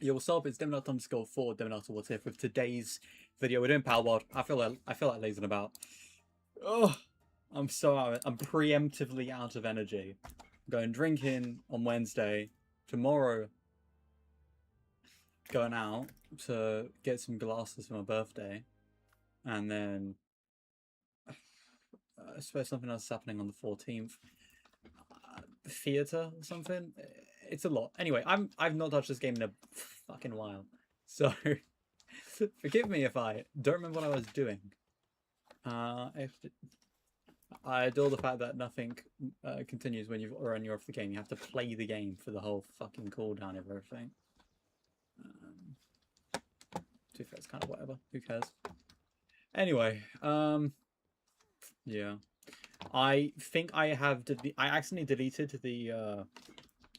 Yo, what's up? It's Demonator_4 Demonator What's here with today's video. We're doing Palworld. I feel like lazing about. Oh, I'm so out. I'm preemptively out of energy. I'm going drinking on Wednesday. Tomorrow, going out to get some glasses for my birthday, and then I suppose something else is happening on the 14th. Theater or something. It's a lot. Anyway, I've not touched this game in a fucking while, so forgive me if I don't remember what I was doing. I adore the fact that nothing continues when you're off the game. You have to play the game for the whole fucking cooldown of everything. To be fair, it's kind of whatever. Who cares? Anyway, yeah. I think I have. I accidentally deleted the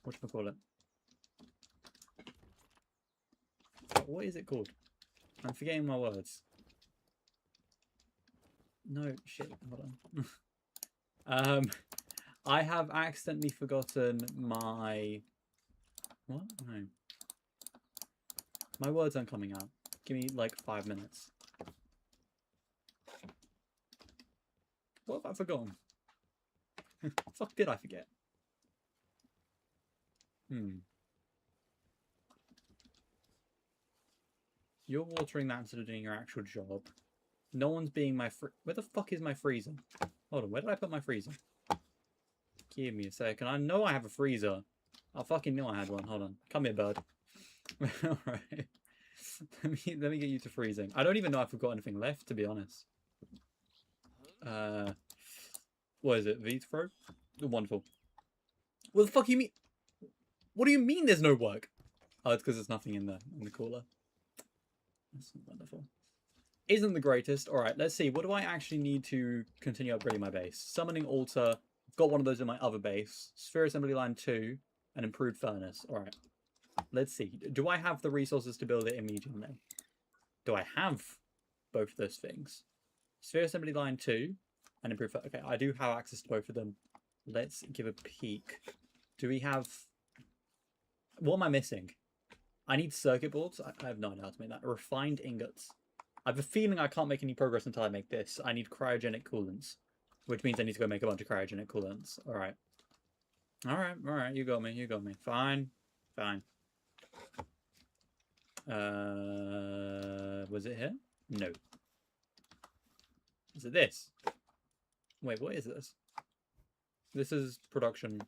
whatchamacallit. What is it called? I'm forgetting my words. No, shit, hold on. I have accidentally forgotten my... What? No. My words aren't coming out. Give me, like, 5 minutes. What have I forgotten? What the fuck did I forget? You're watering that instead of doing your actual job. No one's being my Where the fuck is my freezer? Hold on, where did I put my freezer? Give me a second. I know I have a freezer. I fucking knew I had one. Hold on. Come here, bird. Alright. Let me get you to freezing. I don't even know if I've got anything left, to be honest. What is it? V-throw? Wonderful. What the fuck do you mean? What do you mean there's no work? Oh, it's because there's nothing in the cooler. That's wonderful. Isn't the greatest. Alright, let's see. What do I actually need to continue upgrading my base? Summoning altar. Got one of those in my other base. Sphere assembly line 2. An improved furnace. Alright. Let's see. Do I have the resources to build it immediately? Do I have both of those things? Sphere assembly line 2 and improved furnace. Okay, I do have access to both of them. Let's give a peek. Do we have... What am I missing? I need circuit boards. I have no idea how to make that. Refined ingots. I have a feeling I can't make any progress until I make this. I need cryogenic coolants, which means I need to go make a bunch of cryogenic coolants. All right. All right. All right. You got me. You got me. Fine. Fine. Was it here? No. Is it this? Wait, what is this? This is production.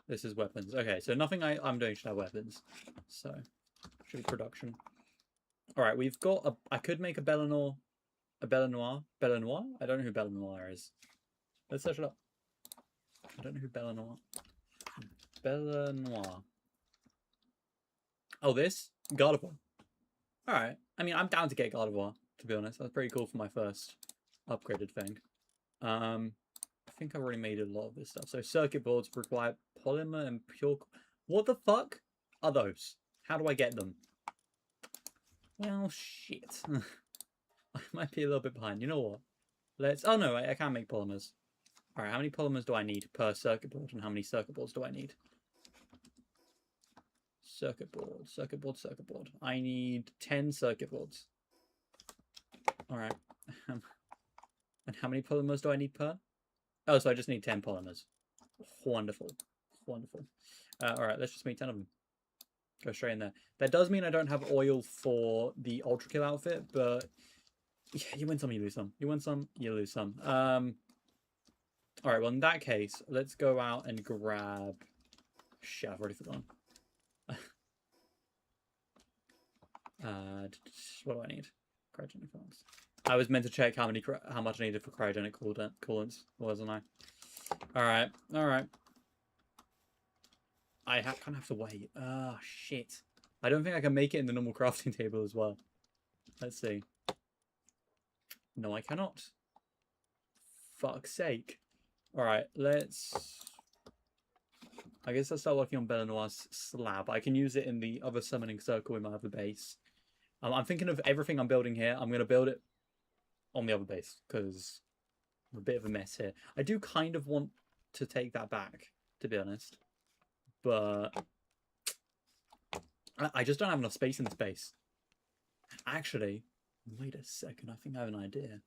This is weapons. Okay, so nothing I'm doing should have weapons. So, should be production. Alright, we've got a... I could make a Belanoir. A Belanoir? Belanoir? I don't know who Belanoir is. Let's search it up. I don't know who Belanoir... Belanoir. Oh, this? Gardevoir. Alright. I mean, I'm down to get Gardevoir, to be honest. That's pretty cool for my first upgraded thing. I think I've already made a lot of this stuff. So circuit boards require polymer and pure... What the fuck are those? How do I get them? Well, shit. I might be a little bit behind. You know what? Let's... Oh, no, I can't make polymers. Alright, how many polymers do I need per circuit board? And how many circuit boards do I need? Circuit board, circuit board, circuit board. I need 10 circuit boards. Alright. And how many polymers do I need per? Oh, so I just need 10 polymers. Wonderful. Wonderful. Alright, let's just make 10 of them. Go straight in there. That does mean I don't have oil for the Ultra Kill outfit, but... Yeah, you win some, you lose some. You win some, you lose some. Alright, well, in that case, let's go out and grab... Shit, I've already forgotten. What do I need? Cryogenic coolants. I was meant to check how much I needed for cryogenic coolants, wasn't I? Alright, alright. I kind of have to wait. Ah, shit. I don't think I can make it in the normal crafting table as well. Let's see. No, I cannot. Fuck's sake. Alright, let's... I guess I'll start working on Belanoir's slab. I can use it in the other summoning circle in my other base. I'm thinking of everything I'm building here. I'm going to build it on the other base, because I'm a bit of a mess here. I do kind of want to take that back, to be honest. But I just don't have enough space in this base. Actually, wait a second. I think I have an idea.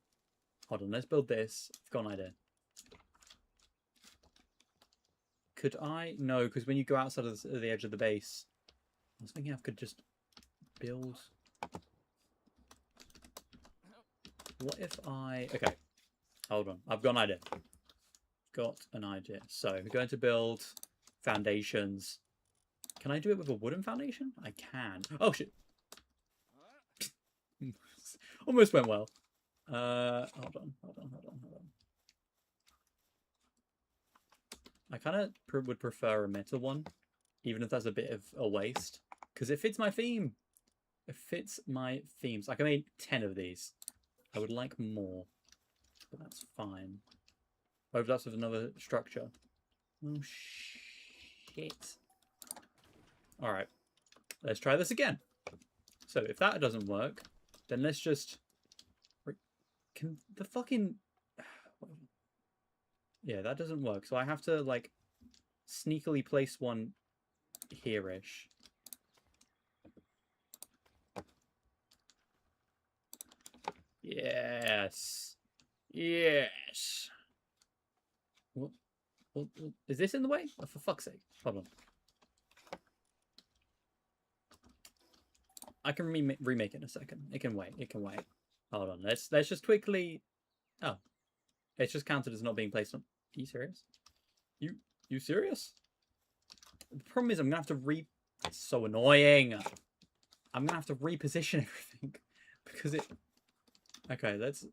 Hold on, let's build this. I've got an idea. Could I? No, because when you go outside of the edge of the base, I was thinking I could just build. What if I... Okay, hold on. I've got an idea. So we're going to build foundations. Can I do it with a wooden foundation? I can. Oh, shit. Almost went well. Hold on. I kind of would prefer a metal one, even if that's a bit of a waste, because it fits my theme. It fits my themes. I can make 10 of these. I would like more, but that's fine. Overlaps with another structure. Oh, shit. All right. Let's try this again. So if that doesn't work, then let's just... Can the fucking... Yeah, that doesn't work. So I have to, like, sneakily place one here-ish. Yes. Yes. What? Is this in the way? Oh, for fuck's sake. Hold on. I can remake it in a second. It can wait. It can wait. Hold on. Let's just quickly... Oh. It's just counted as not being placed on... Are you serious? You serious? The problem is I'm going to have to It's so annoying. I'm going to have to reposition everything. Because it... Okay, let's...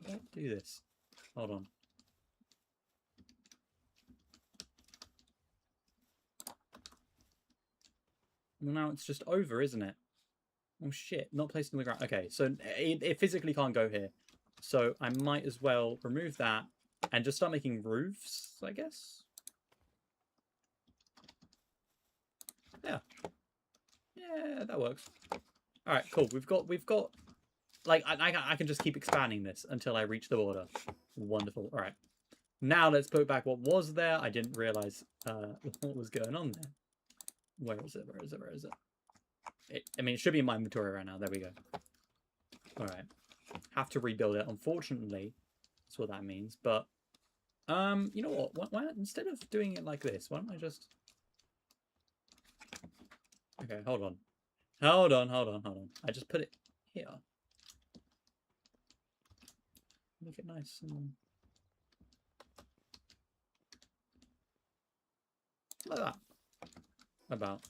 How do I do this? Hold on. Well, now it's just over, isn't it? Oh shit, not placed on the ground. Okay, so it physically can't go here. So I might as well remove that and just start making roofs, I guess. Yeah. Yeah, that works. All right, cool. We've got like I can just keep expanding this until I reach the border. Wonderful. All right. Now let's put back what was there. I didn't realize what was going on there. Where is it? I mean, it should be in my inventory right now. There we go. All right. Have to rebuild it. Unfortunately, that's what that means. But, you know what? Why instead of doing it like this, why don't I just... Okay, hold on. I just put it here. Make it nice and... Like that. About.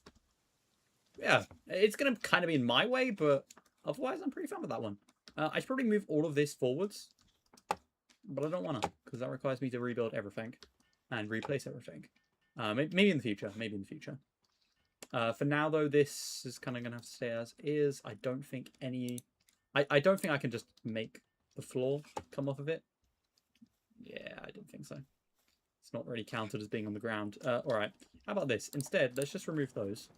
Yeah, it's going to kind of be in my way, but otherwise I'm pretty fine with that one. I should probably move all of this forwards, but I don't want to, because that requires me to rebuild everything and replace everything. Maybe in the future. For now, though, this is kind of going to have to stay as is. I don't think I don't think I can just make the floor come off of it. Yeah, I don't think so. It's not really counted as being on the ground. All right. How about this? Instead, let's just remove those.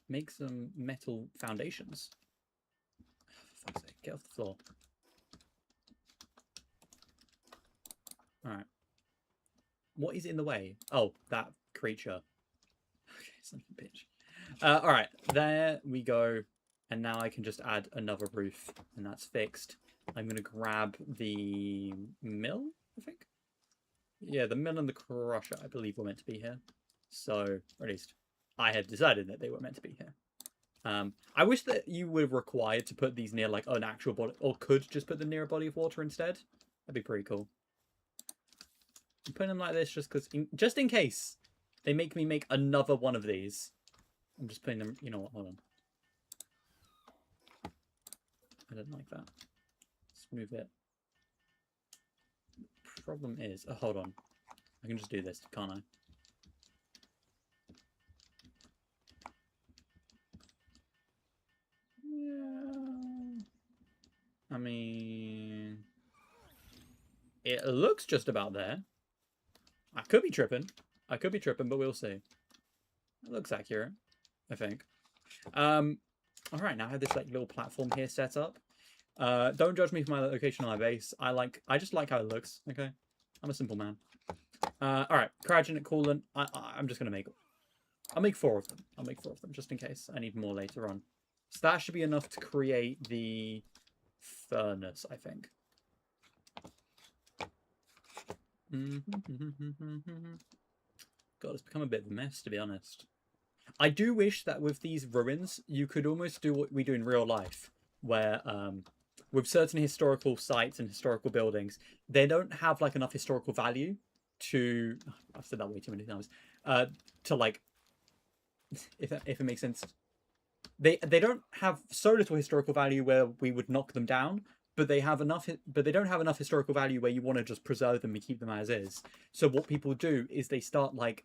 Make some metal foundations. For fuck's sake, get off the floor. Alright. What is in the way? Oh, that creature. Okay, son of a bitch. Alright, there we go. And now I can just add another roof, and that's fixed. I'm going to grab the mill, I think. Yeah, the mill and the crusher, I believe, were meant to be here. So, or at least I had decided that they were meant to be here. I wish that you were required to put these near, like, an actual body, or could just put them near a body of water instead. That'd be pretty cool. I'm putting them like this just because, just in case they make me make another one of these. I'm just putting them, you know what, hold on. I don't like that. Let's move it. The problem is, oh, hold on. I can just do this, can't I? Yeah. I mean, it looks just about there. I could be tripping, but we'll see. It looks accurate, I think. All right, now I have this like little platform here set up. Don't judge me for my location on my base. I just like how it looks. Okay, I'm a simple man. All right, cryogenic coolant. I'm just gonna make. I'll make 4 of them. I'll make 4 of them just in case I need more later on. So that should be enough to create the furnace, I think. God, it's become a bit of a mess, to be honest. I do wish that with these ruins, you could almost do what we do in real life, where with certain historical sites and historical buildings, they don't have like enough historical value to. I've said that way too many times. To like, if it makes sense, they don't have so little historical value where we would knock them down, but they have enough. But they don't have enough historical value where you want to just preserve them and keep them as is. So what people do is they start like.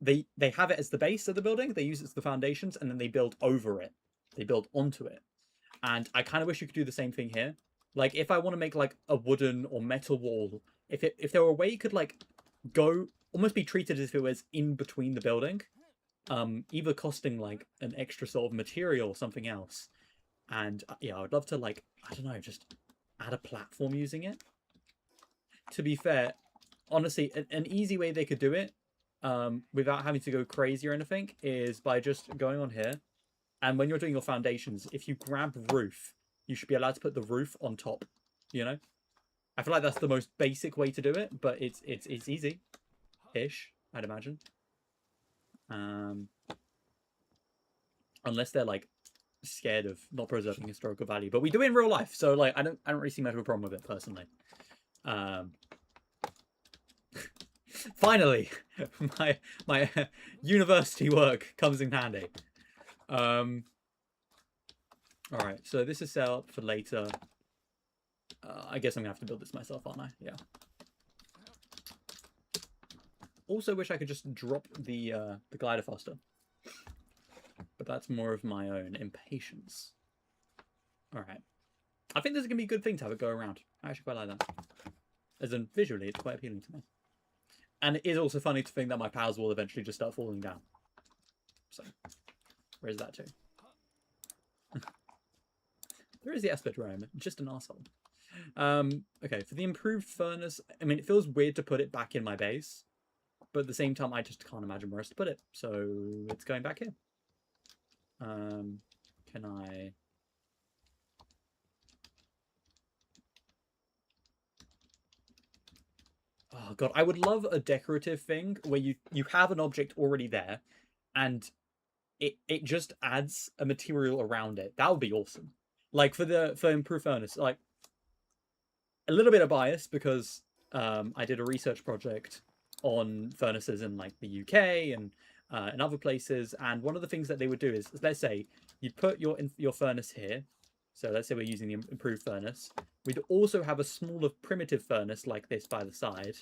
They have it as the base of the building, they use it as the foundations, and then they build over it. They build onto it. And I kind of wish you could do the same thing here. Like, if I want to make, like, a wooden or metal wall, if there were a way you could, like, go, almost be treated as if it was in between the building, either costing, like, an extra sort of material or something else. And, yeah, I would love to, like, I don't know, just add a platform using it. To be fair, honestly, an easy way they could do it, without having to go crazy or anything, is by just going on here, and when you're doing your foundations, if you grab roof, you should be allowed to put the roof on top. You know, I feel like that's the most basic way to do it, but it's easy-ish, I'd imagine. Unless they're like scared of not preserving historical value, but we do it in real life, so like I don't really see much of a problem with it personally. Finally, my university work comes in handy. All right, so this is set up for later. I guess I'm gonna have to build this myself, aren't I? Yeah. Also, wish I could just drop the glider faster, but that's more of my own impatience. All right, I think this is gonna be a good thing to have it go around. I actually quite like that. As in, visually, it's quite appealing to me. And it is also funny to think that my powers will eventually just start falling down. So, where's that too? There is the aspect where I'm just an asshole. Okay, for the improved furnace, I mean, it feels weird to put it back in my base, but at the same time, I just can't imagine where else to put it. So it's going back here. Can I? Oh god, I would love a decorative thing where you have an object already there, and it just adds a material around it. That would be awesome. Like for improved furnace, like a little bit of bias because I did a research project on furnaces in like the UK and in other places, and one of the things that they would do is, let's say you put your furnace here. So let's say we're using the improved furnace. We'd also have a smaller primitive furnace like this by the side.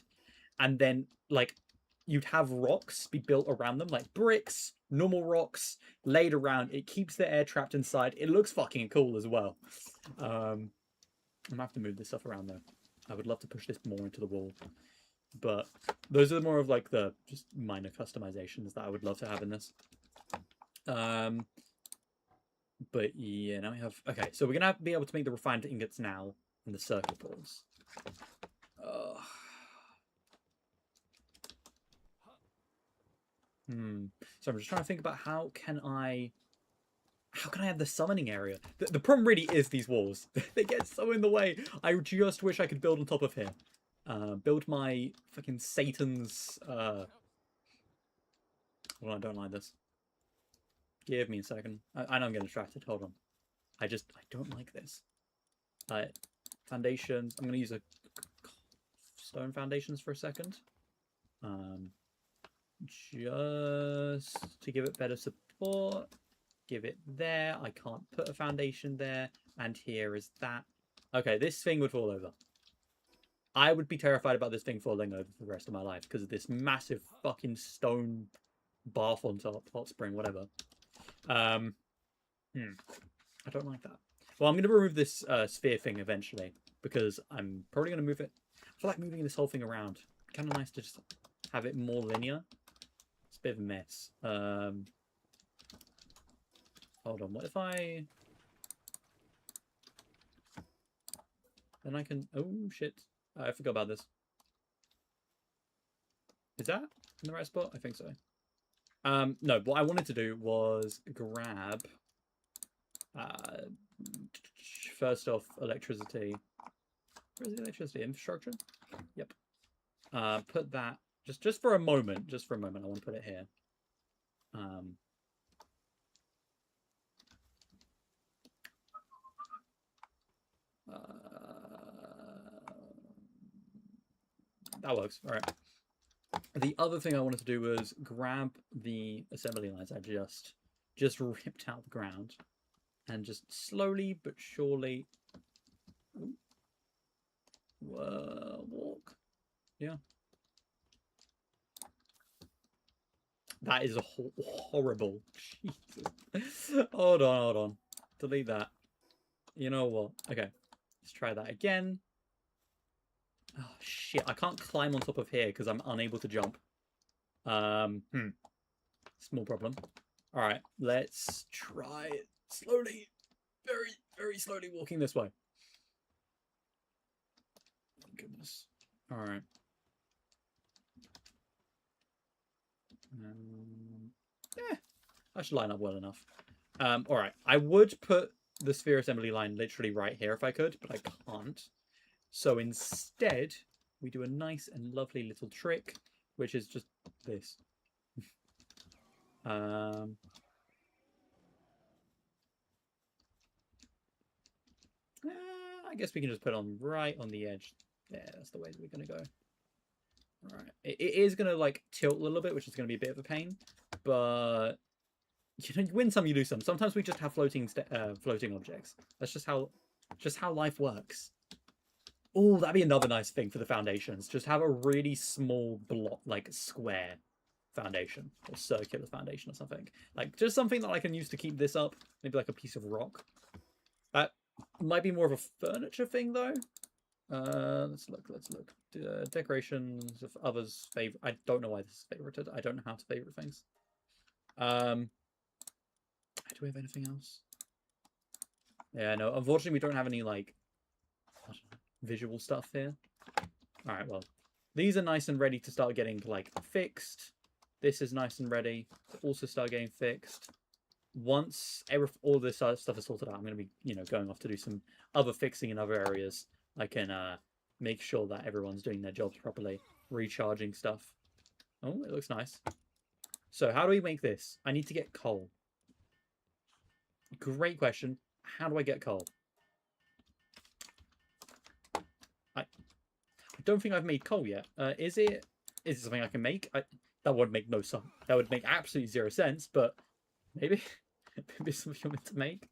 And then, like, you'd have rocks be built around them, like bricks, normal rocks, laid around. It keeps the air trapped inside. It looks fucking cool as well. I'm gonna have to move this stuff around, though. I would love to push this more into the wall. But those are more of, like, the just minor customizations that I would love to have in this. But yeah, now we have... Okay, so we're going to be able to make the refined ingots now and the circuit boards. So I'm just trying to think about how can I have the summoning area? The problem really is these walls. They get so in the way. I just wish I could build on top of here. Build my fucking Satan's... Well, I don't like this. Give me a second. I know I'm getting distracted. Hold on. I don't like this. Foundations. I'm going to use a stone foundations for a second. Just to give it better support. Give it there. I can't put a foundation there. And here is that. Okay, this thing would fall over. I would be terrified about this thing falling over for the rest of my life because of this massive fucking stone bath on top. Hot spring, whatever. I don't like that. Well, I'm going to remove this sphere thing eventually because I'm probably going to move it. I feel like moving this whole thing around. Kind of nice to just have it more linear. It's a bit of a mess. Hold on. What if I... Then I can... Oh, shit. I forgot about this. Is that in the right spot? I think so. No, what I wanted to do was grab... first off, electricity. Where's the electricity? Infrastructure? Yep. Put that... Just for a moment. Just for a moment. I want to put it here. That works. All right. The other thing I wanted to do was grab the assembly lines I just ripped out the ground and just slowly but surely walk. Yeah. That is a horrible. Jesus. Hold on. Delete that. You know what? Okay. Let's try that again. Oh, shit. I can't climb on top of here because I'm unable to jump. Small problem. All right. Let's try it slowly. Very, very slowly walking this way. Oh, goodness. All right. Yeah. I should line up well enough. All right. I would put the sphere assembly line literally right here if I could, but I can't. So instead, we do a nice and lovely little trick, which is just this. I guess we can just put on right on the edge. Yeah, that's the way that we're going to go. All right. It is going to like tilt a little bit, which is going to be a bit of a pain, but you know, you win some, you lose some. Sometimes we just have floating objects. That's just how life works. Oh, that'd be another nice thing for the foundations. Just have a really small block, like square foundation or circular foundation or something. Like just something that I can use to keep this up. Maybe like a piece of rock. That might be more of a furniture thing though. Let's look. Decorations of others' favorite. I don't know why this is favorited. I don't know how to favorite things. Do we have anything else? Yeah, no. Unfortunately, we don't have any like visual stuff here. All right, well, these are nice and ready to start getting like fixed. This is nice and ready to also start getting fixed. Once all this stuff is sorted out, I'm going to be, going off to do some other fixing in other areas. I can make sure that everyone's doing their jobs properly, recharging stuff. Oh, it looks nice. So how do we make this? I need to get coal. Great question. How do I get coal? I don't think I've made coal yet. Is it something I can make? That would make no sense. That would make absolutely zero sense, but maybe maybe something you're meant to make.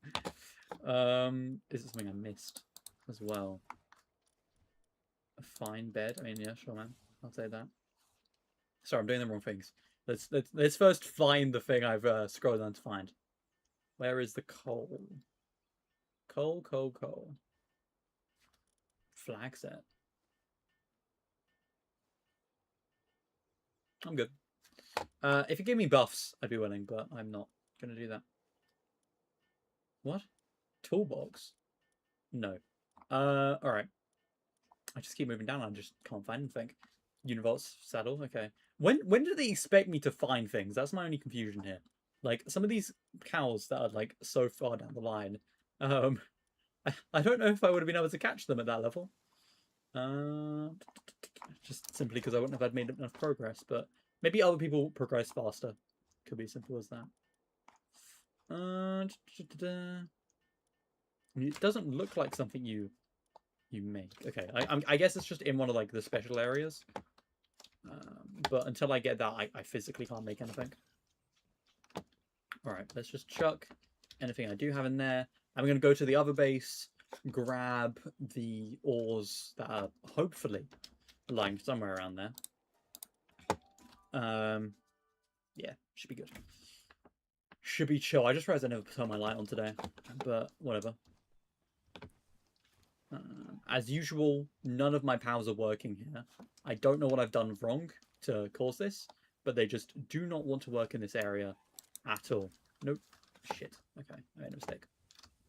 Is it something I missed as well? A fine bed. I mean, yeah, sure, man. I'll say that. Sorry, I'm doing the wrong things. Let's first find the thing I've scrolled down to find. Where is the coal? Coal. Flag set. I'm good. If you give me buffs, I'd be willing, but I'm not going to do that. What? Toolbox? No. Alright. I just keep moving down. I just can't find anything. Univolt's saddle. Okay. When do they expect me to find things? That's my only confusion here. Like, some of these cows that are, like, so far down the line, I don't know if I would have been able to catch them at that level. Just simply because I wouldn't have made enough progress, but maybe other people progress faster. Could be as simple as that. It doesn't look like something you make. Okay, I guess it's just in one of like the special areas. But until I get that, I physically can't make anything. All right, let's just chuck anything I do have in there. I'm going to go to the other base, grab the ores that are hopefully lying somewhere around there. Yeah, should be good. Should be chill. I just realized I never put my light on today, but whatever. As usual, none of my powers are working here. I don't know what I've done wrong to cause this, but they just do not want to work in this area at all. Nope. Shit. Okay, I made a mistake.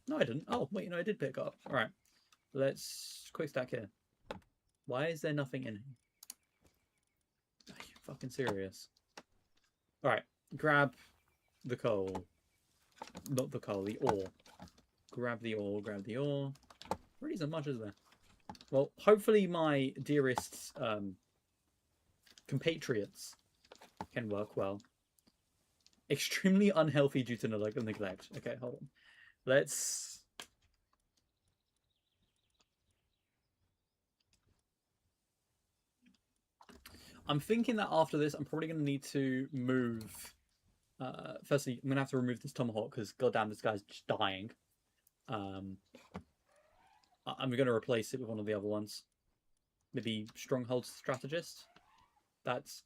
No, I didn't. Oh, wait, no, I did pick up. All right. Let's quick stack here. Why is there nothing in here? Are you fucking serious? Alright, grab the coal. Not the coal, the ore. Grab the ore, grab the ore. Really isn't much, is there? Well, hopefully my dearest compatriots can work well. Extremely unhealthy due to neglect. Okay, hold on. Let's... I'm thinking that after this, I'm probably going to need to move... firstly, I'm going to have to remove this tomahawk because, goddamn, this guy's just dying. I'm going to replace it with one of the other ones. Maybe Stronghold Strategist. That's...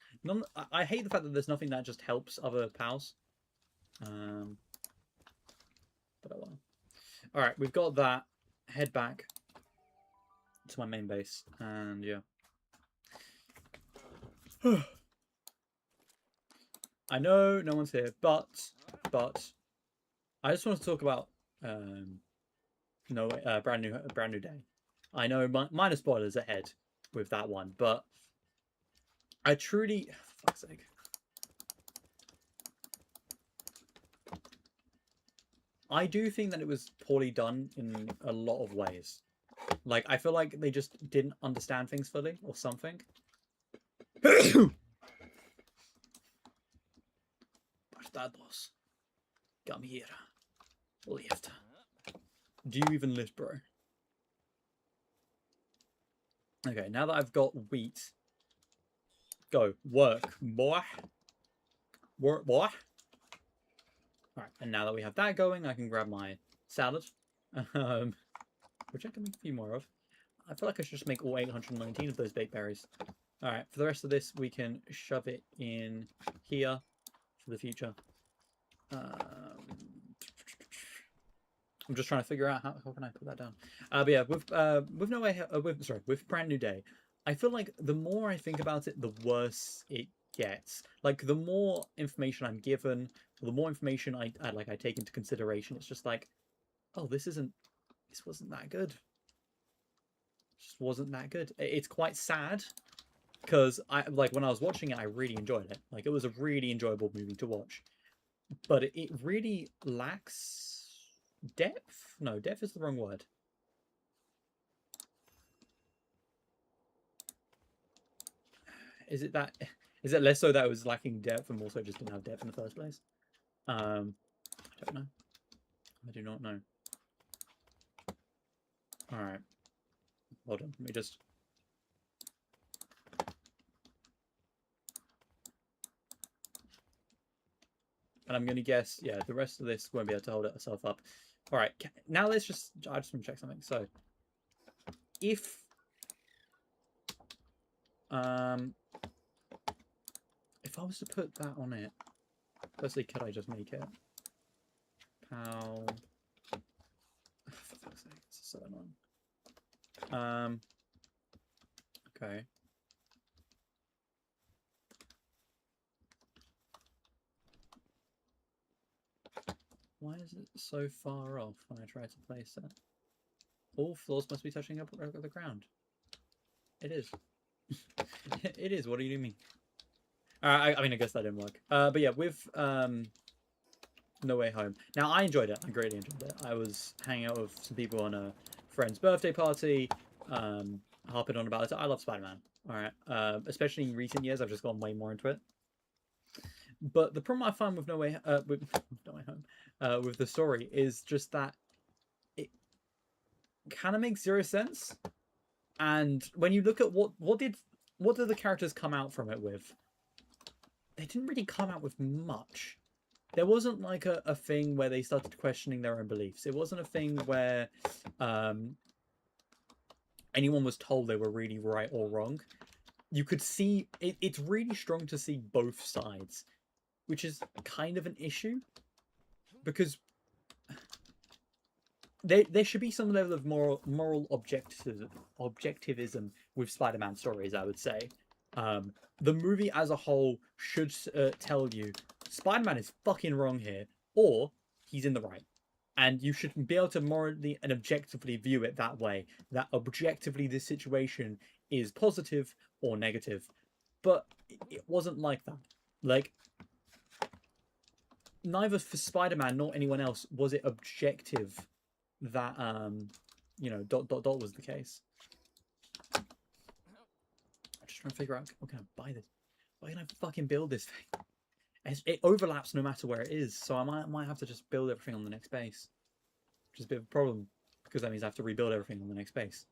I hate the fact that there's nothing that just helps other pals. But oh well. Alright, we've got that. Head back to my main base. And yeah. I know no one's here, but I just want to talk about brand new day. I know minor spoilers ahead with that one, but I truly, for fuck's sake, I do think that it was poorly done in a lot of ways. Like, I feel like they just didn't understand things fully or something. Bastardos. Come here. Lift. Do you even lift, bro? Okay, now that I've got wheat, go. Work, boy. Work, boy. Alright, and now that we have that going, I can grab my salad. Which I can make a few more of. I feel like I should just make all 819 of those baked berries. Alright, for the rest of this, we can shove it in here for the future. I'm just trying to figure out how can I put that down. But yeah, with brand new day, I feel like the more I think about it, the worse it gets. Like, the more information I'm given, the more information I take into consideration. It's just like, oh, this wasn't that good. It just wasn't that good. It's quite sad because when I was watching it, I really enjoyed it. Like, it was a really enjoyable movie to watch, but it really lacks depth. No, depth is the wrong word. Is it less so that it was lacking depth and more so just didn't have depth in the first place? I don't know. I do not know. Alright. Hold on. Let me just... And I'm going to guess, yeah, the rest of this won't be able to hold itself up. Alright, now let's just... I just want to check something. So, if... if I was to put that on it... Firstly, could I just make it? Pal... For fuck's sake, it's so annoying. Okay. Why is it so far off when I try to place it? All floors must be touching up the ground. It is. It is. What do you mean? I mean, I guess that didn't work. But yeah, with No Way Home. Now, I enjoyed it. I greatly enjoyed it. I was hanging out with some people on a friend's birthday party, harping on about it. I love Spider-Man. All right. Especially in recent years, I've just gone way more into it. But the problem I find with No Way Home, with the story, is just that it kind of makes zero sense. And when you look at what did the characters come out from it with, they didn't really come out with much. There wasn't like a thing where they started questioning their own beliefs. It wasn't a thing where anyone was told they were really right or wrong. You could see it's really strong to see both sides, which is kind of an issue, because there should be some level of moral objectivism with Spider-Man stories, I would say. The movie as a whole should tell you Spider-Man is fucking wrong here, or he's in the right. And you should be able to morally and objectively view it that way. That objectively this situation is positive or negative. But it wasn't like that. Like, neither for Spider-Man nor anyone else was it objective that you know, dot was the case. I'm just trying to figure out, what can I buy this? Why can I fucking build this thing? It overlaps no matter where it is, so I might have to just build everything on the next base. Which is a bit of a problem, because that means I have to rebuild everything on the next base.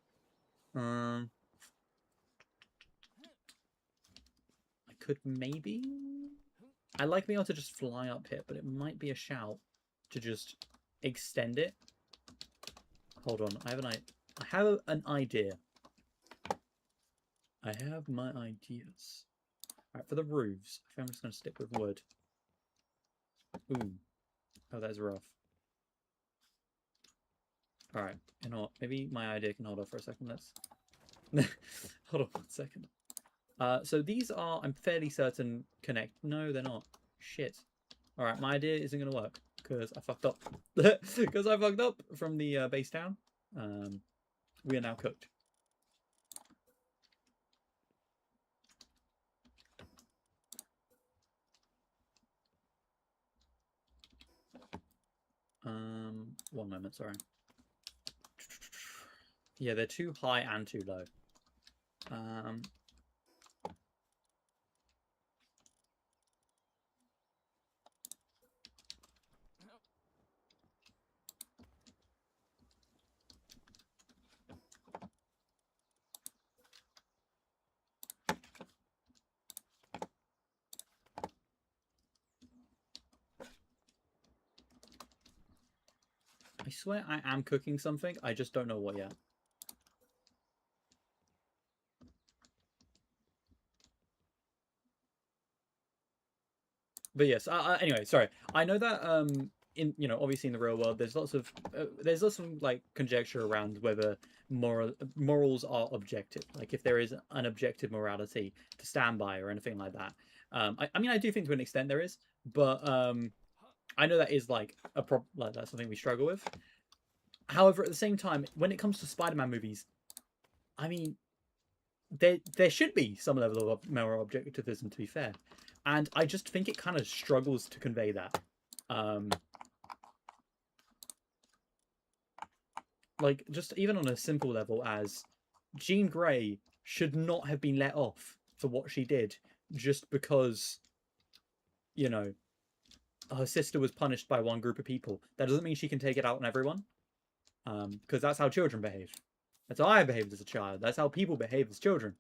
I could maybe... I like being able to just fly up here, but it might be a shout to just extend it. Hold on, I have an idea. I have my ideas. Alright, for the roofs, I think I'm just going to stick with wood. Ooh. Oh, that's rough. Alright, you know what? Maybe my idea can hold off for a second. Let's... Hold on 1 second. So these are, I'm fairly certain, connect. No, they're not. Shit. Alright, my idea isn't going to work. Because I fucked up. Because I fucked up from the base down. We are now cooked. One moment, sorry. Yeah, they're too high and too low. I swear I am cooking something, I just don't know what yet. But yes, anyway, sorry. I know that in, you know, obviously in the real world, there's lots of like conjecture around whether morals are objective, like if there is an objective morality to stand by or anything like that. I mean, I do think to an extent there is, but I know that is like like that's something we struggle with. However, at the same time, when it comes to Spider-Man movies, I mean, there should be some level of moral objectivism, to be fair, and I just think it kind of struggles to convey that. Like, just even on a simple level, as Jean Grey should not have been let off for what she did just because, you know, her sister was punished by one group of people. That doesn't mean she can take it out on everyone, because that's how children behave. That's how I behaved as a child. That's how people behave as children.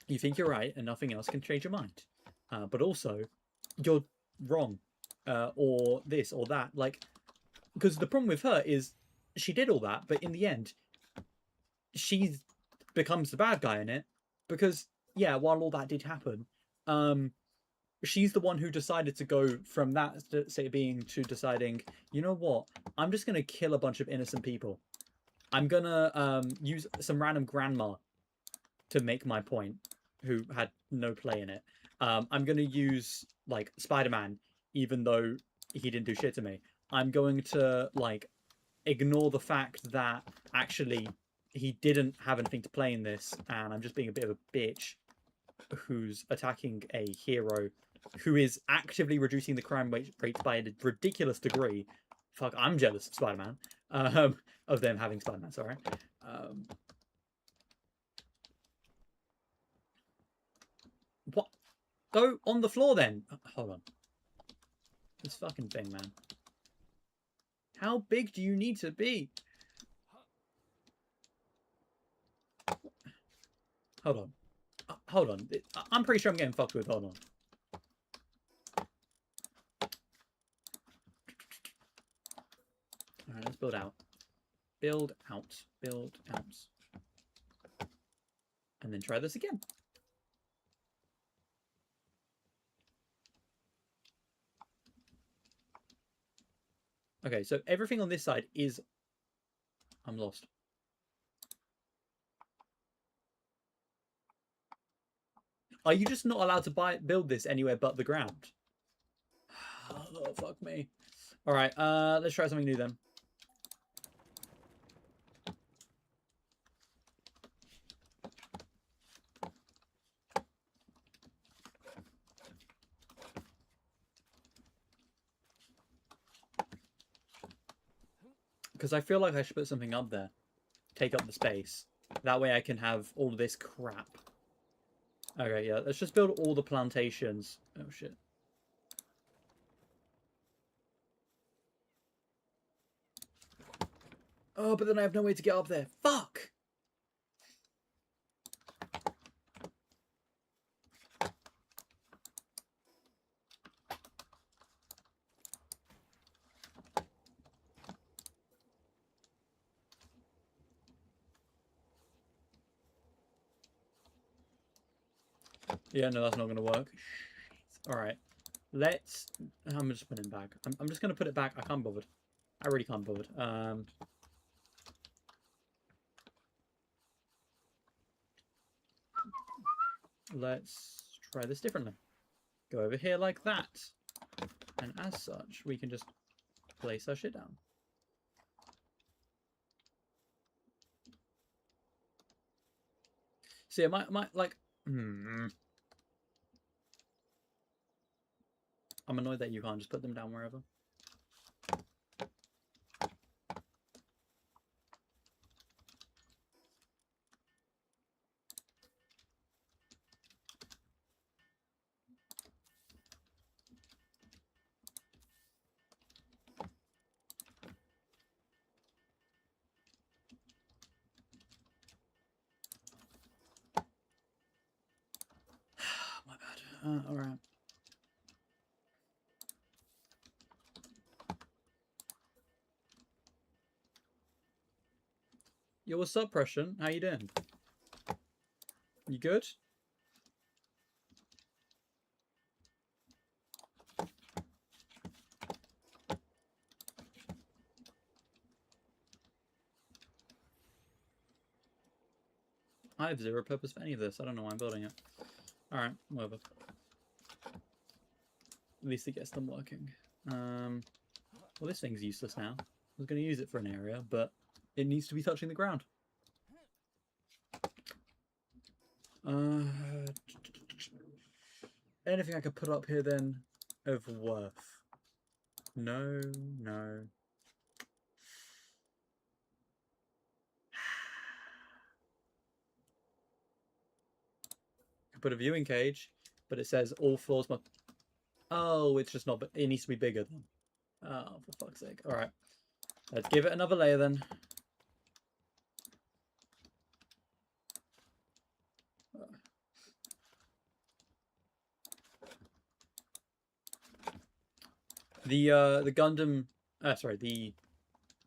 You think you're right and nothing else can change your mind. But also, you're wrong. Or this or that. Like, because the problem with her is she did all that, but in the end, she becomes the bad guy in it. Because, yeah, while all that did happen, she's the one who decided to go from that, say, being to deciding, you know what, I'm just going to kill a bunch of innocent people. I'm going to use some random grandma to make my point, who had no play in it. I'm going to use, like, Spider-Man, even though he didn't do shit to me. I'm going to, like, ignore the fact that, actually, he didn't have anything to play in this, and I'm just being a bit of a bitch who's attacking a hero who is actively reducing the crime rate by a ridiculous degree. Fuck, I'm jealous of Spider-Man. Of them having Spider-Man, sorry. What? Go on the floor then. Hold on. This fucking thing, man. How big do you need to be? Hold on. Hold on. I'm pretty sure I'm getting fucked with. Hold on. Alright, let's build out. Build out. Build out. And then try this again. Okay, so everything on this side is... I'm lost. Are you just not allowed to build this anywhere but the ground? Oh, fuck me. Alright, let's try something new then. Because I feel like I should put something up there. Take up the space. That way I can have all this crap. Okay, yeah, let's just build all the plantations. Oh, shit. Oh, but then I have no way to get up there. Fuck! Yeah, no, that's not going to work. Alright. Let's... I'm just putting it back. I'm just going to put it back. I can't be bothered. I really can't be bothered. Let's try this differently. Go over here like that. And as such, we can just place our shit down. See, my like... I'm annoyed that you can't just put them down wherever. My bad. Alright. Yo, what's up, Prussian? How you doing? You good? I have zero purpose for any of this. I don't know why I'm building it. Alright, whatever. At least it gets them working. Well, this thing's useless now. I was going to use it for an area, but it needs to be touching the ground. Anything I could put up here then of worth? No, no. I could put a viewing cage, but it says all floors must... Oh, it's just not... But it needs to be bigger then. Oh, for fuck's sake. Alright. Let's give it another layer then. The Gundam... sorry, the...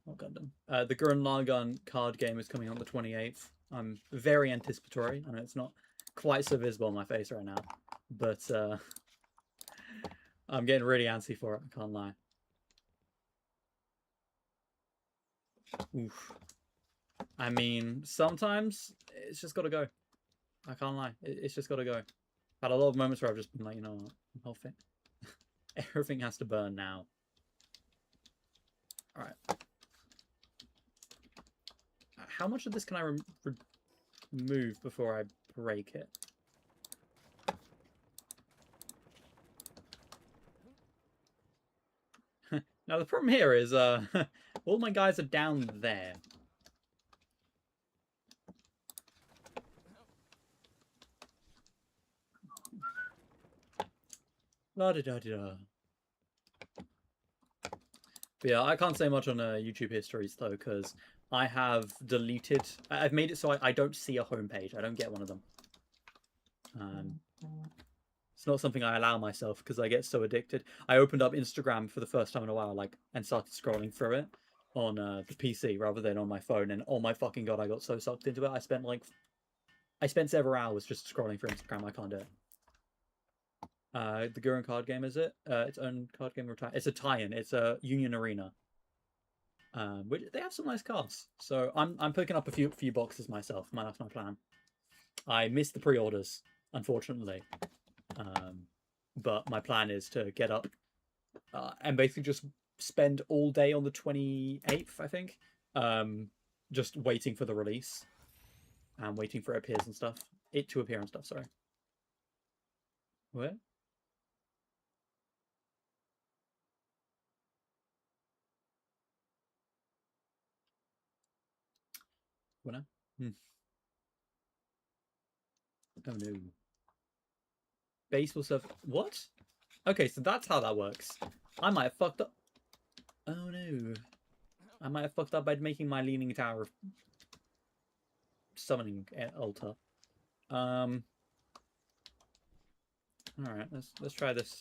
Not Gundam. The Gurren Lagann card game is coming on the 28th. I'm very anticipatory. I know it's not quite so visible on my face right now. But, I'm getting really antsy for it, I can't lie. Oof. I mean, sometimes it's just got to go. I can't lie. It's just got to go. I've had a lot of moments where I've just been like, you know what? The whole thing. Everything has to burn now. Alright. How much of this can I remove before I break it? Now the problem here is all my guys are down there. La-da-da-da-da. But yeah, I can't say much on YouTube histories though, because I have deleted... I've made it so I don't see a homepage. I don't get one of them. It's not something I allow myself because I get so addicted. I opened up Instagram for the first time in a while, like, and started scrolling through it on the PC rather than on my phone. And oh my fucking god, I got so sucked into it. I spent several hours just scrolling through Instagram. I can't do it. The Gurren card game, is it? Its own card game. It's a tie-in. It's a Union Arena. Which they have some nice cards. So I'm picking up a few boxes myself. That's my plan. I missed the pre-orders, unfortunately. But my plan is to get up and basically just spend all day on the 28th, I think, just waiting for the release and waiting for it appears and stuff. It to appear and stuff. Sorry. Where? What now? Oh no. Base will serve. What? Okay, so that's how that works. I might have fucked up. Oh no. I might have fucked up by making my leaning tower summoning altar. All right, let's try this.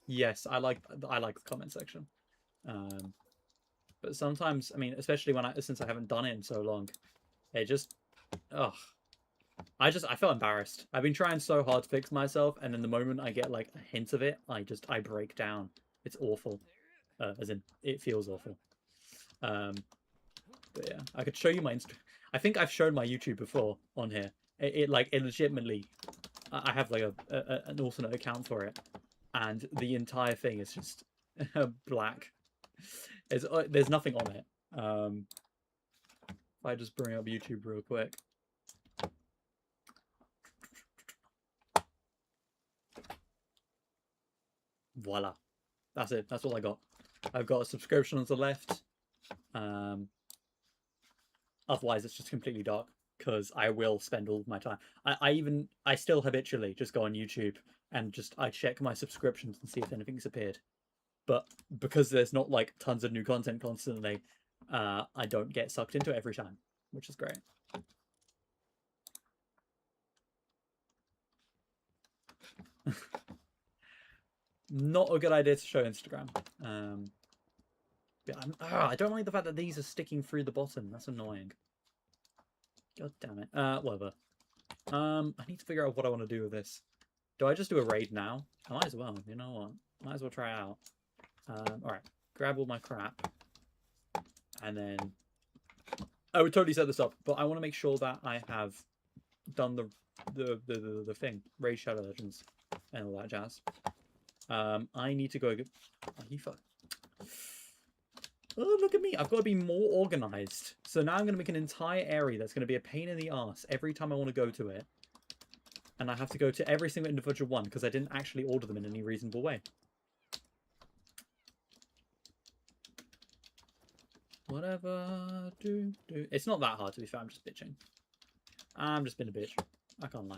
Yes, I like the comment section. But sometimes, I mean, especially since I haven't done it in so long, it just, ugh. I felt embarrassed. I've been trying so hard to fix myself, and in the moment I get like a hint of it, I break down. It's awful. As in, it feels awful. But yeah, I could show you my I think I've shown my YouTube before on here. It legitimately, I have like an alternate account for it, and the entire thing is just black. There's nothing on it. If I just bring up YouTube real quick. Voila. That's it. That's all I got. I've got a subscription on the left. Otherwise, it's just completely dark because I will spend all of my time. I still habitually just go on YouTube and I check my subscriptions and see if anything's appeared. But because there's not like tons of new content constantly, I don't get sucked into it every time, which is great. Not a good idea to show Instagram. Yeah, I don't like the fact that these are sticking through the bottom. That's annoying. God damn it. Whatever. I need to figure out what I want to do with this. Do I just do a raid now? I might as well. You know what? Might as well try it out. Alright. Grab all my crap. And then... I would totally set this up, but I want to make sure that I have done the thing. Raid Shadow Legends. And all that jazz. I need to go... Oh, you fuck. Oh, look at me. I've got to be more organized. So now I'm going to make an entire area that's going to be a pain in the ass every time I want to go to it. And I have to go to every single individual one because I didn't actually order them in any reasonable way. Whatever. It's not that hard, to be fair. I'm just bitching. I'm just being a bitch. I can't lie.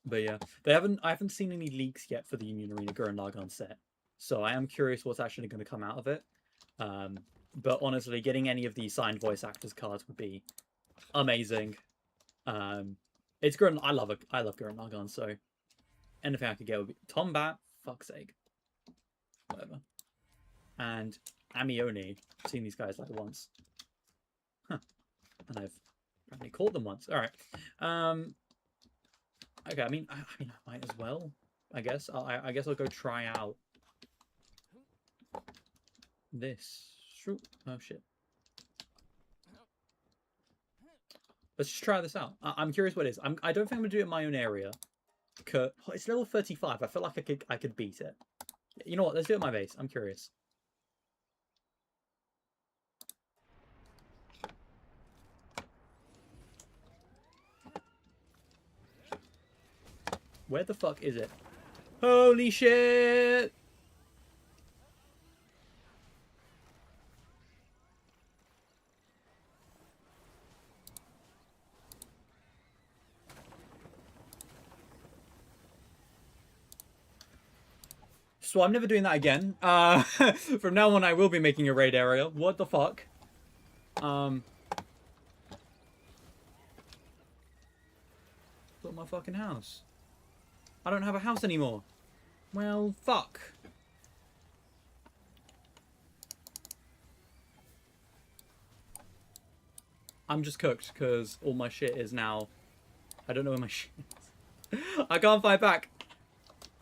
But yeah, I haven't seen any leaks yet for the Union Arena Gurren Lagann set, so I am curious what's actually going to come out of it. But honestly, getting any of these signed voice actors cards would be amazing. It's Gurren. I love Gurren Lagann, so anything I could get would be Tombat. Fuck's sake, whatever. And Amioni. I've seen these guys like once, huh? And I've apparently caught them once. All right. Okay, I mean, I might as well. I guess I guess I'll go try out this. Oh shit. Let's just try this out. I'm curious what it is. I don't think I'm gonna do it in my own area. It's level 35. I feel like I could beat it. You know what? Let's do it in my base. I'm curious. Where the fuck is it? Holy shit! So I'm never doing that again. From now on, I will be making a raid area. What the fuck? Got my fucking house. I don't have a house anymore. Well, fuck. I'm just cooked because all my shit is now... I don't know where my shit is. I can't fight back.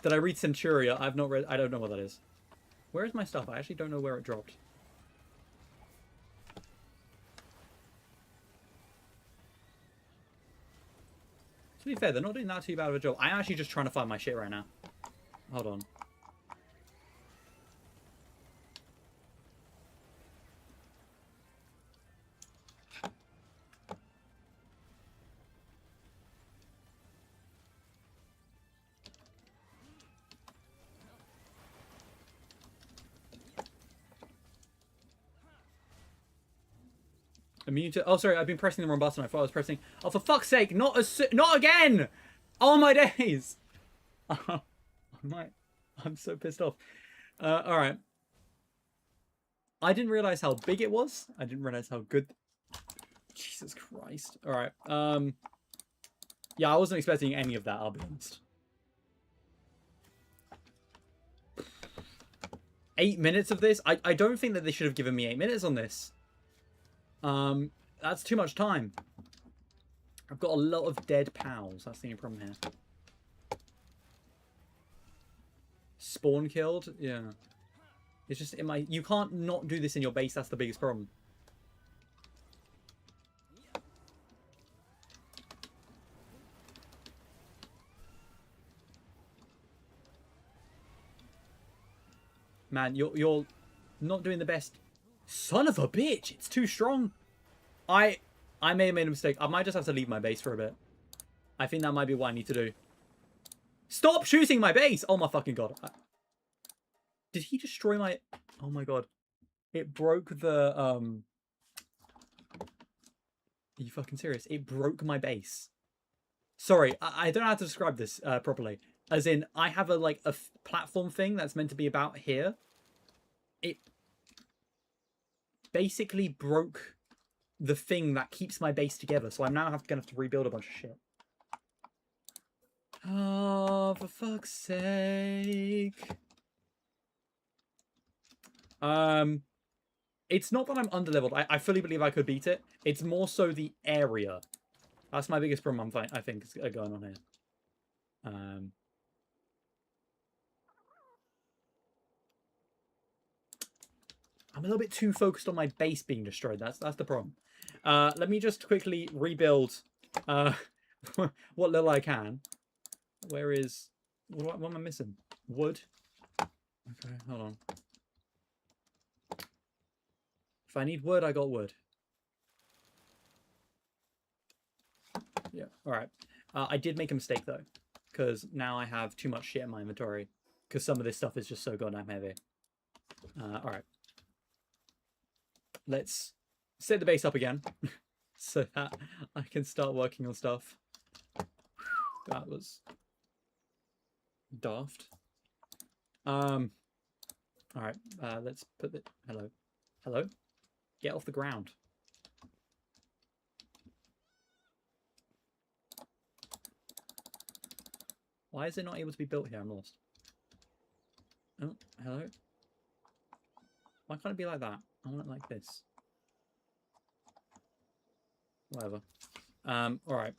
Did I read Centuria? I've not read... I don't know what that is. Where is my stuff? I actually don't know where it dropped. To be fair, they're not doing that too bad of a job. I'm actually just trying to find my shit right now. Hold on. Immune to... Oh, sorry, I've been pressing the wrong button. I thought I was pressing... Oh, for fuck's sake, not again! Oh, my days! I'm so pissed off. Alright. I didn't realize how big it was. I didn't realize how good... Jesus Christ. Alright. Yeah, I wasn't expecting any of that, I'll be honest. 8 minutes of this? I don't think that they should have given me 8 minutes on this. That's too much time. I've got a lot of dead pals. That's the only problem here. Spawn killed? Yeah. It's just in my... You can't not do this in your base. That's the biggest problem. Man, you're not doing the best. Son of a bitch! It's too strong. I may have made a mistake. I might just have to leave my base for a bit. I think that might be what I need to do. Stop shooting my base! Oh my fucking god. Did he destroy my... Oh my god. It broke the... Are you fucking serious? It broke my base. Sorry, I don't know how to describe this properly. As in, I have a platform thing that's meant to be about here. It basically broke the thing that keeps my base together. So I'm now going to have to rebuild a bunch of shit. Oh, for fuck's sake. It's not that I'm underleveled. I fully believe I could beat it. It's more so the area. That's my biggest problem, I think, is going on here. I'm a little bit too focused on my base being destroyed. That's the problem. Let me just quickly rebuild what little I can. Where is... What am I missing? Wood? Okay, hold on. If I need wood, I got wood. Yeah, alright. I did make a mistake, though. Because now I have too much shit in my inventory. Because some of this stuff is just so goddamn heavy. Alright. Let's set the base up again. So that I can start working on stuff. That was... daft. Alright, let's put the... Hello. Hello? Get off the ground. Why is it not able to be built here? I'm lost. Oh, hello? Why can't it be like that? I want it like this. Whatever. Alright.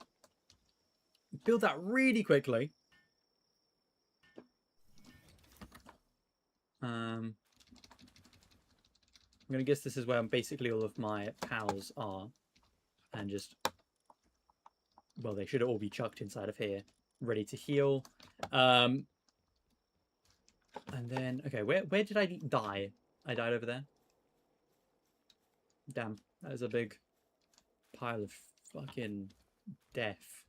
Build that really quickly. I'm going to guess this is where basically all of my pals are. And just... Well, they should all be chucked inside of here. Ready to heal. And then... Okay, where did I die? I died over there. Damn. That is a big pile of fucking death.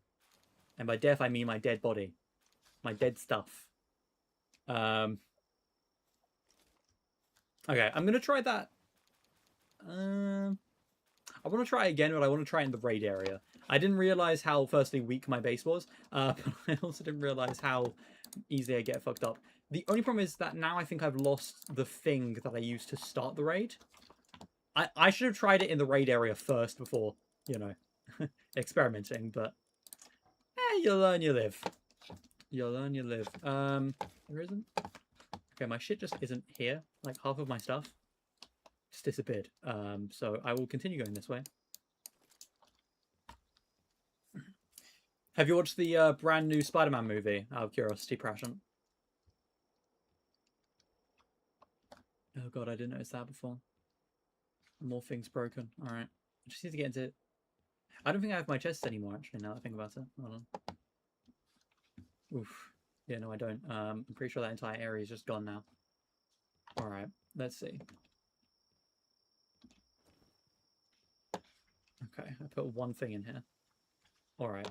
And by death, I mean my dead body. My dead stuff. Okay, I'm going to try that. I want to try it again, but I want to try it in the raid area. I didn't realize how, firstly, weak my base was. But I also didn't realize how easily I get fucked up. The only problem is that now I think I've lost the thing that I used to start the raid. I should have tried it in the raid area first before, you know, experimenting, but you learn, you live. You learn, you live. There isn't? Okay, my shit just isn't here. Like, half of my stuff just disappeared. So I will continue going this way. Have you watched the brand new Spider-Man movie, out of curiosity, Prashant? Oh god, I didn't notice that before. More things broken. Alright. I just need to get into... I don't think I have my chests anymore, actually, now that I think about it. Hold on. Oof. Yeah, no, I don't. I'm pretty sure that entire area is just gone now. Alright, let's see. Okay, I put one thing in here. Alright,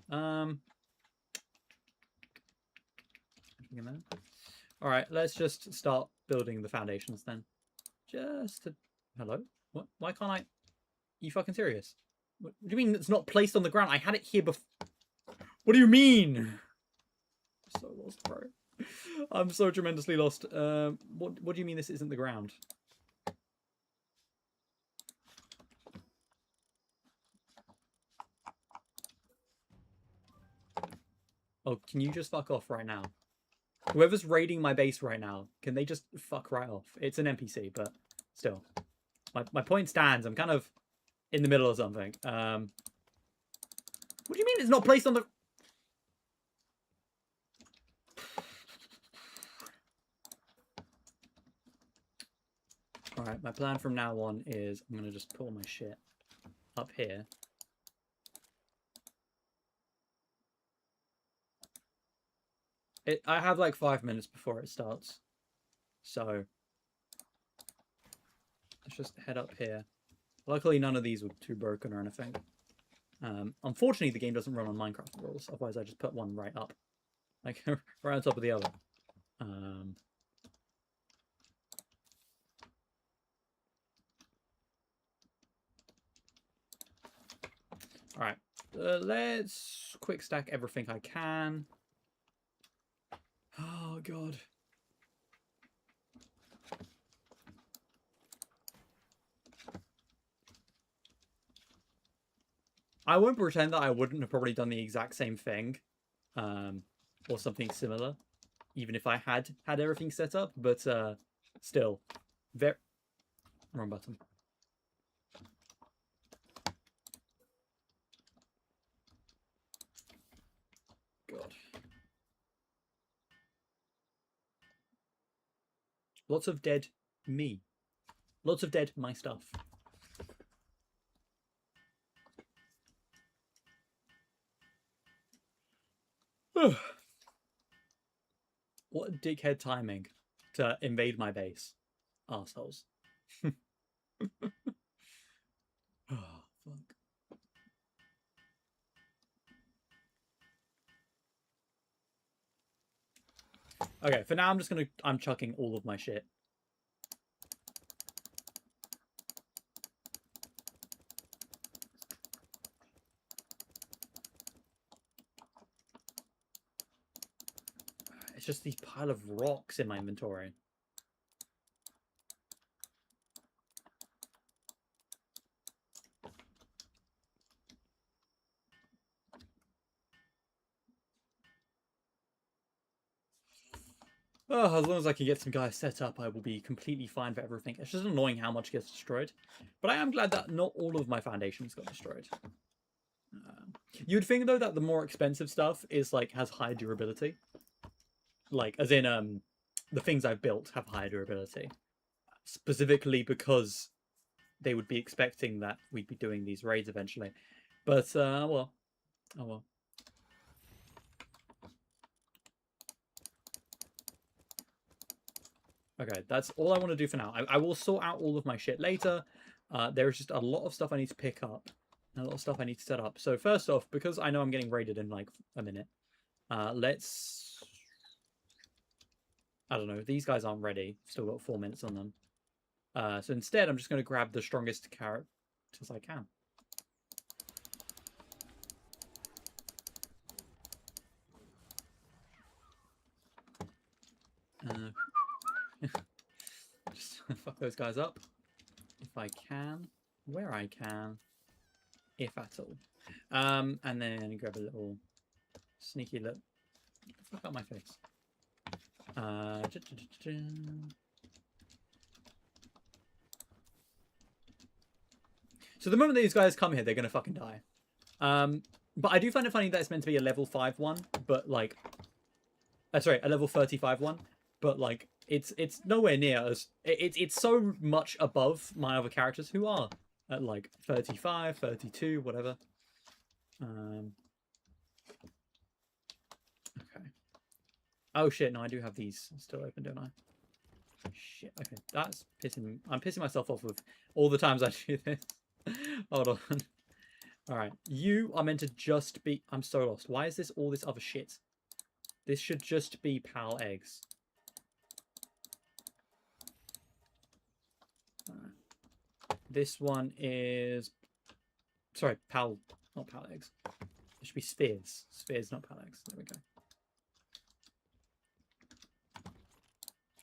Alright, let's just start building the foundations then. Just to... Hello? What? Why can't I... You fucking serious? What do you mean it's not placed on the ground? I had it here before. What do you mean? I'm so lost, bro. I'm so tremendously lost. What do you mean this isn't the ground? Oh, can you just fuck off right now? Whoever's raiding my base right now, can they just fuck right off? It's an NPC, but still. My point stands. I'm kind of in the middle of something. What do you mean it's not placed on the... Alright, my plan from now on is I'm going to just put all my shit up here. I have like 5 minutes before it starts. So let's just head up here. Luckily, none of these were too broken or anything. Unfortunately, the game doesn't run on Minecraft rules. Otherwise, I just put one right up. Like, right on top of the other. Alright. Let's quick stack everything I can. Oh, God. I won't pretend that I wouldn't have probably done the exact same thing. Or something similar. Even if I had everything set up. But, still. Wrong button. God. Lots of dead me. Lots of dead my stuff. What dickhead timing to invade my base. Arseholes. Oh, fuck. Okay, for now I'm chucking all of my shit. It's just these pile of rocks in my inventory. Oh, as long as I can get some guys set up, I will be completely fine for everything. It's just annoying how much gets destroyed. But I am glad that not all of my foundations got destroyed. You'd think, though, that the more expensive stuff is like has high durability. Like, as in, the things I've built have higher durability. Specifically because they would be expecting that we'd be doing these raids eventually. But, well. Oh, well. Okay, that's all I want to do for now. I will sort out all of my shit later. There's just a lot of stuff I need to pick up. And a lot of stuff I need to set up. So first off, because I know I'm getting raided in like a minute, let's... I don't know, these guys aren't ready. Still got 4 minutes on them. So instead, I'm just going to grab the strongest characters I can. Just fuck those guys up. If I can. Where I can. If at all. And then grab a little sneaky look. Fuck up my face. So the moment these guys come here, they're going to fucking die. But I do find it funny that it's meant to be a level 5 one, but like... sorry, a level 35 one. But like, it's nowhere near as... It's so much above my other characters who are at like 35, 32, whatever. Okay. Oh shit! No, I do have these still open, don't I? Shit. Okay, that's pissing. I'm pissing myself off with all the times I do this. Hold on. All right, you are meant to just be. I'm so lost. Why is this all this other shit? This should just be pal eggs. This one is. Sorry, pal. Not pal eggs. It should be spheres. Spheres, not pal eggs. There we go.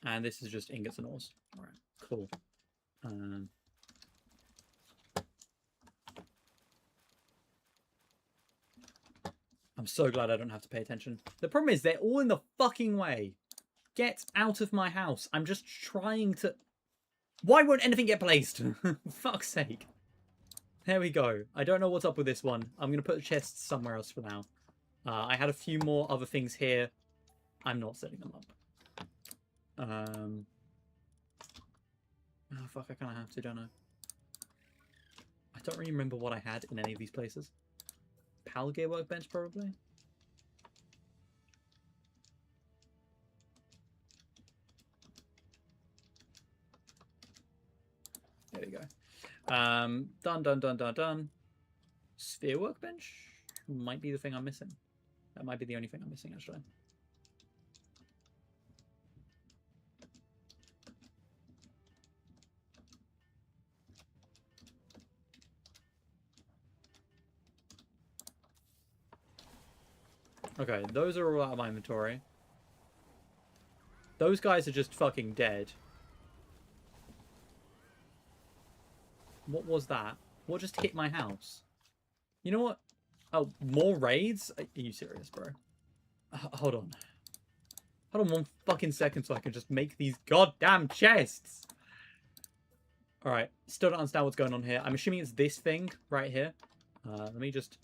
And this is just ingots and ores. All right, cool. I'm so glad I don't have to pay attention. The problem is they're all in the fucking way. Get out of my house. I'm just trying to... Why won't anything get placed? Fuck's sake. There we go. I don't know what's up with this one. I'm going to put the chests somewhere else for now. I had a few more other things here. I'm not setting them up. Oh, fuck, I kind of have to, don't I? I don't really remember what I had in any of these places. Palgear workbench, probably? There we go. Done. Sphere workbench? Might be the thing I'm missing. That might be the only thing I'm missing, actually. Okay, those are all out of my inventory. Those guys are just fucking dead. What was that? What just hit my house? You know what? Oh, more raids? Are you serious, bro? Hold on. Hold on 1 fucking second so I can just make these goddamn chests. Alright, still don't understand what's going on here. I'm assuming it's this thing right here. Let me just...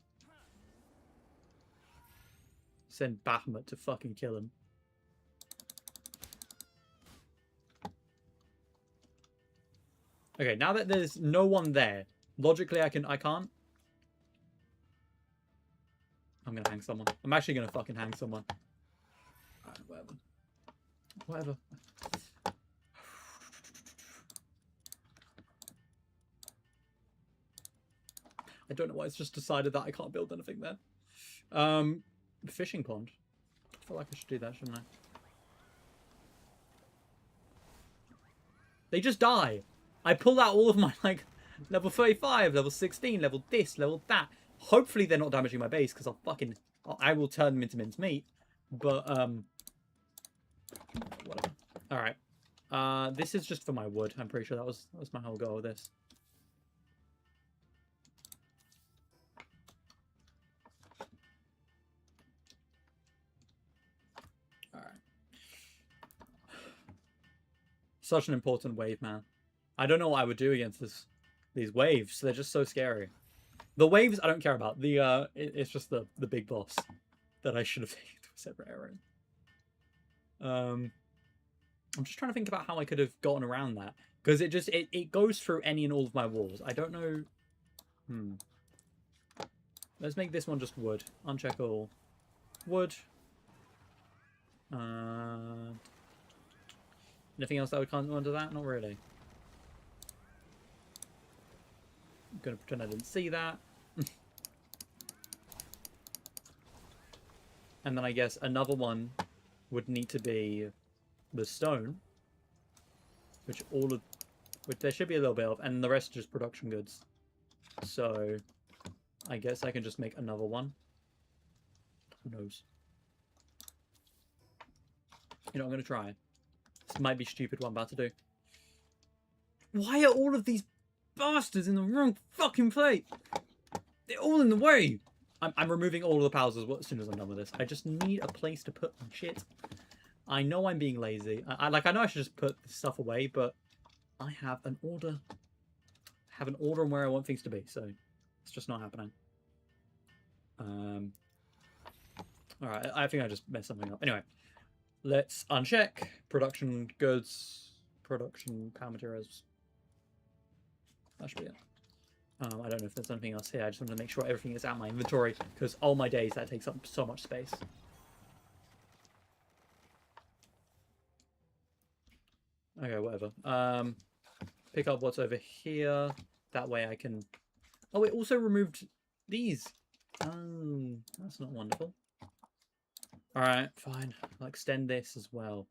send Bahamut to fucking kill him. Okay, now that there's no one there, logically I can't. I'm gonna hang someone. I'm actually gonna fucking hang someone. Alright, whatever. I don't know why it's just decided that I can't build anything there. Fishing pond. I feel like I should do that, shouldn't I? They just die. I pull out all of my, like, level 35, level 16, level this, level that. Hopefully they're not damaging my base, because I will turn them into mincemeat. But, whatever. Alright. This is just for my wood. I'm pretty sure that was my whole goal with this. Alright. Such an important wave, man. I don't know what I would do against these waves. They're just so scary. The waves I don't care about. It's just the big boss that I should have taken to a separate area. I'm just trying to think about how I could have gotten around that, because it goes through any and all of my walls. I don't know. Let's make this one just wood. Uncheck all. Wood. Anything else that would come under that? Not really. I'm gonna pretend I didn't see that. And then I guess another one would need to be the stone, which there should be a little bit of, and the rest are just production goods. So I guess I can just make another one. Who knows? You know, I'm gonna try. This might be stupid what I'm about to do. Why are all of these bastards in the wrong fucking place? They're all in the way. I'm removing all of the powers as soon as I'm done with this. I just need a place to put my shit. I know I'm being lazy. I know I should just put this stuff away, but I have an order. I have an order on where I want things to be, so it's just not happening. Alright, I think I just messed something up. Anyway, let's uncheck production goods, production power materials. That should be it. I don't know if there's anything else here. I just want to make sure everything is out of my inventory, because oh my days, that takes up so much space. Okay, whatever. Pick up what's over here. That way I can... Oh, it also removed these. Oh, that's not wonderful. Alright, fine. I'll extend this as well.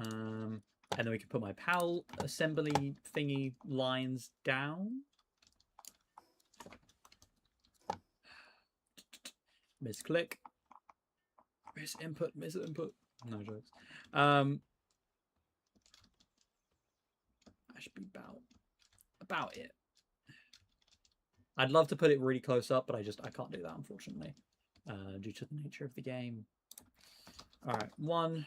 And then we can put my PAL assembly thingy lines down. Misclick. Misinput, misinput. No jokes. That should be about it. I'd love to put it really close up, but I can't do that, unfortunately, due to the nature of the game. All right, one.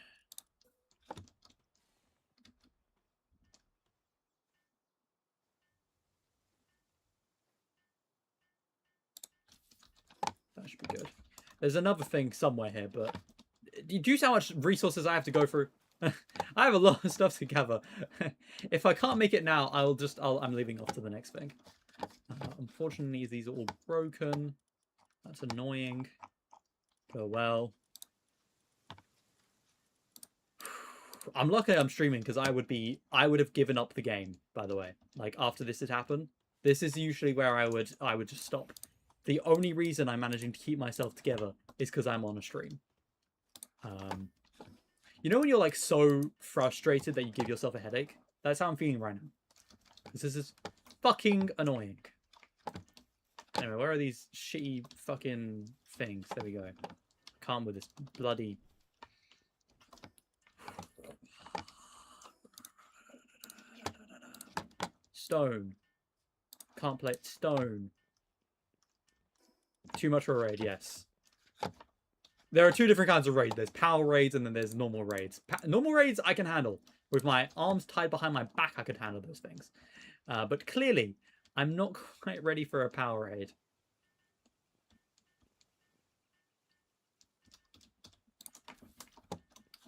That should be good. There's another thing somewhere here, but do you see how much resources I have to go through? I have a lot of stuff to gather. If I can't make it now, I'm leaving off to the next thing. Unfortunately, these are all broken. That's annoying. Oh well. I'm lucky I'm streaming, because I would have given up the game, by the way. Like, after this had happened. This is usually where I would just stop. The only reason I'm managing to keep myself together is because I'm on a stream. You know when you're like so frustrated that you give yourself a headache? That's how I'm feeling right now. This is fucking annoying. Anyway, where are these shitty fucking things? There we go. Calm with this bloody... Stone. Can't play it. Stone. Too much for a raid, yes. There are two different kinds of raids. There's power raids and then there's normal raids. Normal raids I can handle. With my arms tied behind my back, I could handle those things. But clearly, I'm not quite ready for a power raid.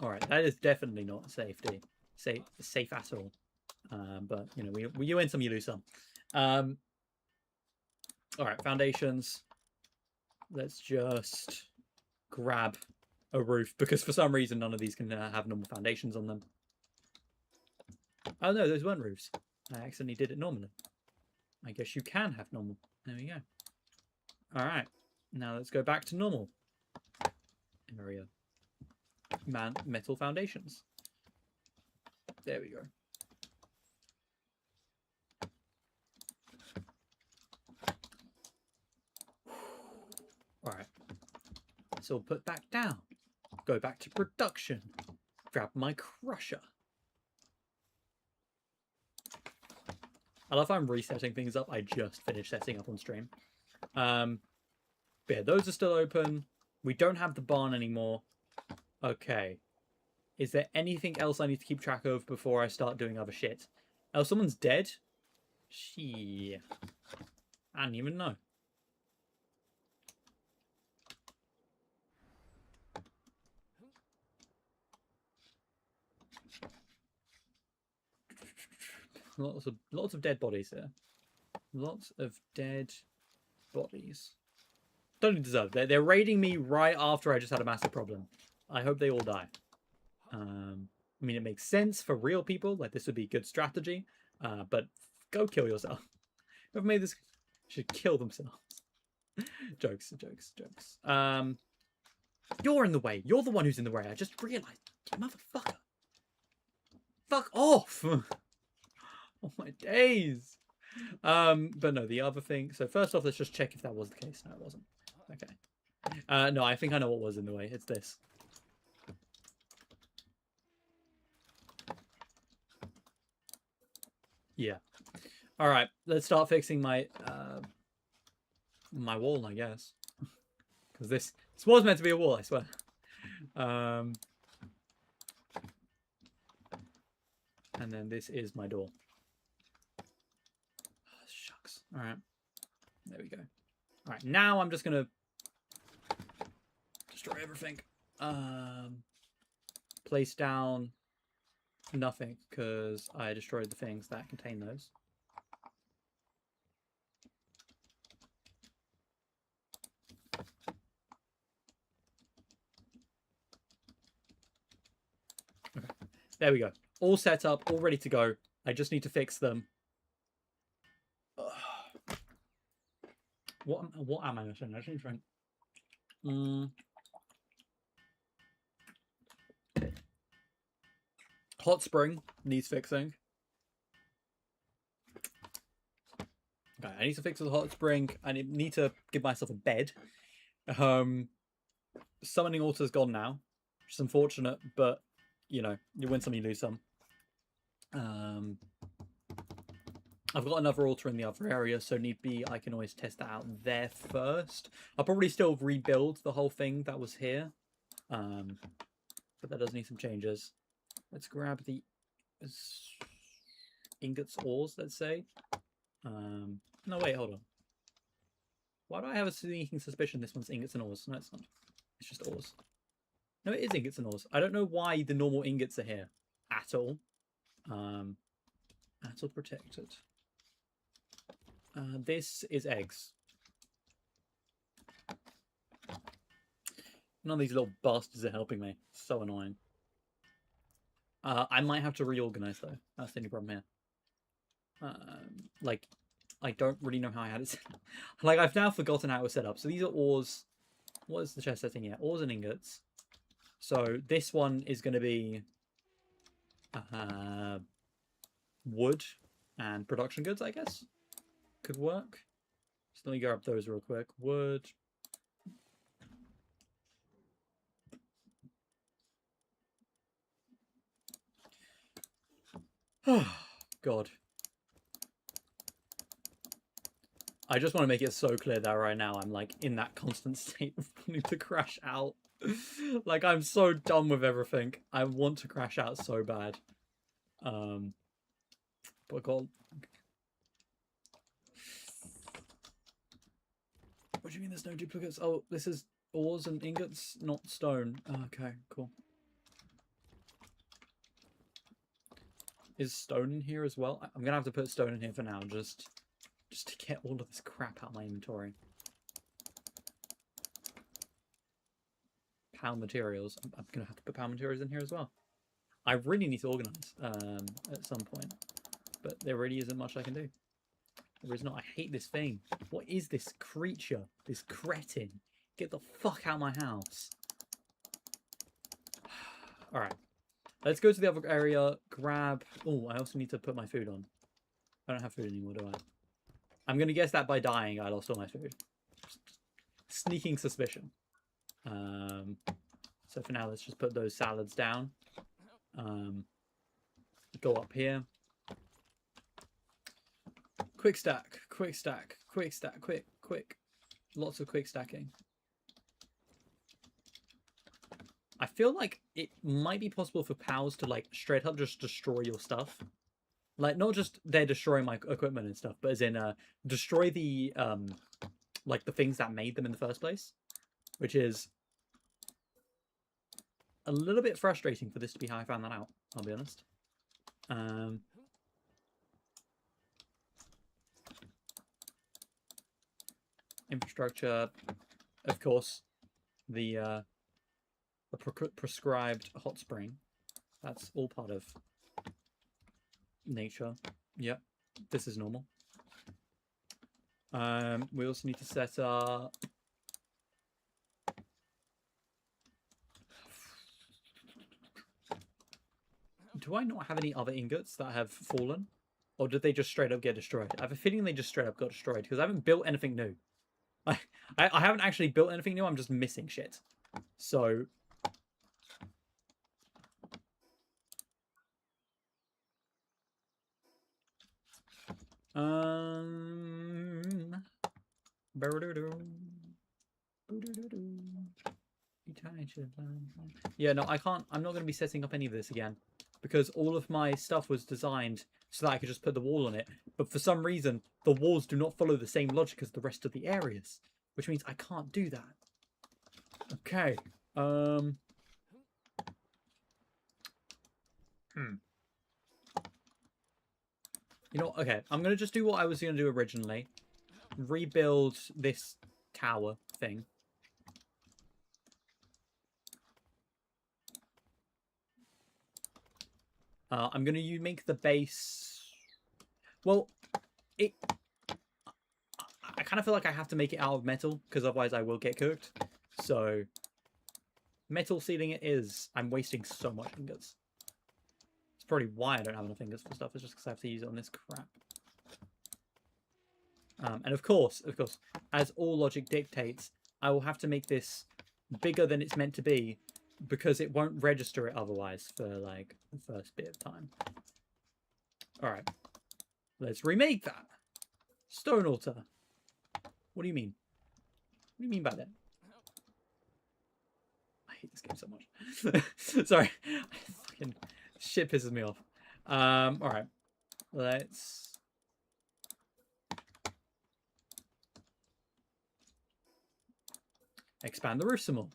Alright, that is definitely not safe at all. But, you know, you win some, you lose some. Alright, foundations. Let's just grab a roof, because for some reason none of these can have normal foundations on them. Oh no, those weren't roofs. I accidentally did it normally. I guess you can have normal. There we go. Alright, now let's go back to normal area. Metal foundations. There we go. Alright. So we'll put back down. Go back to production. Grab my crusher. I love how I'm resetting things up. I just finished setting up on stream. But yeah, those are still open. We don't have the barn anymore. Okay. Is there anything else I need to keep track of before I start doing other shit? Oh, someone's dead? Shit. I didn't even know. Lots of dead bodies here. Lots of dead bodies. Totally deserved. They're raiding me right after I just had a massive problem. I hope they all die. I mean, it makes sense for real people. Like, this would be good strategy. But go kill yourself. Whoever made this should kill themselves. Jokes. You're in the way. You're the one who's in the way. I just realized. You motherfucker. Fuck off. Oh my days. But no, the other thing. So first off, let's just check if that was the case. No, it wasn't. Okay. No, I think I know what was in the way. It's this. Yeah. All right. Let's start fixing my my wall, I guess. Because this was meant to be a wall, I swear. And then this is my door. Oh, shucks. All right. There we go. All right. Now I'm just gonna destroy everything. Place down nothing because I destroyed the things that contain those. Okay. There we go. All set up, all ready to go. I just need to fix them. What am I missing? I should drink. Hot spring needs fixing. Okay, I need to fix the hot spring. I need to give myself a bed. Summoning altar's gone now, which is unfortunate, but you know, you win some, you lose some. I've got another altar in the other area, so need be I can always test that out there first. I'll probably still rebuild the whole thing that was here, but that does need some changes. Let's grab the ingots, ores, let's say. No, wait, hold on. Why do I have a sneaking suspicion this one's ingots and ores? No, it's not. It's just ores. No, it is ingots and ores. I don't know why the normal ingots are here at all. At all protected. This is eggs. None of these little bastards are helping me. So annoying. I might have to reorganize though. That's the only problem here. Like, I don't really know how I had it set up. Like, I've now forgotten how it was set up. So these are ores. What is the chest setting here? Ores and ingots. So this one is going to be wood and production goods, I guess. Could work. So let me grab those real quick. Wood. God. I just want to make it so clear that right now I'm like in that constant state of wanting to crash out. Like, I'm so done with everything. I want to crash out so bad. But God. What do you mean there's no duplicates? Oh, this is ores and ingots, not stone. Okay, cool. Is stone in here as well? I'm gonna have to put stone in here for now, just to get all of this crap out of my inventory. Power materials. I'm gonna have to put power materials in here as well. I really need to organize at some point, but there really isn't much I can do. There is not. I hate this thing. What is this creature? This cretin? Get the fuck out of my house. Alright. Let's go to the other area, grab... Oh, I also need to put my food on. I don't have food anymore, do I? I'm going to guess that by dying, I lost all my food. Sneaking suspicion. So for now, let's just put those salads down. Go up here. Quick stack, quick stack, quick stack, quick. Lots of quick stacking. I feel like it might be possible for pals to, like, straight up just destroy your stuff. Like, not just they're destroying my equipment and stuff, but as in, destroy the, like, the things that made them in the first place. Which is a little bit frustrating for this to be how I found that out, I'll be honest. Infrastructure, of course, the prescribed hot spring. That's all part of nature. Yep, this is normal. We also need to set up... Do I not have any other ingots that have fallen? Or did they just straight up get destroyed? I have a feeling they just straight up got destroyed because I haven't built anything new. I haven't actually built anything new, I'm just missing shit. So... Yeah, no, I can't. I'm not going to be setting up any of this again because all of my stuff was designed so that I could just put the wall on it. But for some reason, the walls do not follow the same logic as the rest of the areas, which means I can't do that. Okay. You know, okay, I'm going to just do what I was going to do originally. Rebuild this tower thing. I'm going to make the base... Well, I kind of feel like I have to make it out of metal, because otherwise I will get cooked. So, metal sealing it is. I'm wasting so much ingots. It's probably why I don't have enough ingots for stuff. It's just because I have to use it on this crap. And of course, as all logic dictates, I will have to make this bigger than it's meant to be, because it won't register it otherwise for, like, the first bit of time. Alright. Let's remake that. Stone altar. What do you mean? What do you mean by that? I hate this game so much. Sorry. Fucking shit pisses me off. Alright. Let's... expand the roof some more.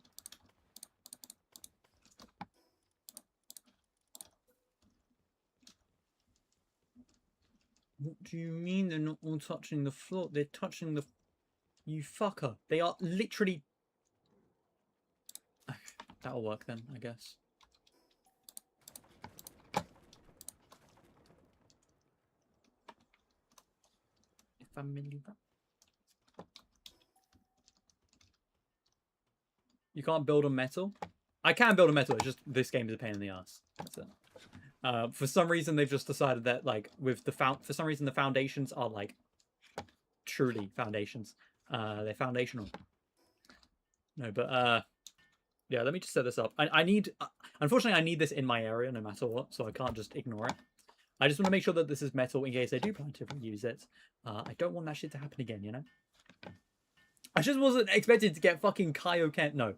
What do you mean they're not all touching the floor? They're touching the... You fucker. They are literally... That'll work then, I guess. If I'm in that. You can't build on metal? I can build on metal, it's just this game is a pain in the ass. That's it. For some reason, they've just decided that, like, with the for some reason, the foundations are, like, truly foundations. They're foundational. No, but, yeah, let me just set this up. I need... unfortunately, I need this in my area no matter what, so I can't just ignore it. I just want to make sure that this is metal in case I do plan to reuse it. I don't want that shit to happen again, you know? I just wasn't expecting to get fucking Kaioken... No.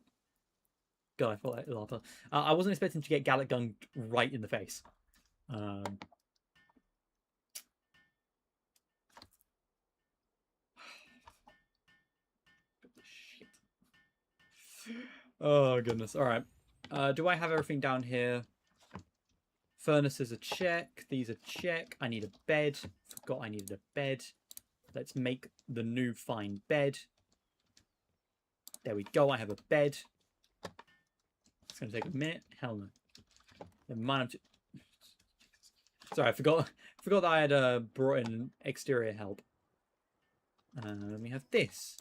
God, I thought like Lapa. I wasn't expecting to get Gallic Gun right in the face. Shit. Oh, goodness. All right. Do I have everything down here? Furnace is a check. These are check. I need a bed. Forgot I needed a bed. Let's make the new fine bed. There we go. I have a bed. It's going to take a minute. Hell no. Never mind. Sorry, I forgot that I had brought in exterior help. We have this.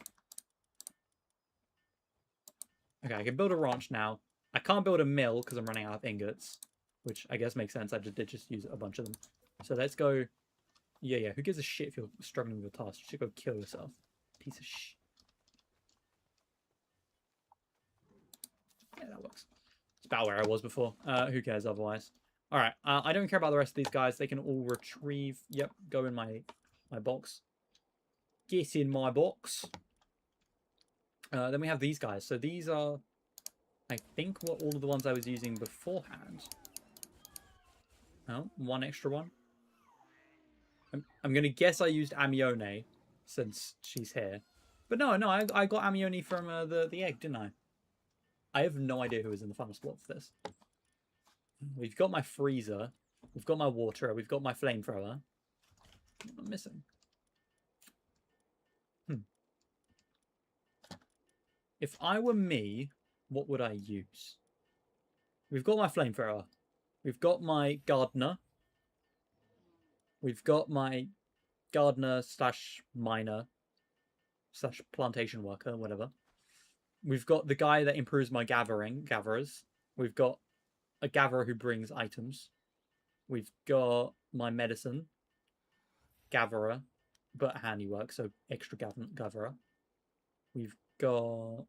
Okay, I can build a ranch now. I can't build a mill because I'm running out of ingots, which I guess makes sense. I did just use a bunch of them. So let's go. Yeah. Who gives a shit if you're struggling with your task? You should go kill yourself. Piece of shit. Yeah, that works. It's about where I was before. Who cares otherwise? All right. I don't care about the rest of these guys. They can all retrieve. Yep. Go in my box. Get in my box. Then we have these guys. So these are, I think, what all of the ones I was using beforehand. Oh, one extra one. I'm going to guess I used Amione since she's here. But no, I got Amione from the egg, didn't I? I have no idea who was in the final spot for this. We've got my freezer. We've got my water. We've got my flamethrower. What am I missing? If I were me, what would I use? We've got my flamethrower. We've got my gardener. We've got my gardener slash miner slash plantation worker, whatever. We've got the guy that improves my gatherers. We've got a gatherer who brings items. We've got my medicine gatherer, but handiwork, so extra gatherer. We've got...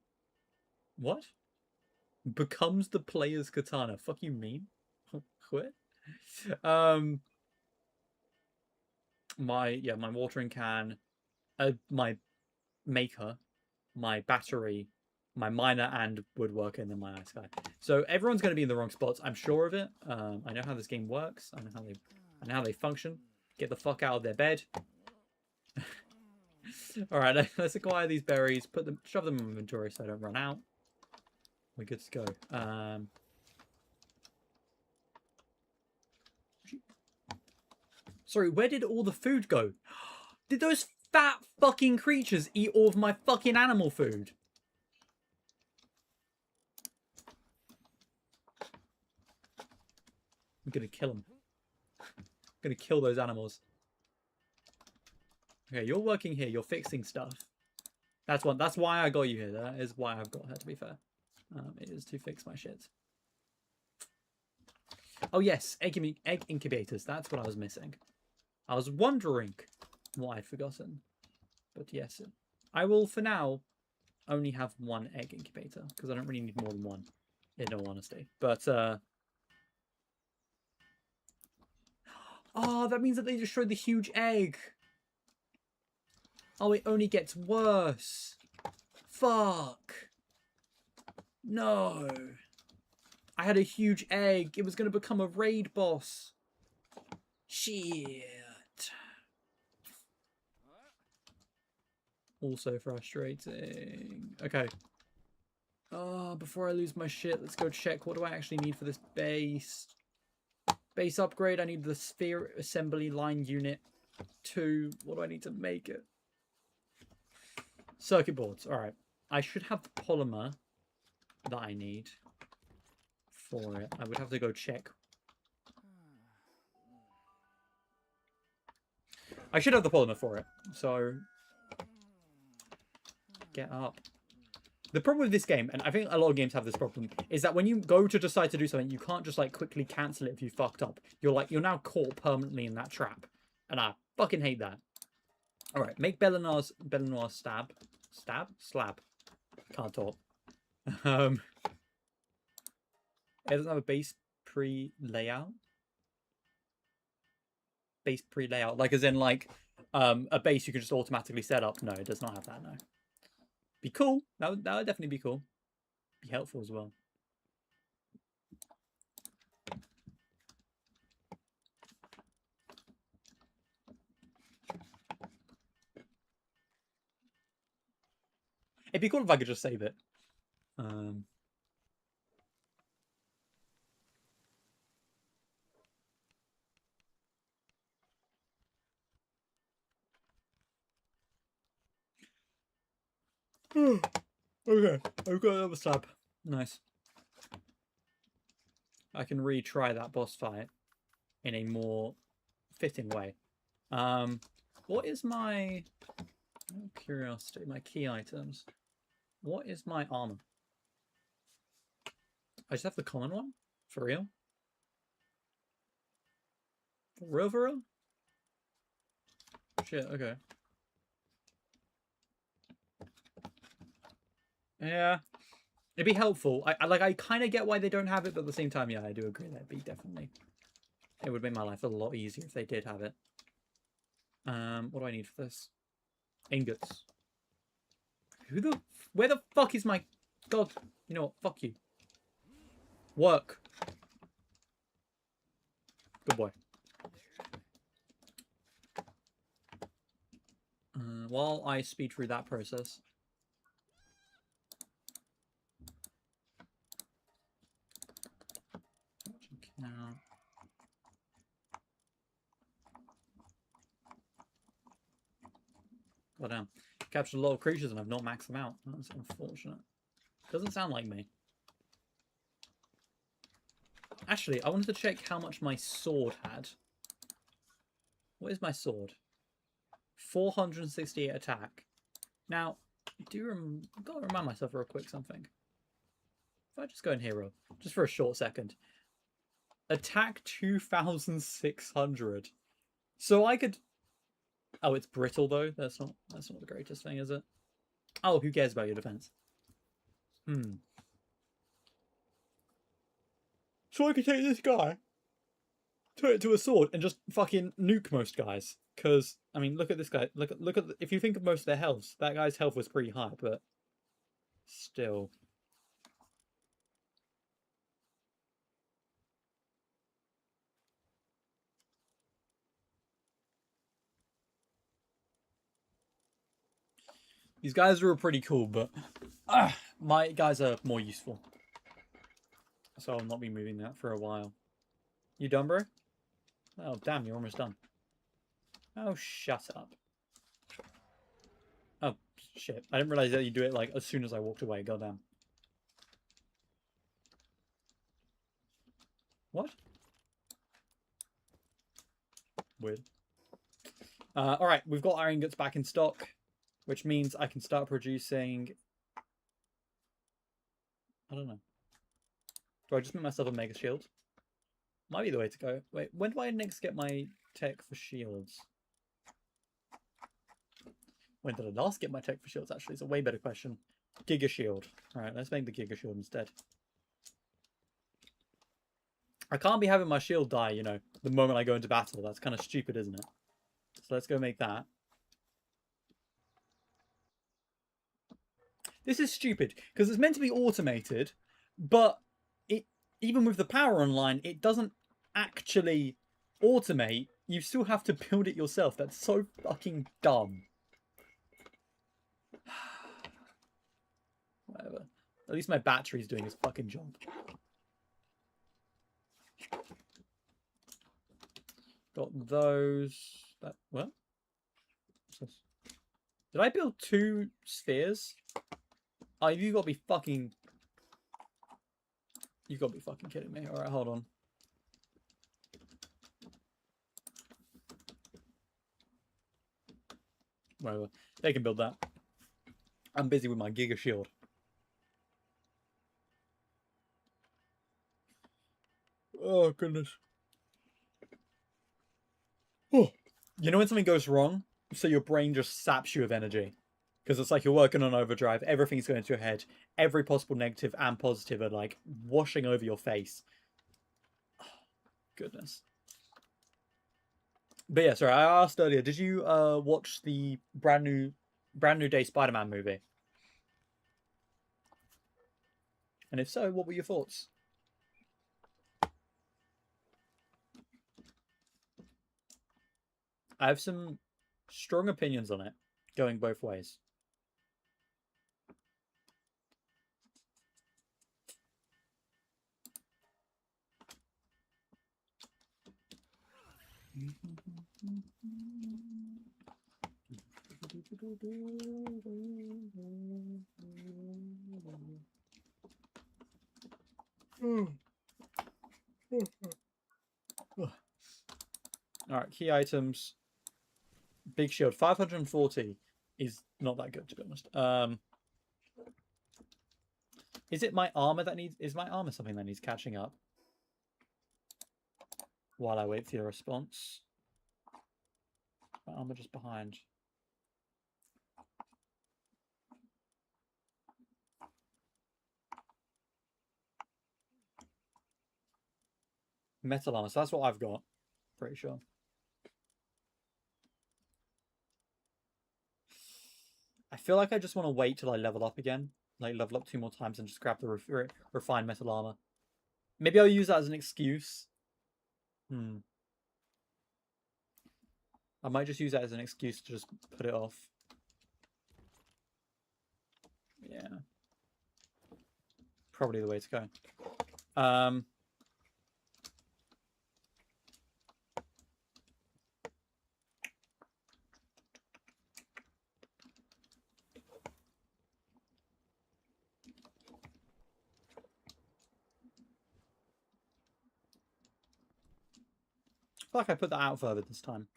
What? Becomes the player's katana. Fuck you mean? Quit? My watering can, my maker, my battery, my miner and woodworker, and then my ice guy. So everyone's going to be in the wrong spots. I'm sure of it. I know how this game works. I know how they function. Get the fuck out of their bed. All right, let's acquire these berries. Shove them in inventory so I don't run out. We're good to go. Sorry, where did all the food go? Did those fat fucking creatures eat all of my fucking animal food? I'm gonna kill them. I'm gonna kill those animals. Okay, you're working here. You're fixing stuff. That's why I got you here. That is why I've got her, to be fair. It is to fix my shit. Oh yes, egg incubators. That's what I was missing. I was wondering what I'd forgotten. But yes, I will, for now, only have one egg incubator. Because I don't really need more than one, in all honesty. But, oh, that means that they destroyed the huge egg. Oh, it only gets worse. Fuck. No. I had a huge egg. It was going to become a raid boss. Shit. Also frustrating. Okay. Oh, before I lose my shit, let's go check what do I actually need for this base. Base upgrade, I need the sphere assembly line unit 2. What do I need to make it? Circuit boards. Alright. I should have the polymer that I need for it. I would have to go check. I should have the polymer for it. So, get up. The problem with this game, and I think a lot of games have this problem, is that when you go to decide to do something, you can't just like quickly cancel it if you fucked up. You're now caught permanently in that trap. And I fucking hate that. Alright, make Bellinar's slab. Can't talk. It doesn't have a base pre-layout. Base pre-layout. Like as in like a base you can just automatically set up. No, it does not have that, no. Be cool. That would definitely be cool. Be helpful as well. It'd be cool if I could just save it. Okay, I've got another slab. Nice. I can retry that boss fight in a more fitting way. What is my curiosity? My key items. What is my armor? I just have the common one? For real? For real, for real? Shit, okay. Yeah. It'd be helpful. I kind of get why they don't have it, but at the same time, yeah, I do agree that'd be definitely... It would make my life a lot easier if they did have it. What do I need for this? Ingots. Where the fuck is my... God, you know what? Fuck you. Work. Good boy. While I speed through that process... Now... God damn. Captured a lot of creatures and I've not maxed them out. That's unfortunate. Doesn't sound like me. Actually, I wanted to check how much my sword had. What is my sword? 468 attack. Now, I've got to remind myself real quick something. If I just go in here, just for a short second. Attack 2,600. So I could... Oh, it's brittle though. That's not the greatest thing, is it? Oh, who cares about your defense? So I could take this guy, turn it to a sword, and just fucking nuke most guys. Because I mean, look at this guy. Look at if you think of most of their health, that guy's health was pretty high, but still. These guys are pretty cool, but my guys are more useful. So I'll not be moving that for a while. You done, bro? Oh, damn, you're almost done. Oh, shut up. Oh, shit. I didn't realize that you do it, like, as soon as I walked away. Goddamn. What? Weird. Alright, we've got our ingots back in stock, which means I can start producing... I don't know. Do I just make myself a mega shield? Might be the way to go. Wait, when do I next get my tech for shields? When did I last get my tech for shields, actually? It's a way better question. Giga shield. Alright, let's make the giga shield instead. I can't be having my shield die, you know, the moment I go into battle. That's kind of stupid, isn't it? So let's go make that. This is stupid, because it's meant to be automated, but it, even with the power online, it doesn't actually automate. You still have to build it yourself. That's so fucking dumb. Whatever. At least my battery's doing its fucking job. Got those. That what? What's this? Did I build 2 spheres? Oh, you gotta be fucking... You gotta be fucking kidding me. Alright, hold on. Whatever. They can build that. I'm busy with my Giga Shield. Oh, goodness. Oh. You know when something goes wrong? So your brain just saps you of energy. Because it's like you're working on overdrive. Everything's going to your head. Every possible negative and positive are like washing over your face. Oh, goodness. But yeah, sorry, I asked earlier, did you watch the brand new day Spider-Man movie? And if so, what were your thoughts? I have some strong opinions on it, going both ways. Alright, key items. Big shield. 540 is not that good, to be honest. Is it my armor that needs... Is my armor something that needs catching up? While I wait for your response. My armor just behind. Metal armor. So that's what I've got. Pretty sure. I feel like I just want to wait till I level up again. Like, level up 2 more times and just grab the refined metal armor. Maybe I'll use that as an excuse. I might just use that as an excuse to just put it off. Yeah. Probably the way to go. I feel like I put that out further this time.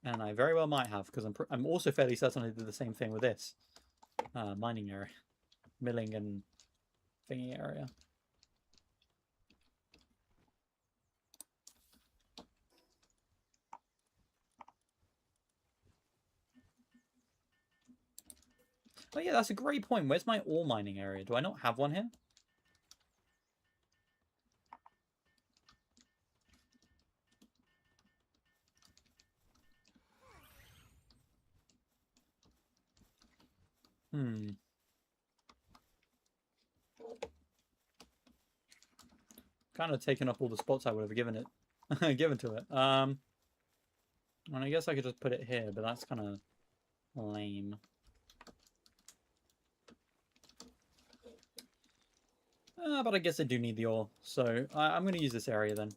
And I very well might have, because I'm also fairly certain I did the same thing with this. Mining area. Milling and thingy area. Oh yeah, that's a great point. Where's my ore mining area? Do I not have one here? Kind of taken up all the spots I would have given it. given to it. And I guess I could just put it here, but that's kind of lame. But I guess I do need the ore, so I'm going to use this area then.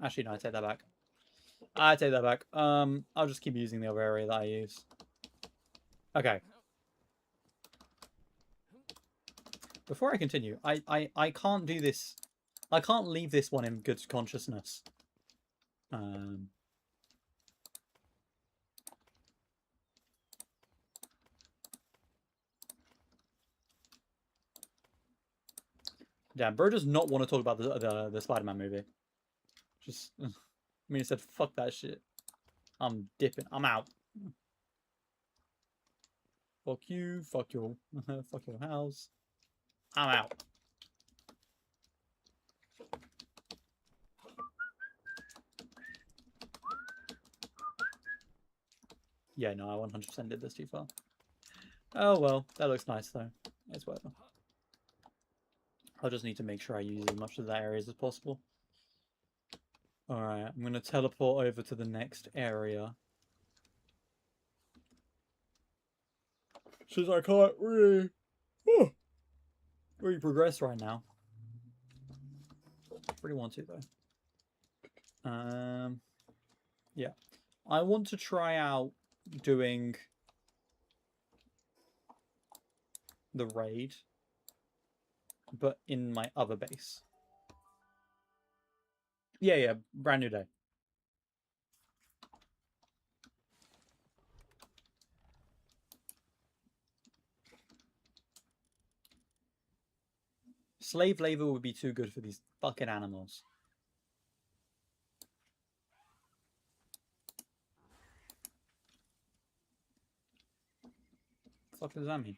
Actually, no, I take that back. I take that back. I'll just keep using the other area that I use. Okay. Before I continue, I can't do this. I can't leave this one in good consciousness. Damn, bro does not want to talk about the Spider-Man movie. Just, I mean, he said, fuck that shit. I'm dipping. I'm out. Fuck you. Fuck your, fuck your house. I'm out. Yeah, no, I 100% did this too far. Oh, well, that looks nice, though. It's whatever. I'll just need to make sure I use as much of that area as possible. Alright, I'm going to teleport over to the next area. Since I can't really progress right now. I really want to, though. Yeah. I want to try out doing the raid, but in my other base. Yeah, brand new day. Slave labor would be too good for these fucking animals. What the fuck does that mean?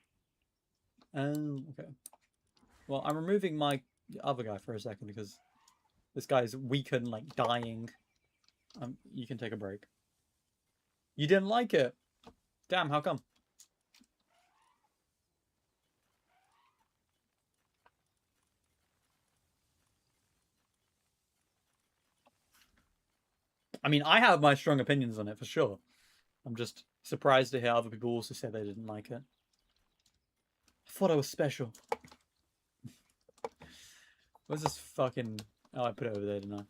Oh, okay. Well, I'm removing my other guy for a second because this guy's weakened, like dying. You can take a break. You didn't like it? Damn, how come? I mean, I have my strong opinions on it for sure. I'm just surprised to hear other people also say they didn't like it. I thought I was special. Where's this fucking... Oh, I put it over there, didn't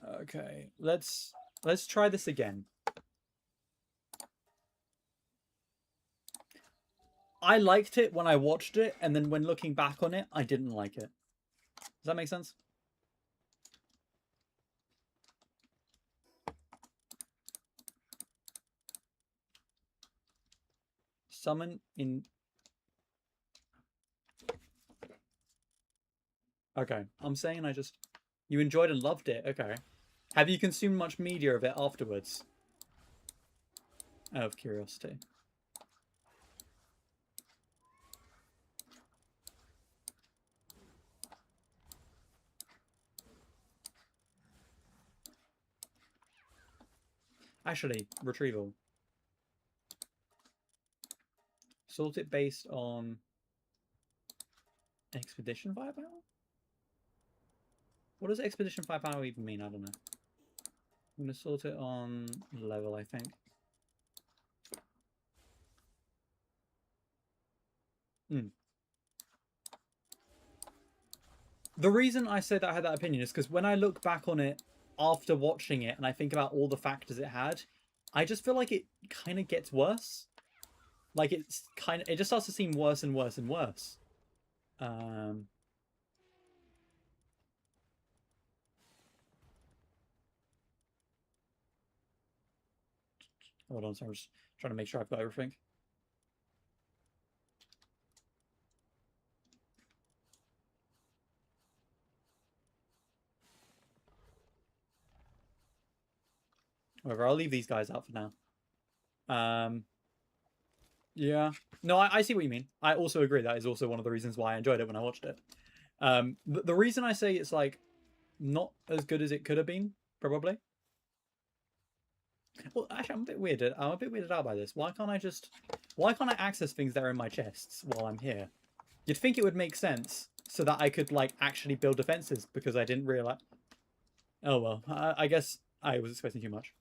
I? Okay, let's try this again. I liked it when I watched it, and then when looking back on it, I didn't like it. Does that make sense? Summon in... Okay, I'm saying I just... You enjoyed and loved it, okay. Have you consumed much media of it afterwards? Out of curiosity. Actually, retrieval. Sort it based on expedition firepower? What does expedition firepower even mean? I don't know. I'm going to sort it on level, I think. The reason I said that I had that opinion is because when I look back on it after watching it and I think about all the factors it had, I just feel like it kind of gets worse. Like it just starts to seem worse and worse and worse. Hold on, so I'm just trying to make sure I've got everything. However, I'll leave these guys out for now. Yeah. No, I see what you mean. I also agree that is also one of the reasons why I enjoyed it when I watched it. The reason I say it's like not as good as it could have been, probably. Well, actually, I'm a bit weirded out by this. Why can't I access things that are in my chests while I'm here? You'd think it would make sense so that I could like actually build defenses because I didn't realize. Oh well, I guess I was expecting too much.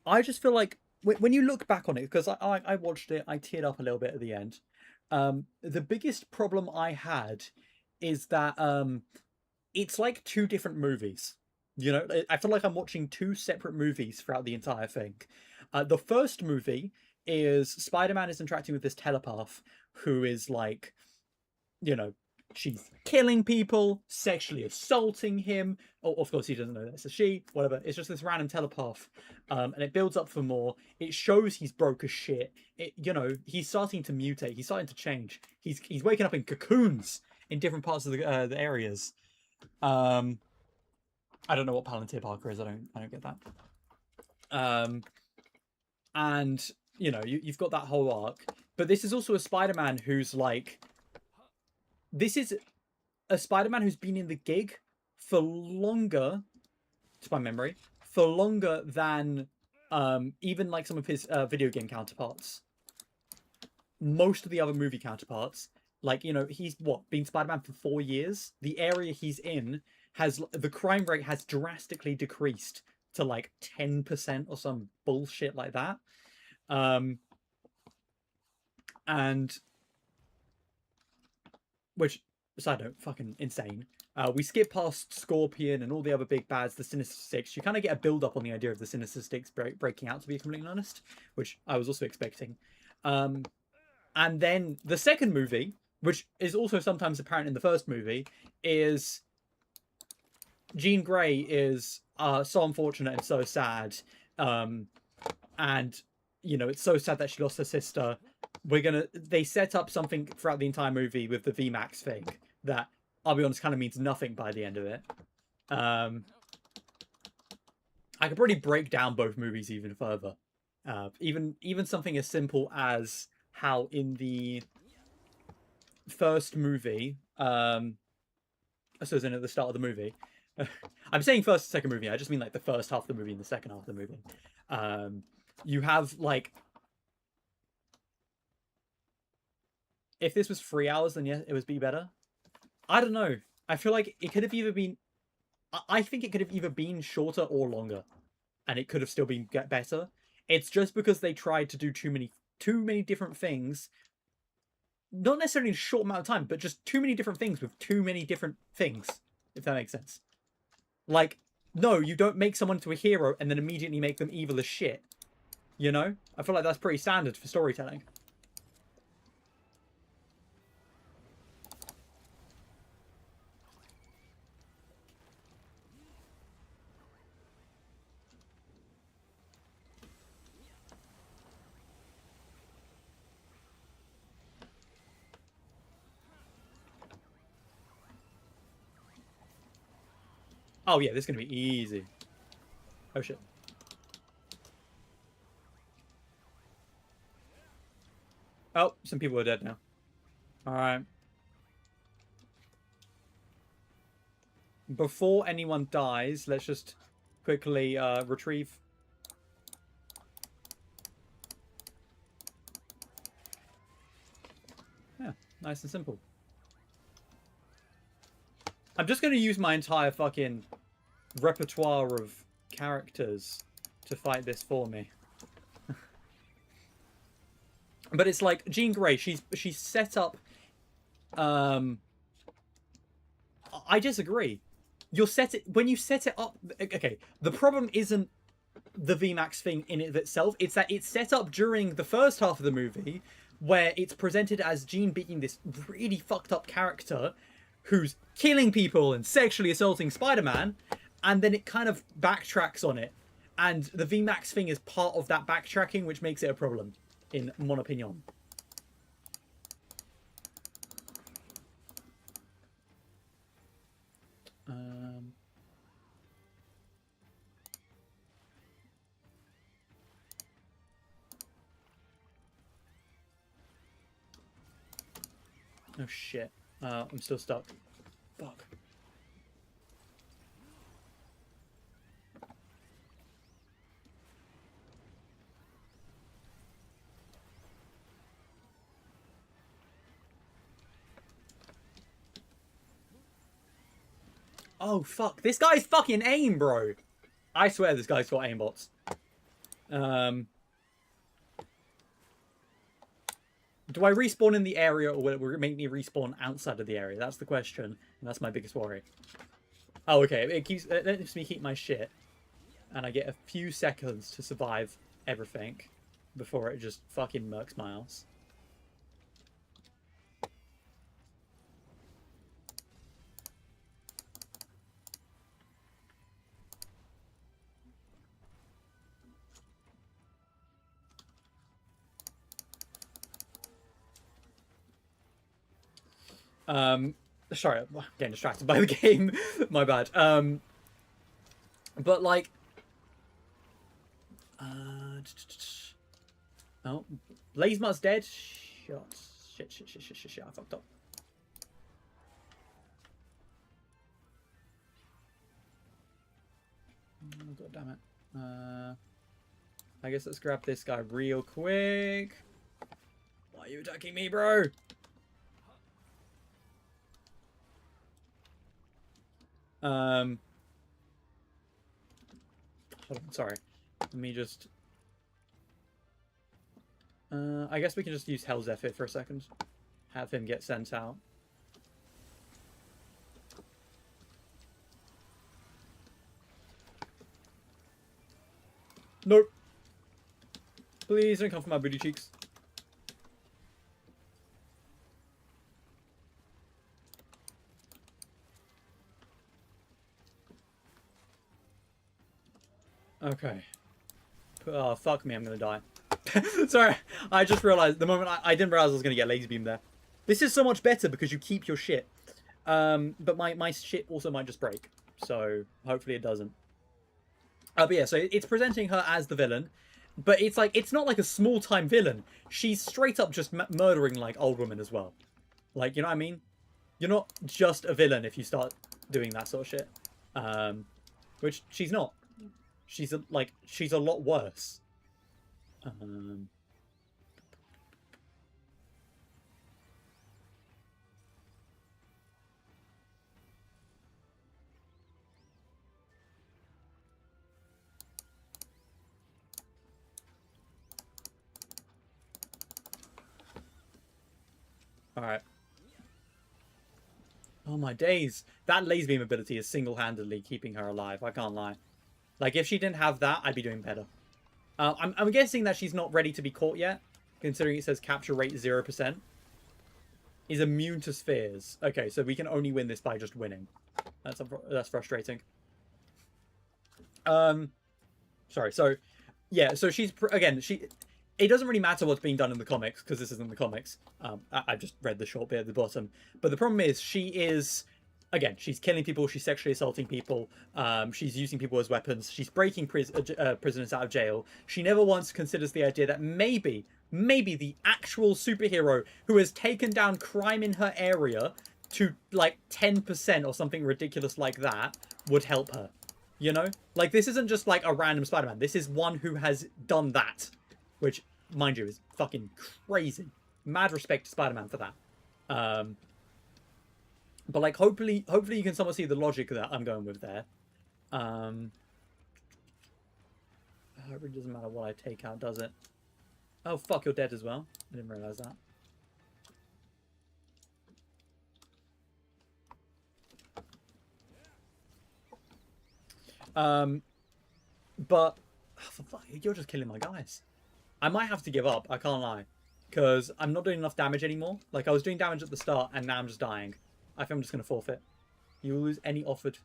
I just feel like when you look back on it, because I watched it, I teared up a little bit at the end. The biggest problem I had is that it's like two different movies. You know, I feel like I'm watching two separate movies throughout the entire thing. The first movie is Spider-Man is interacting with this telepath who is like, you know, she's killing people, sexually assaulting him. Oh, of course, he doesn't know that's a she, whatever. It's just this random telepath. And it builds up for more. It shows he's broke as shit. You know, he's starting to mutate. He's starting to change. He's waking up in cocoons in different parts of the areas. I don't know what Palantir Parker is. I don't get that. And you know, you've got that whole arc, but this is also a Spider-Man who's like, this is a Spider-Man who's been in the gig for longer, to my memory, for longer than even like some of his video game counterparts. Most of the other movie counterparts, like, you know, he's been Spider-Man for 4 years. The area he's in has the crime rate has drastically decreased to like 10% or some bullshit like that. And which, side note, fucking insane. We skip past Scorpion and all the other big bads, the Sinister Six. You kind of get a build up on the idea of the Sinister Six breaking out, to be completely honest, which I was also expecting. And then the second movie, which is also sometimes apparent in the first movie, is Jean Grey is so unfortunate and so sad. And, you know, it's so sad that she lost her sister. They set up something throughout the entire movie with the VMAX thing that, I'll be honest, kind of means nothing by the end of it. I could probably break down both movies even further. Even something as simple as how in the first movie, so as in at the start of the movie, I'm saying first and second movie, I just mean like the first half of the movie and the second half of the movie. You have like, if this was 3 hours, then yeah, it would be better. I don't know. I feel like it could have either been, I think it could have either been shorter or longer, and it could have still been better. It's just because they tried to do too many different things, not necessarily in a short amount of time, but just too many different things with too many different things, if that makes sense. Like, no, you don't make someone into a hero and then immediately make them evil as shit. You know? I feel like that's pretty standard for storytelling. Oh yeah, this is gonna be easy. Oh shit. Oh, some people are dead now. Alright. Before anyone dies, let's just quickly retrieve. Yeah, nice and simple. I'm just going to use my entire fucking repertoire of characters to fight this for me. But it's like Jean Grey, she's set up. I disagree. When you set it up. Okay, the problem isn't the VMAX thing in it of itself. It's that it's set up during the first half of the movie, where it's presented as Jean being this really fucked up character who's killing people and sexually assaulting Spider-Man, and then it kind of backtracks on it. And the VMAX thing is part of that backtracking, which makes it a problem, in mon opinion. Oh shit. I'm still stuck. Fuck. Oh fuck. This guy's fucking aim, bro. I swear this guy's got aimbots. Do I respawn in the area, or will it make me respawn outside of the area? That's the question, and that's my biggest worry. Oh, okay. It lets me keep my shit, and I get a few seconds to survive everything before it just fucking murks my ass. Sorry, I'm getting distracted by the game. My bad. But like, oh, Blazemar's dead. Shit. I fucked up. Oh, God damn it. I guess let's grab this guy real quick. Why are you attacking me, bro? Hold on, sorry. Let me just... I guess we can just use Hell's Zephyr for a second. Have him get sent out. Nope. Please don't come for my booty cheeks. Okay. Oh, fuck me, I'm gonna die. Sorry, I just realized the moment I didn't realize I was gonna get laser beam there. This is so much better because you keep your shit. But my shit also might just break. So hopefully it doesn't. But yeah, so it's presenting her as the villain. But it's like, it's not like a small-time villain. She's straight up just murdering like old women as well. Like, you know what I mean? You're not just a villain if you start doing that sort of shit. Which she's not. She's a lot worse. Alright. Oh my days. That laser beam ability is single-handedly keeping her alive. I can't lie. Like, if she didn't have that, I'd be doing better. I'm guessing that she's not ready to be caught yet, considering it says capture rate 0%. Is immune to spheres. Okay, so we can only win this by just winning. That's frustrating. Sorry. So, yeah. So she's again. It doesn't really matter what's being done in the comics because this isn't the comics. I just read the short bit at the bottom. But the problem is she is. Again, she's killing people, she's sexually assaulting people, she's using people as weapons, she's breaking prisoners out of jail. She never once considers the idea that maybe the actual superhero who has taken down crime in her area to, like, 10% or something ridiculous like that would help her. You know? Like, this isn't just, like, a random Spider-Man. This is one who has done that. Which, mind you, is fucking crazy. Mad respect to Spider-Man for that. But, like, hopefully you can somewhat see the logic that I'm going with there. It really doesn't matter what I take out, does it? Oh, fuck, you're dead as well. I didn't realize that. But, oh, fuck, you're just killing my guys. I might have to give up, I can't lie. Because I'm not doing enough damage anymore. Like, I was doing damage at the start, and now I'm just dying. I think I'm just going to forfeit. You will lose any offered...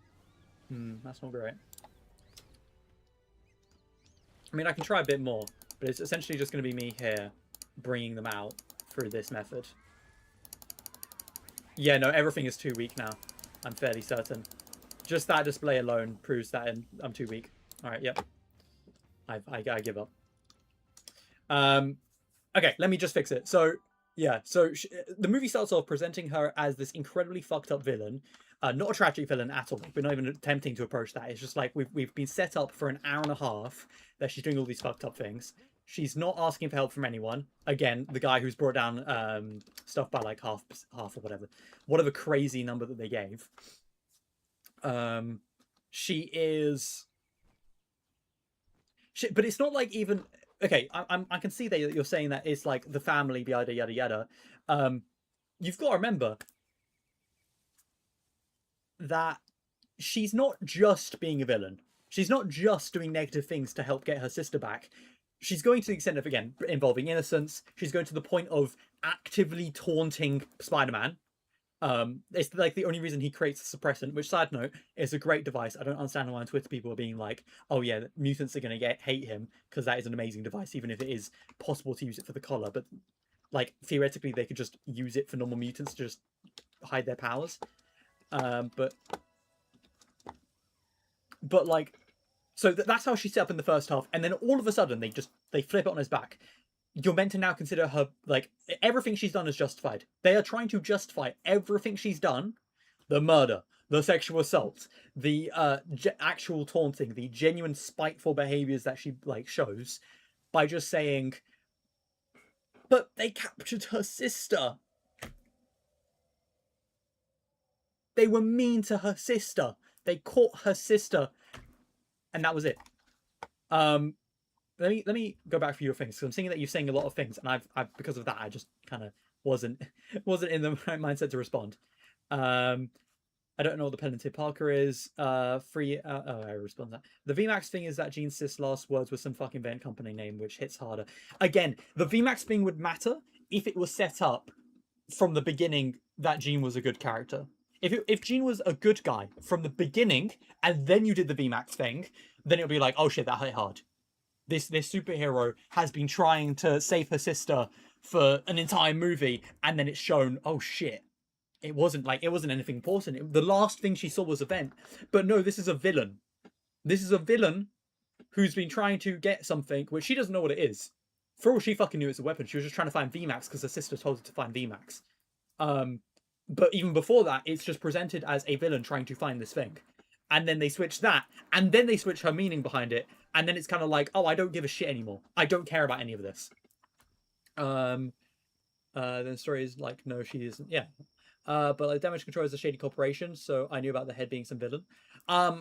that's not great. I mean, I can try a bit more, but it's essentially just going to be me here bringing them out through this method. Yeah, no, everything is too weak now. I'm fairly certain. Just that display alone proves that I'm too weak. Alright, yep. I give up. Okay, let me just fix it. So... yeah, so the movie starts off presenting her as this incredibly fucked up villain. Not a tragic villain at all. We're not even attempting to approach that. It's just like we've been set up for an hour and a half that she's doing all these fucked up things. She's not asking for help from anyone. Again, the guy who's brought down stuff by like half or whatever crazy number that they gave. She is... but it's not like even... okay, I can see that you're saying that it's like the family, yada yada yada. You've got to remember that she's not just being a villain. She's not just doing negative things to help get her sister back. She's going to the extent of, again, involving innocence. She's going to the point of actively taunting Spider-Man. It's like the only reason he creates a suppressant, which, side note, is a great device. I don't understand why on Twitter people are being like, oh yeah, mutants are going to hate him, because that is an amazing device, even if it is possible to use it for the collar. But like, theoretically, they could just use it for normal mutants to just hide their powers. But like, so that's how she's set up in the first half, and then all of a sudden they flip it on his back. You're meant to now consider her, like, everything she's done is justified. They are trying to justify everything she's done: the murder, the sexual assault, the actual taunting, the genuine spiteful behaviors that she like shows, by just saying, but they captured her sister. They were mean to her sister. They caught her sister, and that was it. Let me go back for your things, because I'm seeing that you're saying a lot of things, and I've because of that I just kind of wasn't in the right mindset to respond. I don't know what the Penelope Parker is. I respond to that. The VMAX thing is that Jean's sis last words was some fucking vent company name, which hits harder. Again, the VMAX thing would matter if it was set up from the beginning that Jean was a good character. If Jean was a good guy from the beginning, and then you did the VMAX thing, then it would be like, oh shit, that hit hard. This superhero has been trying to save her sister for an entire movie, and then it's shown, oh shit, it wasn't anything important. The last thing she saw was a vent. But no, this is a villain. This is a villain who's been trying to get something which she doesn't know what it is. For all she fucking knew, it's a weapon. She was just trying to find VMAX because her sister told her to find VMAX. But even before that, it's just presented as a villain trying to find this thing. And then they switch that, and then they switch her meaning behind it, and then it's kind of like, oh, I don't give a shit anymore. I don't care about any of this. Then the story is like, no, she isn't. Yeah. But like, Damage Control is a shady corporation, so I knew about the head being some villain. I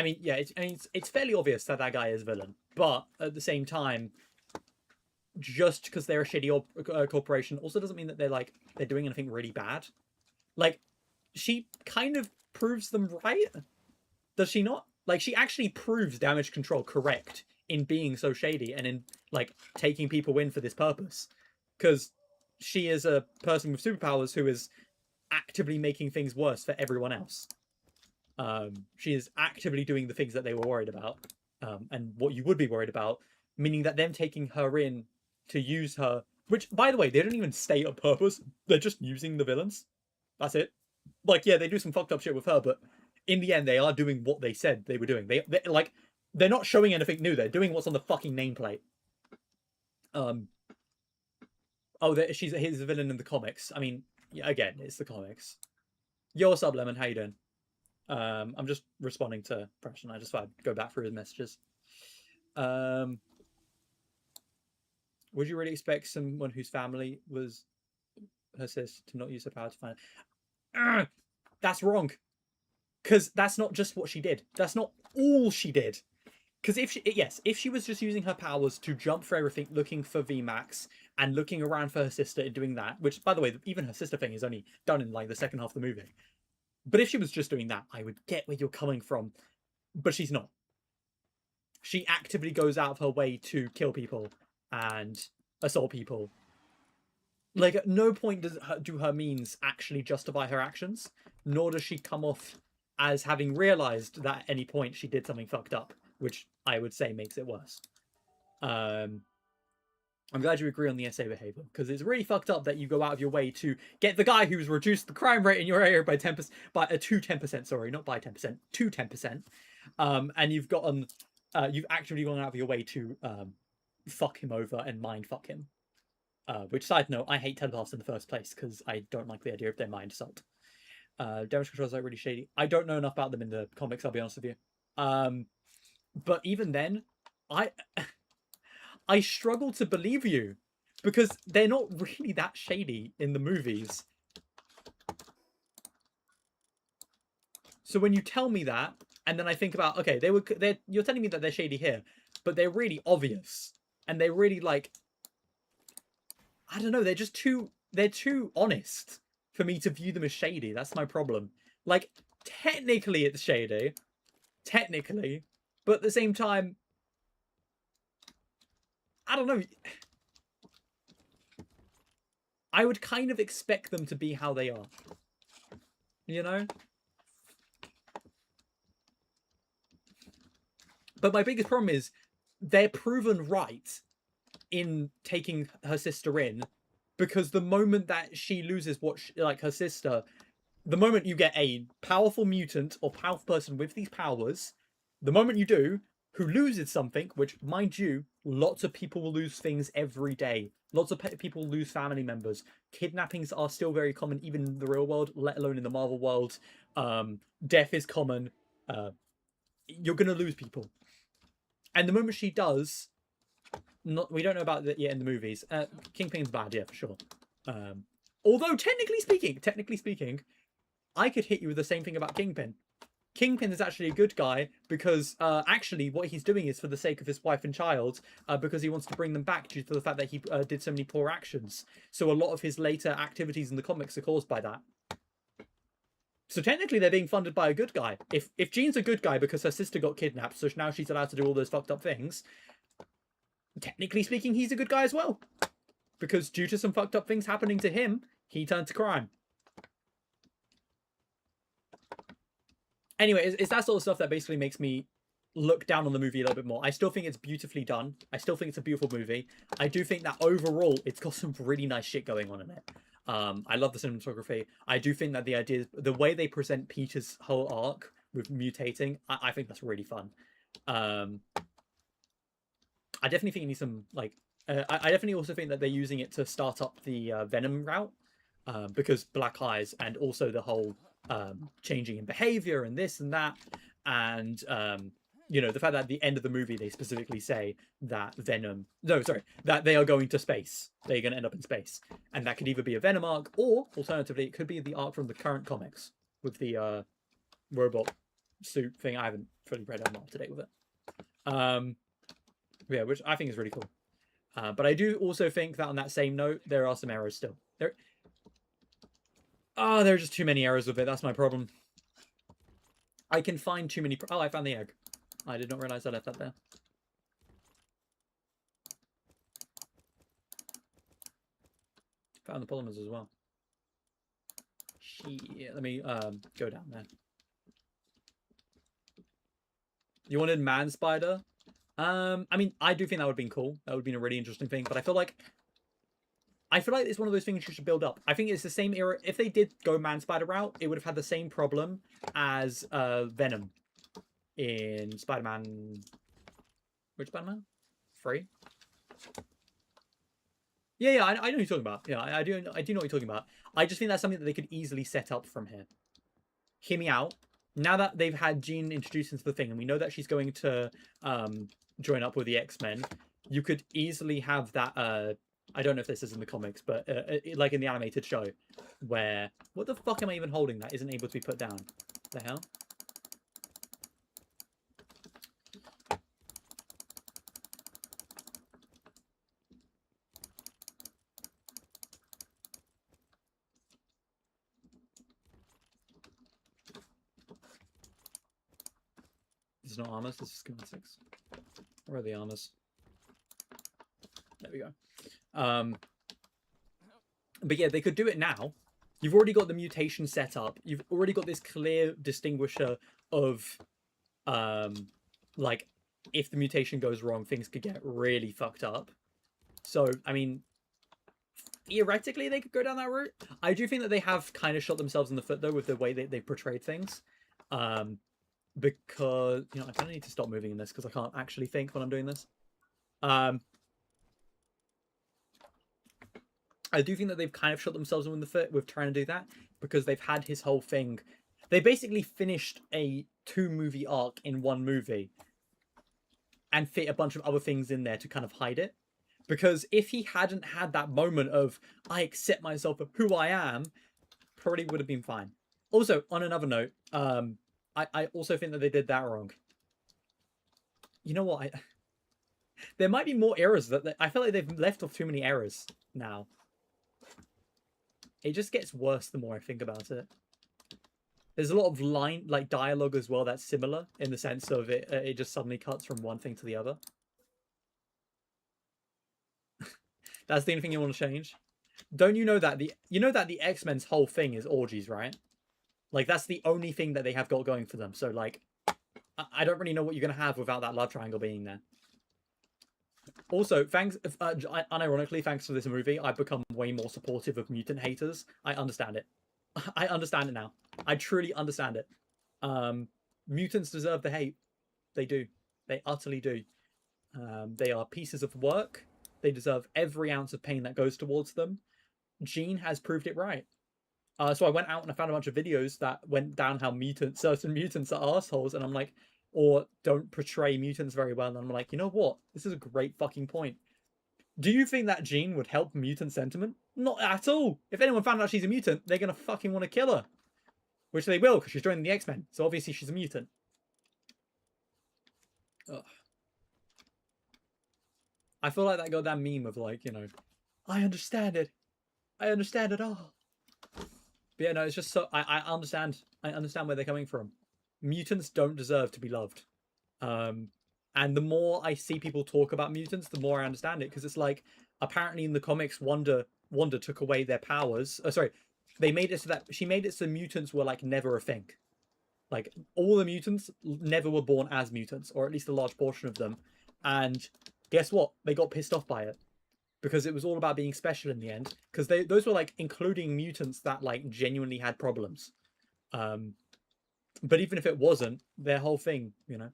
mean, yeah, it's fairly obvious that guy is a villain, but at the same time, just because they're a shady corporation also doesn't mean that they're doing anything really bad. Like, she kind of proves them right, does she not? Like, she actually proves Damage Control correct in being so shady and in like taking people in for this purpose, because she is a person with superpowers who is actively making things worse for everyone else. She is actively doing the things that they were worried about, and what you would be worried about, meaning that them taking her in to use her, which, by the way, they don't even state on purpose. They're just using the villains. That's it. Like, yeah, they do some fucked up shit with her, but in the end, they are doing what they said they were doing. They're not showing anything new. They're doing what's on the fucking nameplate. He's a villain in the comics. I mean, yeah, again, it's the comics. Yo, what's up, Lemon? How you doing? I'm just responding to Preston. I just thought I'd go back through his messages. Would you really expect someone whose family was her sis to not use her power to find it? That's wrong. Because that's not just what she did. That's not all she did. Because if she was just using her powers to jump through everything, looking for VMAX and looking around for her sister and doing that, which, by the way, even her sister thing is only done in like the second half of the movie. But if she was just doing that, I would get where you're coming from. But she's not. She actively goes out of her way to kill people and assault people. Like, at no point do her means actually justify her actions, nor does she come off as having realized that at any point she did something fucked up, which I would say makes it worse. I'm glad you agree on the SA behavior, because it's really fucked up that you go out of your way to get the guy who's reduced the crime rate in your area by 10%, to 10%, sorry, not by 10%, to 10%. And you've actually gone out of your way to fuck him over and mind fuck him. Which, side note, I hate telepaths in the first place because I don't like the idea of their mind assault. Damage Control is like really shady. I don't know enough about them in the comics, I'll be honest with you. But even then, I struggle to believe you, because they're not really that shady in the movies. So when you tell me that, and then I think about, okay, you're telling me that they're shady here, but they're really obvious. and they're really like, I don't know, they're too honest for me to view them as shady. That's my problem. Like, technically it's shady, technically, but at the same time, I don't know. I would kind of expect them to be how they are. You know? But my biggest problem is they're proven right in taking her sister in, because the moment that she loses like her sister, the moment you get a powerful mutant or powerful person with these powers, the moment you do, who loses something, which, mind you, lots of people will lose things every day. Lots of people lose family members. Kidnappings are still very common, even in the real world, let alone in the Marvel world. Death is common. You're going to lose people. And the moment she does, we don't know about that yet in the movies. Kingpin's bad, yeah, for sure. Although, technically speaking, I could hit you with the same thing about Kingpin. Kingpin is actually a good guy because actually what he's doing is for the sake of his wife and child, because he wants to bring them back due to the fact that he did so many poor actions. So a lot of his later activities in the comics are caused by that. So technically they're being funded by a good guy. If Jean's a good guy because her sister got kidnapped, so now she's allowed to do all those fucked up things, technically speaking, he's a good guy as well. Because due to some fucked up things happening to him, he turned to crime. Anyway, it's that sort of stuff that basically makes me look down on the movie a little bit more. I still think it's beautifully done. I still think it's a beautiful movie. I do think that overall, it's got some really nice shit going on in it. I love the cinematography. I do think that the way they present Peter's whole arc with mutating, I think that's really fun. I definitely think you need some, like, I definitely also think that they're using it to start up the Venom route, because Black Eyes and also the whole changing in behavior and this and that, and you know, the fact that at the end of the movie they specifically say that that they are going to space. They're going to end up in space, and that could either be a Venom arc, or alternatively, it could be the arc from the current comics with the robot suit thing. I haven't fully read it. I'm up to date with it. Yeah, which I think is really cool. But I do also think that on that same note, there are some errors still. There are just too many errors with it. That's my problem. I can find too many... Oh, I found the egg. I did not realize I left that there. Found the polymers as well. Shit. Let me go down there. You wanted Man Spider? I mean, I do think that would have been cool. That would have been a really interesting thing. But I feel like it's one of those things you should build up. I think it's the same era. If they did go Man Spider route, it would have had the same problem as Venom in Spider-Man. Which Spider-Man? 3? Yeah, I know what you're talking about. Yeah, I do know what you're talking about. I just think that's something that they could easily set up from here. Hear me out. Now that they've had Jean introduced into the thing, and we know that she's going to join up with the X-Men, you could easily have that... I don't know if this is in the comics, but like in the animated show, where... What the fuck am I even holding that isn't able to be put down? The hell? This is not armors, this is schematics. Where are the armors? There we go. But yeah, they could do it now. You've already got the mutation set up. You've already got this clear distinguisher of, like, if the mutation goes wrong, things could get really fucked up. So, I mean, theoretically, they could go down that route. I do think that they have kind of shot themselves in the foot, though, with the way they portrayed things. Because, you know, I kind of need to stop moving in this because I can't actually think when I'm doing this. I do think that they've kind of shot themselves in the foot with trying to do that, because they've had his whole thing. They basically finished a 2-movie arc in 1 movie and fit a bunch of other things in there to kind of hide it. Because if he hadn't had that moment of, I accept myself for who I am, probably would have been fine. Also, on another note, I also think that they did that wrong. You know what? There might be more errors I feel like they've left off too many errors now. It just gets worse the more I think about it. There's a lot of dialogue as well that's similar in the sense of it just suddenly cuts from one thing to the other. That's the only thing you want to change. Don't you know that the X-Men's whole thing is orgies, right? Like that's the only thing that they have got going for them. So like, I don't really know what you're gonna have without that love triangle being there. Also, unironically, thanks to this movie, I've become way more supportive of mutant haters. I understand it. I understand it now. I truly understand it. Mutants deserve the hate. They do. They utterly do. They are pieces of work. They deserve every ounce of pain that goes towards them. Jean has proved it right. So I went out and I found a bunch of videos that went down how certain mutants are assholes, and I'm like, or don't portray mutants very well. And I'm like, you know what? This is a great fucking point. Do you think that Jean would help mutant sentiment? Not at all. If anyone found out she's a mutant, they're gonna fucking want to kill her. Which they will, because she's joining the X-Men. So obviously she's a mutant. Ugh. I feel like that goddamn meme of like, you know, I understand it. I understand it all. But yeah, no, it's just so I understand. I understand where they're coming from. Mutants don't deserve to be loved. And the more I see people talk about mutants, the more I understand it. Because it's like, apparently in the comics, Wanda took away their powers. Oh, sorry. They made it so that she made it so mutants were like never a thing. Like all the mutants never were born as mutants, or at least a large portion of them. And guess what? They got pissed off by it because it was all about being special in the end. Because those were like including mutants that like genuinely had problems. But even if it wasn't, their whole thing, you know.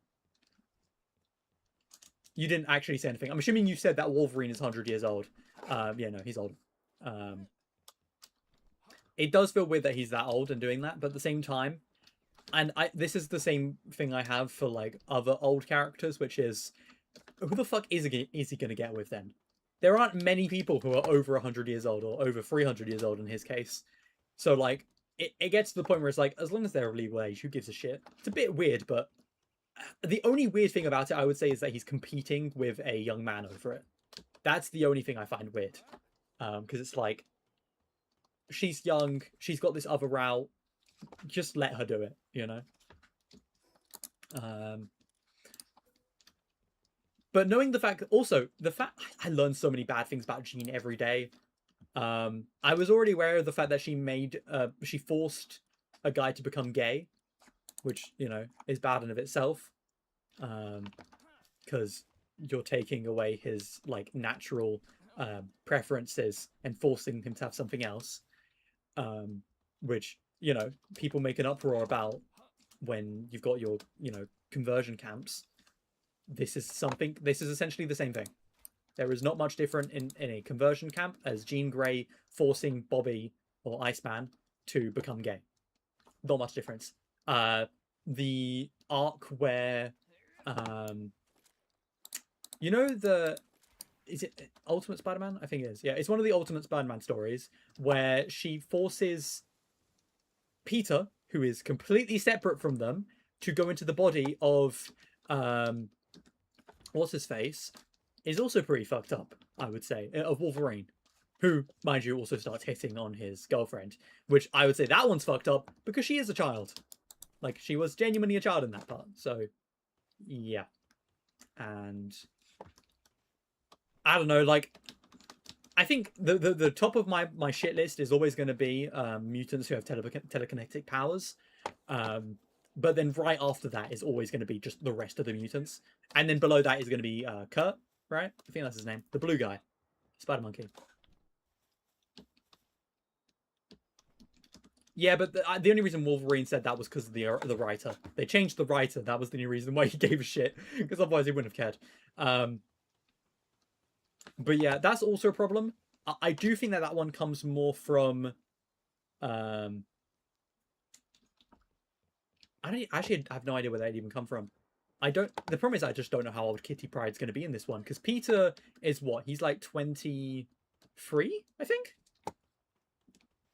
You didn't actually say anything. I'm assuming you said that Wolverine is 100 years old. Yeah, no, he's old. It does feel weird that he's that old and doing that, but at the same time, and this is the same thing I have for like other old characters, which is, who the fuck is he gonna get with then? There aren't many people who are over 100 years old or over 300 years old in his case. So like, it gets to the point where it's like, as long as they're of legal age, who gives a shit? It's a bit weird, but the only weird thing about it, I would say, is that he's competing with a young man over it. That's the only thing I find weird. Because it's like, she's young, she's got this other route, just let her do it, you know? But knowing the fact, I learn so many bad things about Jean every day. I was already aware of the fact that she forced a guy to become gay, which, you know, is bad in of itself. Because you're taking away his, like, natural preferences and forcing him to have something else. Which, you know, people make an uproar about when you've got your, you know, conversion camps. This is essentially the same thing. There is not much different in a conversion camp as Jean Grey forcing Bobby or Iceman to become gay. Not much difference. The arc where, you know, is it Ultimate Spider-Man? I think it is. Yeah, it's one of the Ultimate Spider-Man stories where she forces Peter, who is completely separate from them, to go into the body of, what's his face, is also pretty fucked up, I would say, of Wolverine, who, mind you, also starts hitting on his girlfriend, which I would say that one's fucked up because she is a child. Like, she was genuinely a child in that part, so, yeah. And I don't know, like, I think the top of my shit list is always going to be mutants who have telekinetic powers. But then right after that is always going to be just the rest of the mutants. And then below that is going to be Kurt, right? I think that's his name. The blue guy. Spider-Monkey. Yeah, but the only reason Wolverine said that was because of the writer. They changed the writer. That was the only reason why he gave a shit. Because otherwise he wouldn't have cared. But yeah, that's also a problem. I do think that one comes more from... I have no idea where that even come from. The problem is I just don't know how old Kitty Pryde's going to be in this one. Because Peter is what? He's like 23, I think?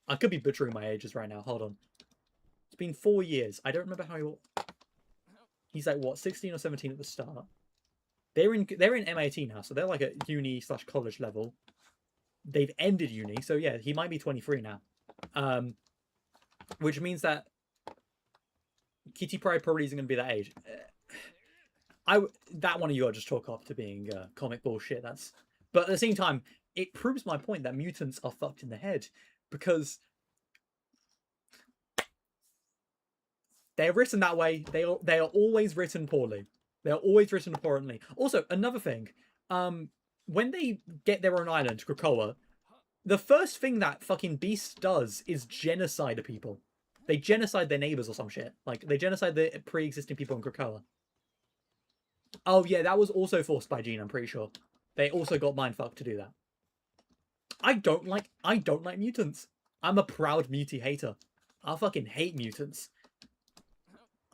I could be butchering my ages right now. Hold on. It's been 4 years. I don't remember how he's like, what, 16 or 17 at the start? They're in MAT now, so they're like at uni/college level. They've ended uni, so yeah, he might be 23 now. Which means that Kitty Pryde probably isn't going to be that age. That one of you I just chalk up to being comic bullshit. But at the same time, it proves my point that mutants are fucked in the head because they're written that way. They are always written poorly. They are always written poorly. Also, another thing, when they get their own island, Krakoa, the first thing that fucking Beast does is genocide people. They genocide their neighbors or some shit. Like, they genocide the pre-existing people in Krakoa. Oh, yeah, that was also forced by Jean, I'm pretty sure. They also got mindfucked to do that. I don't like mutants. I'm a proud mutie hater. I fucking hate mutants.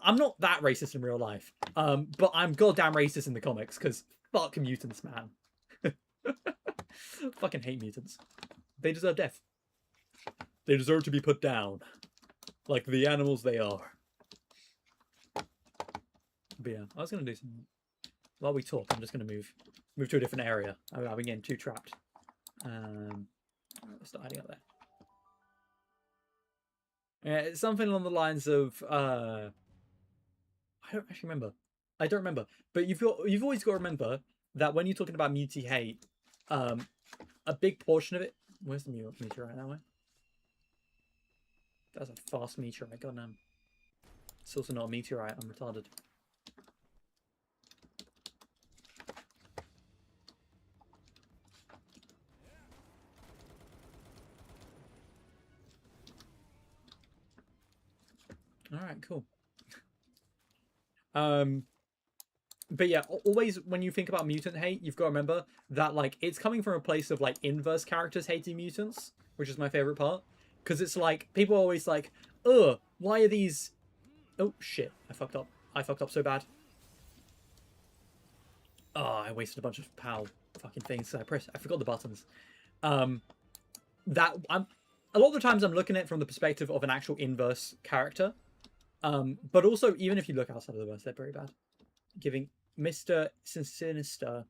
I'm not that racist in real life. But I'm goddamn racist in the comics, because fuck mutants, man. Fucking hate mutants. They deserve death. They deserve to be put down. Like the animals they are. But yeah, I was going to do something. While we talk, I'm just going to move to a different area. I've been getting too trapped. Let's start hiding up there. Yeah, it's something along the lines of... I don't actually remember. I don't remember. But you've always got to remember that when you're talking about mutie hate, a big portion of it... Where's the meteorite that way? That's a fast meteorite, goddamn. It's also not a meteorite, I'm retarded. Alright, cool. But yeah, always when you think about mutant hate, you've got to remember that like it's coming from a place of like inverse characters hating mutants, which is my favorite part. Because it's like, people are always like, ugh, why are these... Oh, shit. I fucked up. I fucked up so bad. Oh, I wasted a bunch of PAL fucking things. I forgot the buttons. A lot of the times I'm looking at it from the perspective of an actual inverse character. But also, even if you look outside of the verse, they're very bad. Giving Mr. Sinister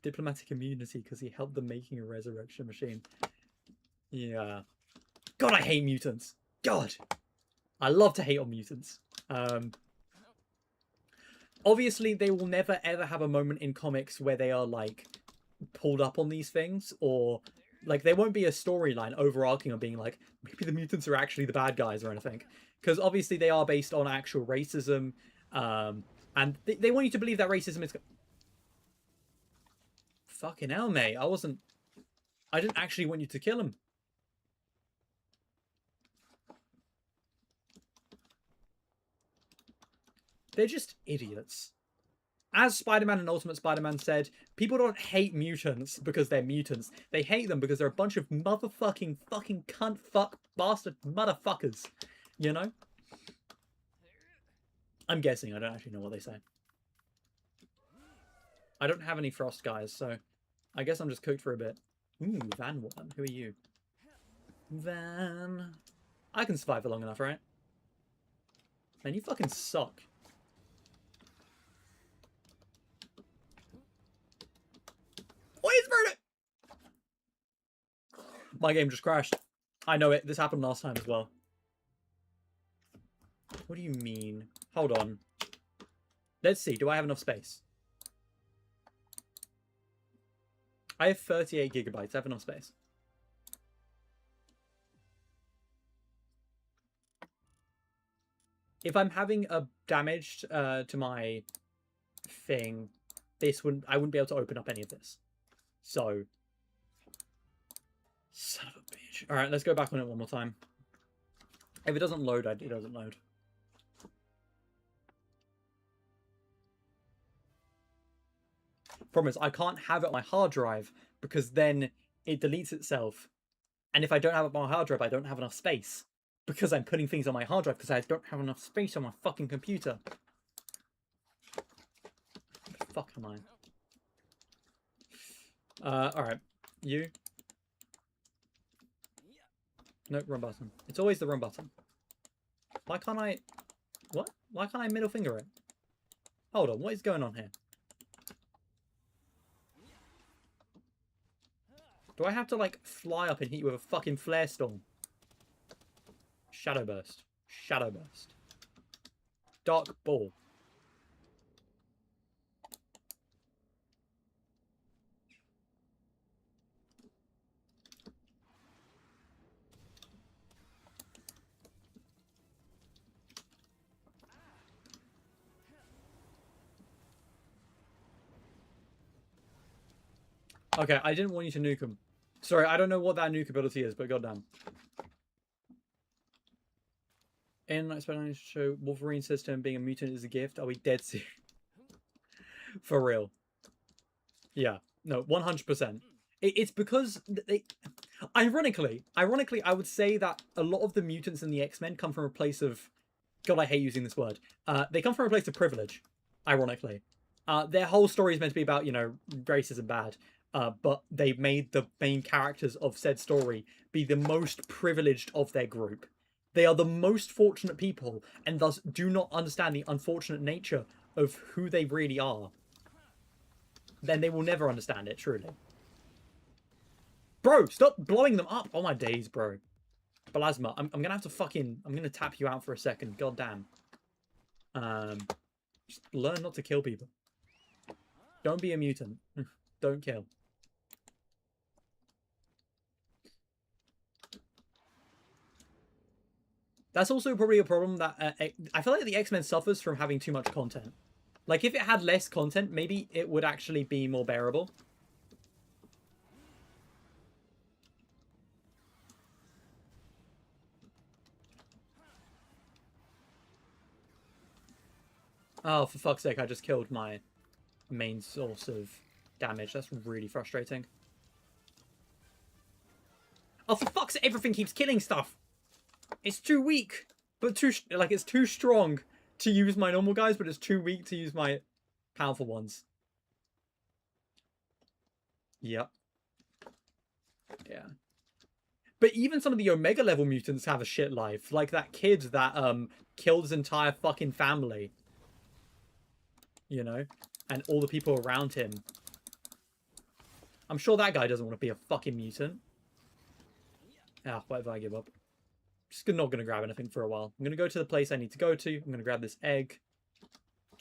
diplomatic immunity because he helped them making a resurrection machine. Yeah. God, I hate mutants. God. I love to hate on mutants. Obviously, they will never ever have a moment in comics where they are like pulled up on these things, or like there won't be a storyline overarching of being like maybe the mutants are actually the bad guys or anything, because obviously they are based on actual racism, and they want you to believe that racism is... Fucking hell, mate. I didn't actually want you to kill him. They're just idiots. As Spider-Man and Ultimate Spider-Man said, people don't hate mutants because they're mutants. They hate them because they're a bunch of motherfucking fucking cunt fuck bastard motherfuckers. You know? I'm guessing. I don't actually know what they say. I don't have any frost guys, so I guess I'm just cooked for a bit. Ooh, Van Worm. Who are you? Van. I can survive for long enough, right? Man, you fucking suck. What is verdict? My game just crashed. I know it. This happened last time as well. What do you mean? Hold on. Let's see. Do I have enough space? I have 38 gigabytes. I have enough space. If I'm having a damage to my thing, I wouldn't be able to open up any of this. So, son of a bitch. All right, let's go back on it one more time. If it doesn't load, it doesn't load. Problem is, I can't have it on my hard drive because then it deletes itself. And if I don't have it on my hard drive, I don't have enough space. Because I'm putting things on my hard drive because I don't have enough space on my fucking computer. What the fuck am I? Alright. You. Nope, wrong button. It's always the wrong button. Why can't I... What? Why can't I middle finger it? Hold on, what is going on here? Do I have to, like, fly up and hit you with a fucking flare storm? Shadow burst. Shadow burst. Dark ball. Okay, I didn't want you to nuke him. Sorry, I don't know what that nuke ability is, but goddamn. In explanation show Wolverine system being a mutant is a gift. Are we dead serious? For real. Yeah. No, 100%. It's because they ironically, I would say that a lot of the mutants in the X-Men come from a place of God, I hate using this word. They come from a place of privilege, ironically. Their whole story is meant to be about, racism bad. But they've made the main characters of said story be the most privileged of their group. They are the most fortunate people and thus do not understand the unfortunate nature of who they really are. Then they will never understand it, truly. Bro, stop blowing them up. Oh my days, bro. Plasma, I'm gonna have to I'm gonna tap you out for a second. God damn. Just learn not to kill people. Don't be a mutant. Don't kill. That's also probably a problem that I feel like the X-Men suffers from having too much content. Like, if it had less content, maybe it would actually be more bearable. Oh, for fuck's sake, I just killed my main source of damage. That's really frustrating. Oh, for fuck's sake, everything keeps killing stuff. It's too weak, but it's too strong to use my normal guys, but it's too weak to use my powerful ones. Yep. Yeah. But even some of the Omega level mutants have a shit life. Like that kid that killed his entire fucking family. You know? And all the people around him. I'm sure that guy doesn't want to be a fucking mutant. Ah, whatever, I give up. Just not going to grab anything for a while. I'm going to go to the place I need to go to. I'm going to grab this egg.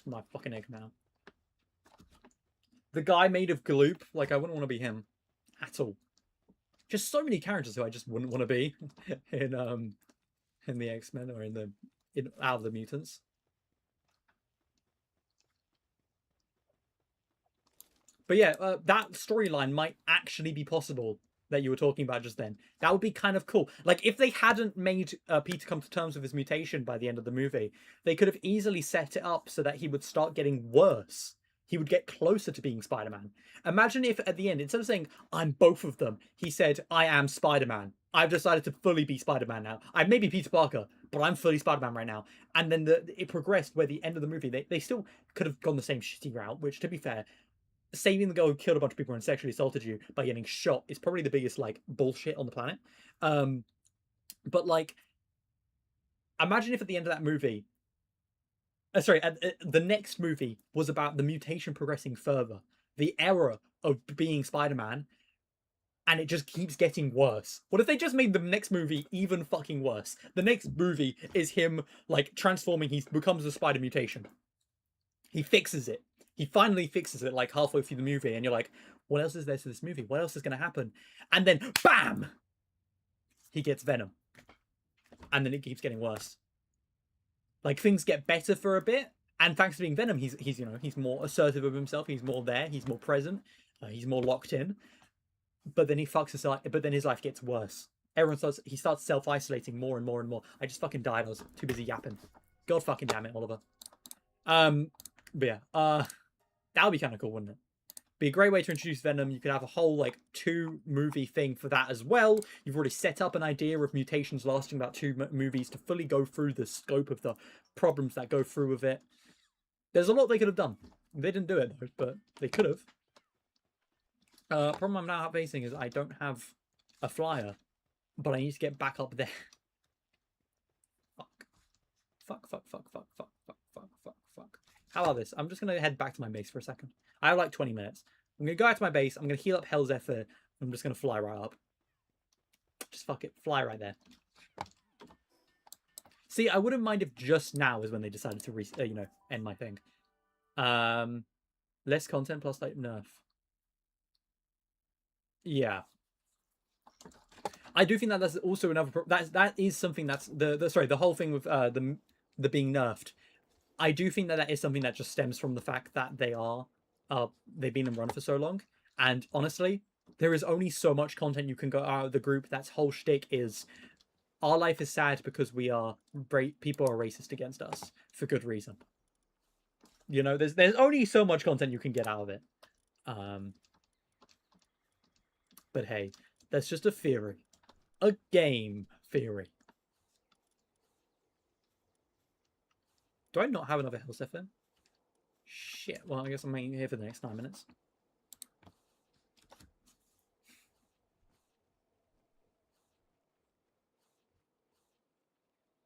My fucking egg now. The guy made of gloop. Like, I wouldn't want to be him. At all. Just so many characters who I just wouldn't want to be in the X-Men or out of the mutants. But yeah, that storyline might actually be possible that you were talking about just then. That would be kind of cool. Like, if they hadn't made Peter come to terms with his mutation by the end of the movie, they could have easily set it up so that he would start getting worse. He would get closer to being Spider-Man. Imagine if at the end, instead of saying, I'm both of them, he said, I am Spider-Man. I've decided to fully be Spider-Man now. I may be Peter Parker, but I'm fully Spider-Man right now. And then it progressed where the end of the movie, they still could have gone the same shitty route, which, to be fair, saving the girl who killed a bunch of people and sexually assaulted you by getting shot is probably the biggest, like, bullshit on the planet. But, like, imagine if at the end of that movie, the next movie was about the mutation progressing further, the error of being Spider-Man, and it just keeps getting worse. What if they just made the next movie even fucking worse? The next movie is him, like, transforming, he becomes a spider mutation. He fixes it. He finally fixes it, like, halfway through the movie, and you're like, what else is there to this movie? What else is going to happen? And then, BAM! He gets Venom. And then it keeps getting worse. Like, things get better for a bit, and thanks to being Venom, he's more assertive of himself, he's more there, he's more present, he's more locked in. But then he fucks his life, but then his life gets worse. He starts self-isolating more and more and more. I just fucking died, I was too busy yapping. God fucking damn it, Oliver. But yeah, that would be kind of cool, wouldn't it? Be a great way to introduce Venom. You could have a whole, like, 2-movie thing for that as well. You've already set up an idea of mutations lasting about 2 movies to fully go through the scope of the problems that go through with it. There's a lot they could have done. They didn't do it, though, but they could have. Problem I'm now facing is I don't have a flyer, but I need to get back up there. Fuck. How about this? I'm just going to head back to my base for a second. I have like 20 minutes. I'm going to go out to my base. I'm going to heal up Hell's Zephyr I'm just gonna fly right up. Just fuck it, fly right there. See, I wouldn't mind if just now is when they decided to end my thing. Less content plus like nerf. Yeah, I do think that that's also another. That is something that's the whole thing with the being nerfed. I do think that that is something that just stems from the fact that they've been in run for so long, and honestly, there is only so much content you can go out of the group. That's whole shtick is our life is sad because people are racist against us for good reason. You know, there's only so much content you can get out of it. But hey, that's just a theory, a game theory. Do I not have another health stuff in? Shit. Well, I guess I'm here for the next 9 minutes.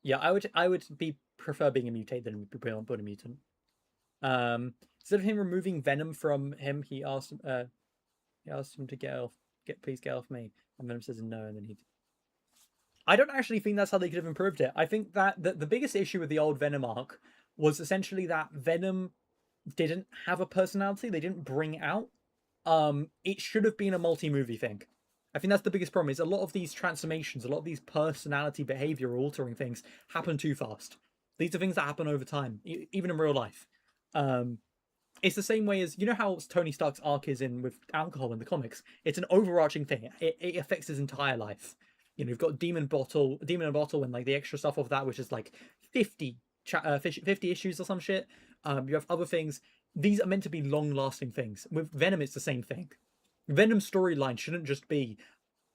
Yeah, I would prefer being a mutate than being a mutant. Instead of him removing venom from him, he asked him to please get off me. And Venom says no, and then he. I don't actually think that's how they could have improved it. I think that the biggest issue with the old Venom arc was essentially that Venom didn't have a personality. They didn't bring it out. It should have been a multi-movie thing. I think that's the biggest problem. Is a lot of these transformations, a lot of these personality behavior altering things happen too fast. These are things that happen over time, even in real life. It's the same way as, you know how Tony Stark's arc is in with alcohol in the comics. It's an overarching thing. It affects his entire life. You know, you've got Demon and Bottle, and like the extra stuff of that, which is like 50 issues or some shit. You have other things. These are meant to be long-lasting things. With Venom, it's the same thing. Venom's storyline shouldn't just be,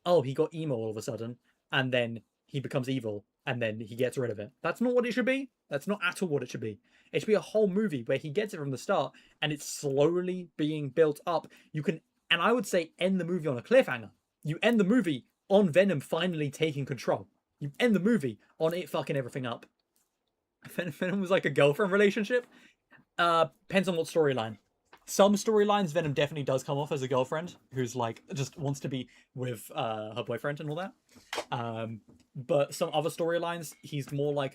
oh, he got emo all of a sudden, and then he becomes evil, and then he gets rid of it. That's not what it should be. That's not at all what it should be. It should be a whole movie where he gets it from the start, and it's slowly being built up. You can, and I would say, end the movie on a cliffhanger. You end the movie on Venom finally taking control. You end the movie on it fucking everything up. Venom was like a girlfriend relationship. Depends on what storyline. Some storylines, Venom definitely does come off as a girlfriend who's like just wants to be with her boyfriend and all that. But some other storylines, he's more like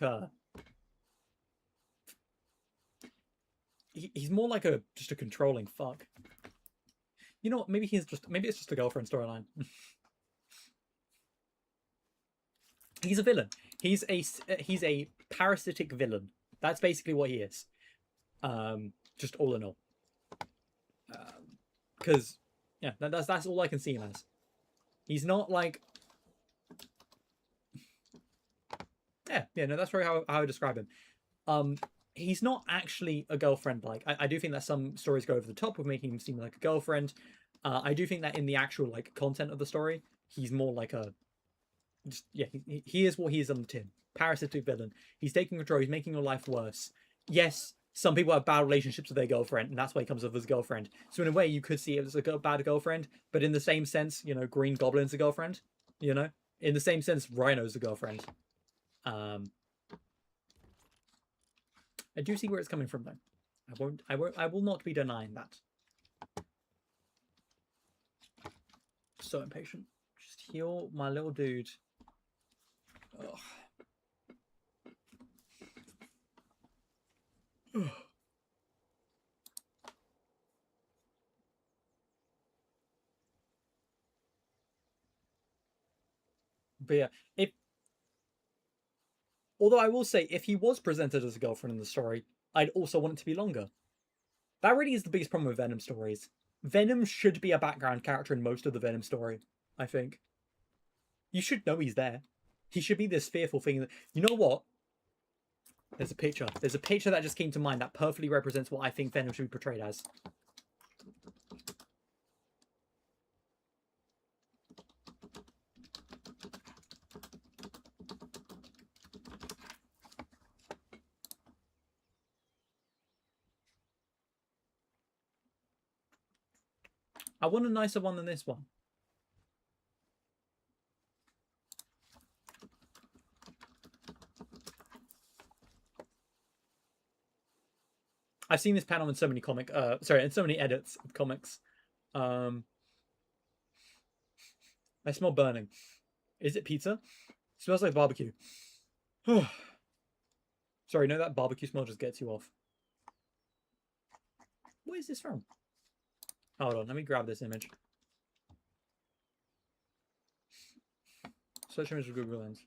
he's more like just a controlling fuck. You know what? Maybe it's just a girlfriend storyline. He's a villain. He's a parasitic villain. That's basically what he is. Just all in all. Because yeah, that's all I can see him as. He's not like no, that's probably how I would describe him. He's not actually a girlfriend. Like I do think that some stories go over the top with making him seem like a girlfriend. I do think that in the actual like content of the story, he's more like he is what he is on the tin. Parasitic villain. He's taking control. He's making your life worse. Yes, some people have bad relationships with their girlfriend, and that's why he comes off as a girlfriend. So in a way, you could see it as a bad girlfriend, but in the same sense, you know, Green Goblin's a girlfriend. You know, in the same sense, Rhino's a girlfriend. I do see where it's coming from, though. I will not be denying that. So impatient. Just heal my little dude. Ugh. But yeah, although I will say, if he was presented as a girlfriend in the story, I'd also want it to be longer. That really is the biggest problem with Venom stories. Venom should be a background character in most of the Venom story, I think. You should know he's there. He should be this fearful thing. You know what? There's a picture. There's a picture that just came to mind that perfectly represents what I think Venom should be portrayed as. I want a nicer one than this one. I've seen this panel in so many in so many edits of comics. I smell burning. Is it pizza? It smells like barbecue. Sorry, no, that barbecue smell just gets you off. Where is this from? Hold on, let me grab this image. Search image of Google Lens.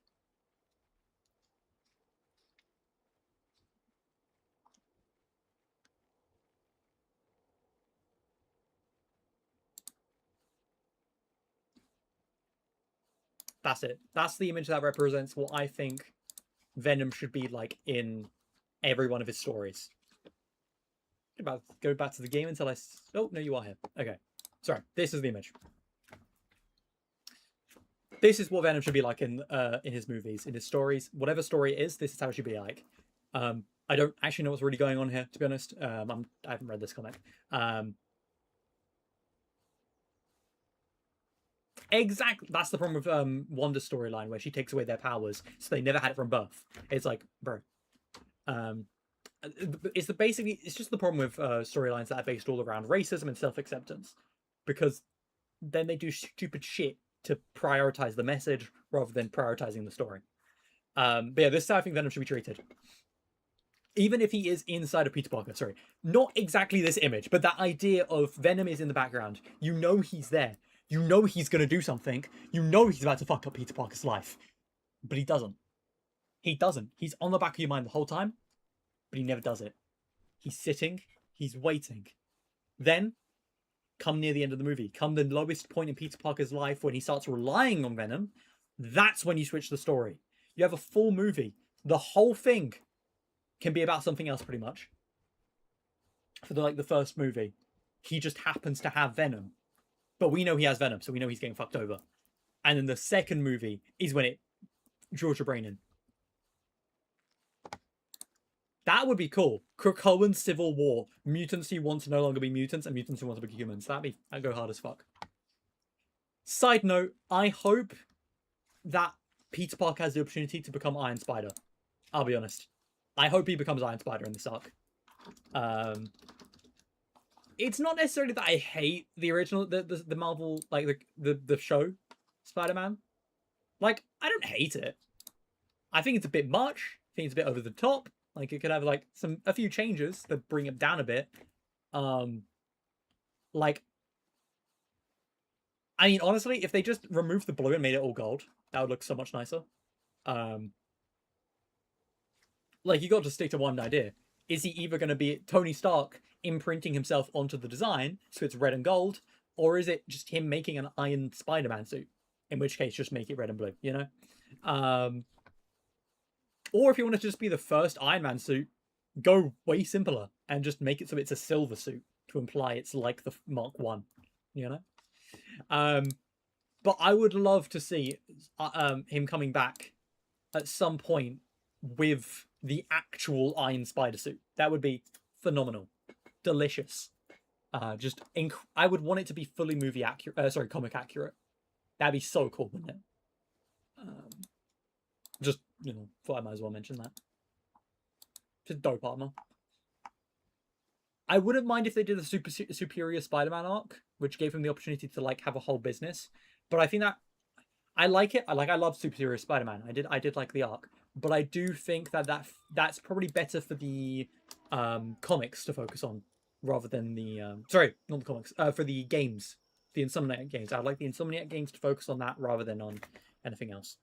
That's it. That's the image that represents what I think Venom should be like in every one of his stories. Go back to the game until I... Oh, no, you are here. Okay. Sorry, this is the image. This is what Venom should be like in his movies, in his stories. Whatever story it is, this is how it should be like. I don't actually know what's really going on here, to be honest. I haven't read this comic. Exactly. That's the problem with Wanda's storyline, where she takes away their powers, so they never had it from birth. It's like, bro. It's just the problem with storylines that are based all around racism and self-acceptance, because then they do stupid shit to prioritize the message rather than prioritizing the story. But yeah, this is how I think Venom should be treated. Even if he is inside of Peter Parker, sorry, not exactly this image, but that idea of Venom is in the background. You know he's there. You know he's going to do something. You know he's about to fuck up Peter Parker's life. But he doesn't. He doesn't. He's on the back of your mind the whole time, but he never does it. He's sitting. He's waiting. Then, come near the end of the movie, come the lowest point in Peter Parker's life when he starts relying on Venom, that's when you switch the story. You have a full movie. The whole thing can be about something else pretty much. For the first movie, he just happens to have Venom. But we know he has Venom, so we know he's getting fucked over. And then the second movie is when it draws your brain in. That would be cool. Krakoan Civil War. Mutants who want to no longer be mutants and mutants who want to be humans. That'd go hard as fuck. Side note, I hope that Peter Parker has the opportunity to become Iron Spider. I'll be honest. I hope he becomes Iron Spider in this arc. It's not necessarily that I hate the original, the Marvel, like the show Spider-Man. Like, I don't hate it. I think it's a bit much. I think it's a bit over the top. Like, it could have like a few changes that bring it down a bit. Like, I mean, honestly, if they just removed the blue and made it all gold, that would look so much nicer. Like, you got to stick to one idea. Is he either going to be Tony Stark imprinting himself onto the design, so it's red and gold, or is it just him making an Iron Spider-Man suit? In which case, just make it red and blue, you know? Or if you want to just be the first Iron Man suit, go way simpler and just make it so it's a silver suit to imply it's like the Mark 1, you know? But I would love to see him coming back at some point with the actual Iron Spider suit. That would be phenomenal. Delicious. I would want it to be fully movie accurate. Sorry, comic accurate. That'd be so cool, wouldn't it? Just, you know, thought I might as well mention that. Just dope armor. I wouldn't mind if they did a superior Spider-Man arc, which gave him the opportunity to like have a whole business. But I think that I like it. I love superior Spider-Man. I did like the arc, but I do think that's probably better for the comics to focus on rather than the sorry, not the comics. For the games, the Insomniac games. I'd like the Insomniac games to focus on that rather than on anything else.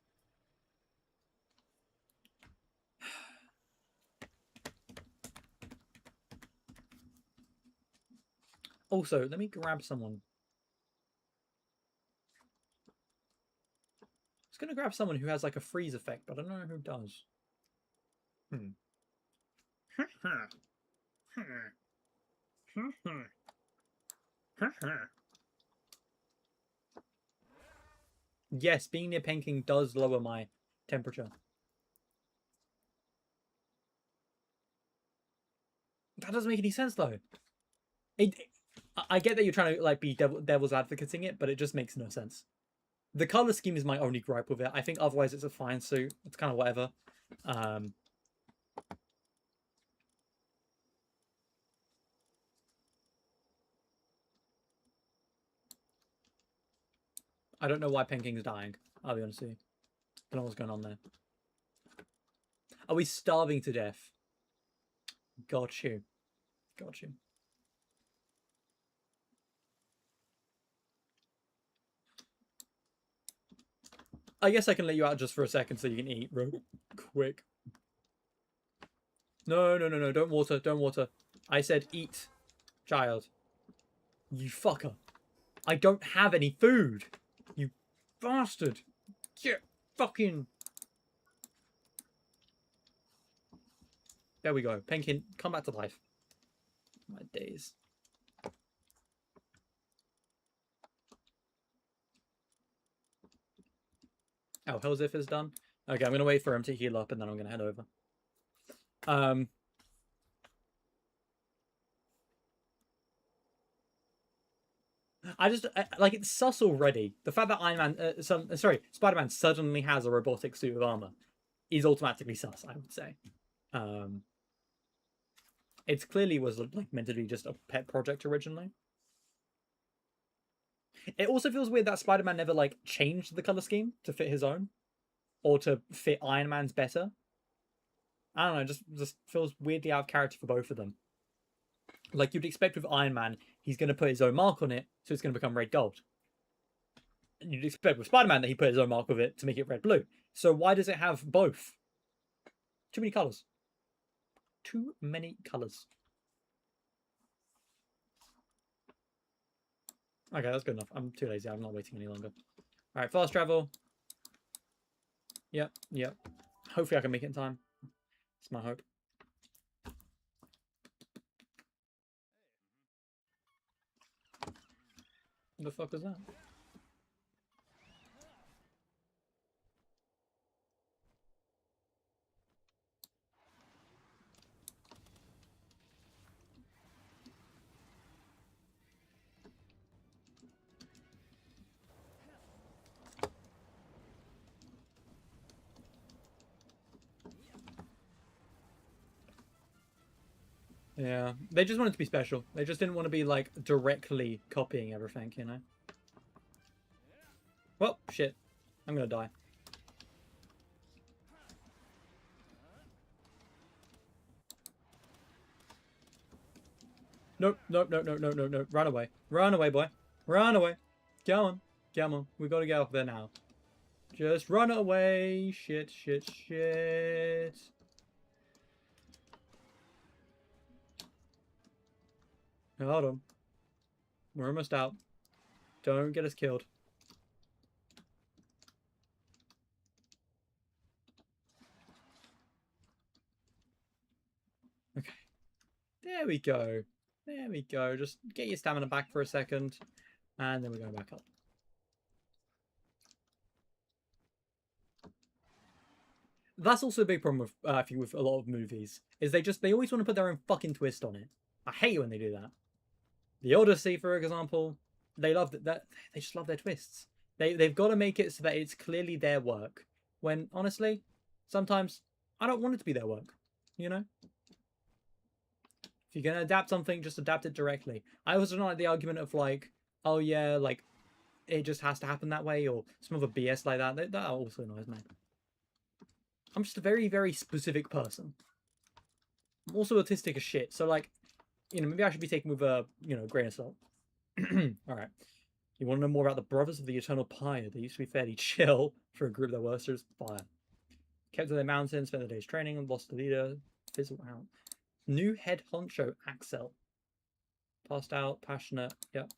Also, let me grab someone. I was going to grab someone who has like a freeze effect, but I don't know who does. Yes, being near Peking does lower my temperature. That doesn't make any sense though. I get that you're trying to like be devil's advocating it, but it just makes no sense. The color scheme is my only gripe with it. I think otherwise it's a fine suit. It's kind of whatever. I don't know why Penking's dying. I'll be honest with you. Don't know what's going on there. Are we starving to death? Got you. Got you. I guess I can let you out just for a second so you can eat real quick. No, no, no, no. Don't water. Don't water. I said eat, child. You fucker. I don't have any food. You bastard. Get fucking... There we go. Penkin, come back to life. My days. Oh, Hellzif is done. Okay, I'm going to wait for him to heal up and then I'm going to head over. Like, it's sus already. The fact that Spider-Man suddenly has a robotic suit of armor is automatically sus, I would say. It clearly was like meant to be just a pet project originally. It also feels weird that Spider-Man never like changed the color scheme to fit his own, or to fit Iron Man's better. I don't know, just feels weirdly out of character for both of them. Like you'd expect with Iron Man, he's going to put his own mark on it, so it's going to become red gold. And you'd expect with Spider-Man that he put his own mark with it to make it red blue. So why does it have both? Too many colors. Too many colors. Okay, that's good enough. I'm too lazy. I'm not waiting any longer. All right, fast travel. Yep, yep. Hopefully I can make it in time. It's my hope. What the fuck was that? Yeah, they just wanted to be special. They just didn't want to be, like, directly copying everything, you know? Well, shit. I'm gonna die. Nope, nope, nope, nope, nope, nope, nope. Run away. Run away, boy. Run away. Come on. Come on. We gotta get up there now. Just run away. Shit, shit, shit. Hold on. We're almost out. Don't get us killed. Okay. There we go. There we go. Just get your stamina back for a second. And then we're going back up. That's also a big problem with, I think, with a lot of movies. Is they always want to put their own fucking twist on it. I hate when they do that. The Odyssey, for example, they love that. They just love their twists. They've got to make it so that it's clearly their work. When honestly, sometimes I don't want it to be their work. You know, if you're gonna adapt something, just adapt it directly. I also don't like the argument of like, oh yeah, like it just has to happen that way, or some other BS like that. That also annoys me. I'm just a very, very specific person. I'm also autistic as shit, so like, you know, maybe I should be taken with a, you know, grain of salt. All right. You want to know more about the Brothers of the Eternal Pyre? They used to be fairly chill for a group that were serious fire. Kept to their mountains, spent their days training, lost the leader, fizzled out. New head honcho, Axel. Passed out, passionate, yep.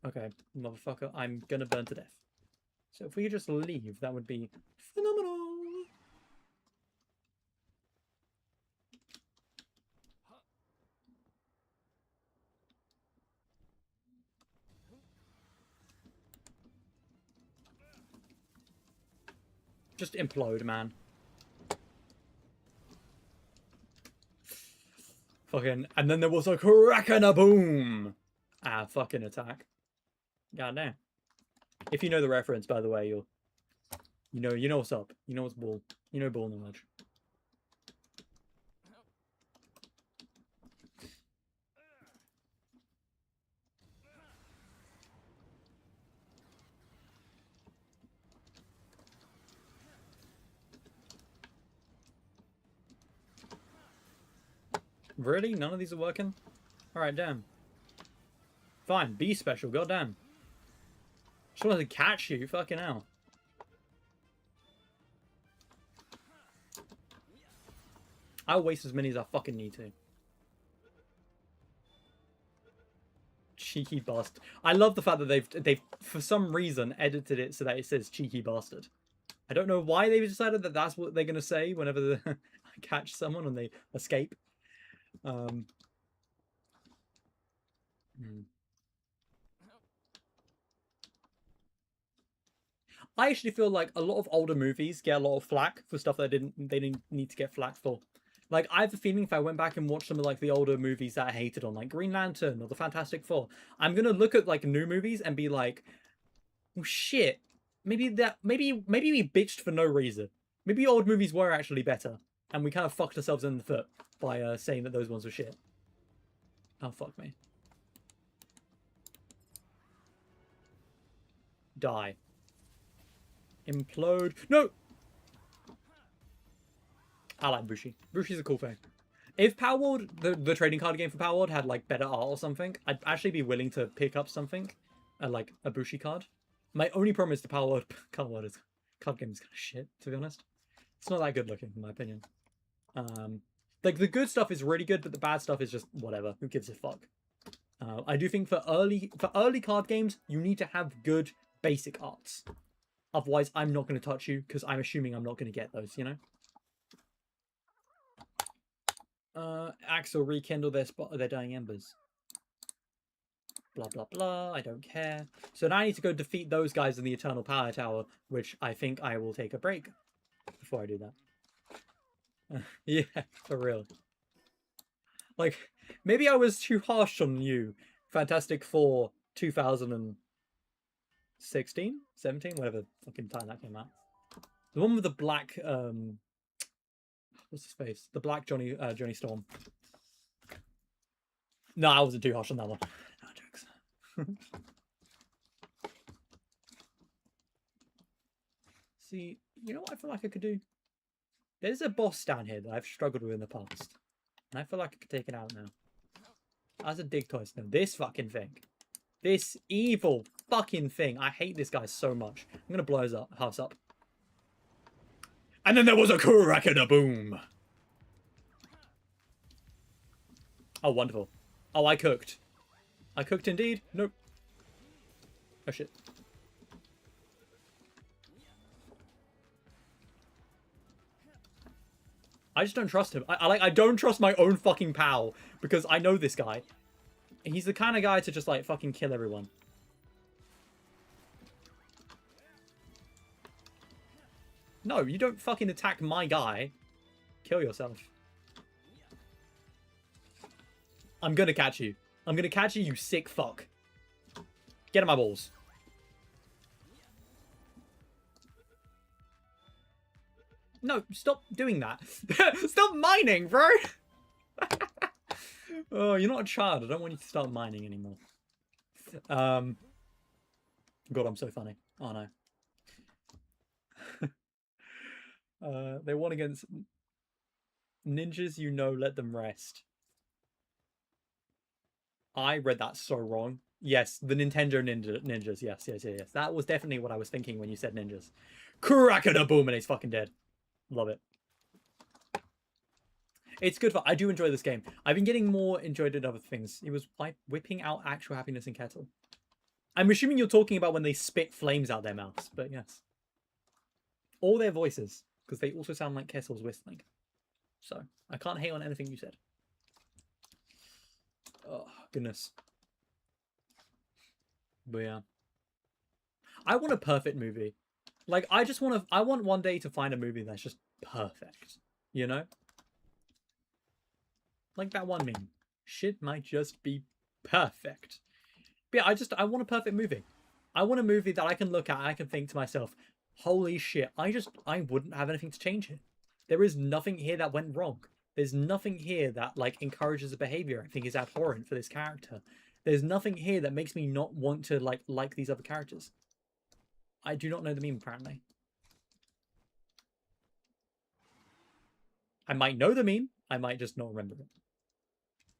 Okay, motherfucker, I'm gonna burn to death. So if we could just leave, that would be phenomenal. Just implode, man. Fucking, and then there was a crack and a boom. Ah, fucking attack. God damn. If you know the reference, by the way, you know what's up. You know what's bull. You know bull knowledge. Really? None of these are working? Alright, damn. Fine, be special, goddamn. Just wanted to catch you, fucking hell. I'll waste as many as I fucking need to. Cheeky bastard. I love the fact that they've for some reason edited it so that it says cheeky bastard. I don't know why they've decided that that's what they're gonna say whenever they catch someone and they escape. I actually feel like a lot of older movies get a lot of flack for stuff that they didn't need to get flack for. Like, I have a feeling if I went back and watched some of like the older movies that I hated on, like Green Lantern or the Fantastic Four, I'm gonna look at like new movies and be like, well, shit, maybe we bitched for no reason. Maybe old movies were actually better, and we kind of fucked ourselves in the foot by saying that those ones were shit. Oh, fuck me. Die. Implode. No! I like Bushi. Bushi's a cool thing. If Palworld, the trading card game for Palworld, had like better art or something, I'd actually be willing to pick up something, like a Bushi card. My only problem is the Palworld card game is kind of shit, to be honest. It's not that good looking, in my opinion. Like the good stuff is really good, but the bad stuff is just whatever. Who gives a fuck? I do think for early card games, you need to have good basic arts. Otherwise, I'm not going to touch you because I'm assuming I'm not going to get those, you know? Axel rekindle their dying embers. Blah, blah, blah. I don't care. So now I need to go defeat those guys in the Eternal Power Tower, which I think I will take a break before I do that. Yeah, for real. Like, maybe I was too harsh on you, Fantastic Four 2016? 17? Whatever fucking time that came out. The one with the black, what's his face? The black Johnny Storm. No, I wasn't too harsh on that one. No jokes. See, you know what I feel like I could do? There's a boss down here that I've struggled with in the past. And I feel like I could take it out now. That's a dig toys now. This fucking thing. This evil fucking thing. I hate this guy so much. I'm gonna blow his house up. And then there was a crack-a-da-boom. Oh, wonderful. Oh, I cooked. I cooked indeed. Nope. Oh, shit. I just don't trust him. I don't trust my own fucking pal because I know this guy. He's the kind of guy to just like fucking kill everyone. No, you don't fucking attack my guy. Kill yourself. I'm gonna catch you. I'm gonna catch you, you sick fuck. Get on my balls. No, stop doing that. Stop mining, bro! Oh, you're not a child. I don't want you to start mining anymore. God, I'm so funny. Oh, no. They won against ninjas, you know, let them rest. I read that so wrong. Yes, the Nintendo ninjas. Yes. That was definitely what I was thinking when you said ninjas. Crack-a-da-boom, and he's fucking dead. Love it. It's good fun. I do enjoy this game. I've been getting more enjoyed in other things. It was like whipping out actual happiness in Kettle. I'm assuming you're talking about when they spit flames out their mouths, but yes. All their voices, because they also sound like Kettle's whistling. So, I can't hate on anything you said. Oh, goodness. But yeah. I want a perfect movie. Like, I want one day to find a movie that's just perfect. You know? Like that one meme. Shit might just be perfect. But yeah, I want a perfect movie. I want a movie that I can look at and I can think to myself, holy shit, I wouldn't have anything to change here. There is nothing here that went wrong. There's nothing here that like encourages a behavior I think is abhorrent for this character. There's nothing here that makes me not want to like these other characters. I do not know the meme, apparently. I might know the meme. I might just not remember it.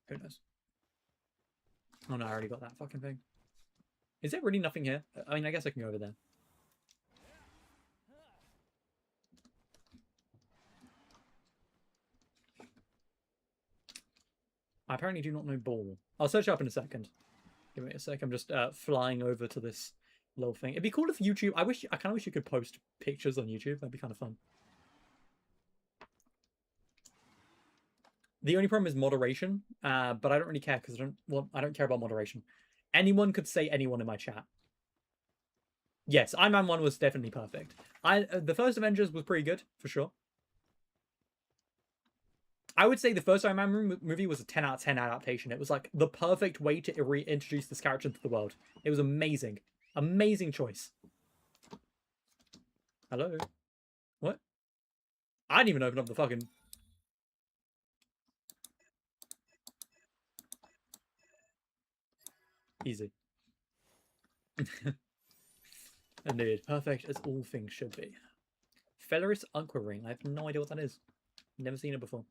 Who knows? Oh no, I already got that fucking thing. Is there really nothing here? I mean, I guess I can go over there. I apparently do not know ball. I'll search it up in a second. Give me a sec. I'm just flying over to this little thing. It'd be cool if YouTube... I kind of wish you could post pictures on YouTube. That'd be kind of fun. The only problem is moderation, but I don't really care because I don't care about moderation. Anyone could say anyone in my chat. Yes, Iron Man 1 was definitely perfect. The first Avengers was pretty good, for sure. I would say the first Iron Man movie was a 10 out of 10 adaptation. It was like the perfect way to reintroduce this character into the world. It was amazing. Amazing choice. Hello? What? I didn't even open up the fucking... Easy. Indeed. Perfect as all things should be. Felleris Aqua Ring. I have no idea what that is. Never seen it before.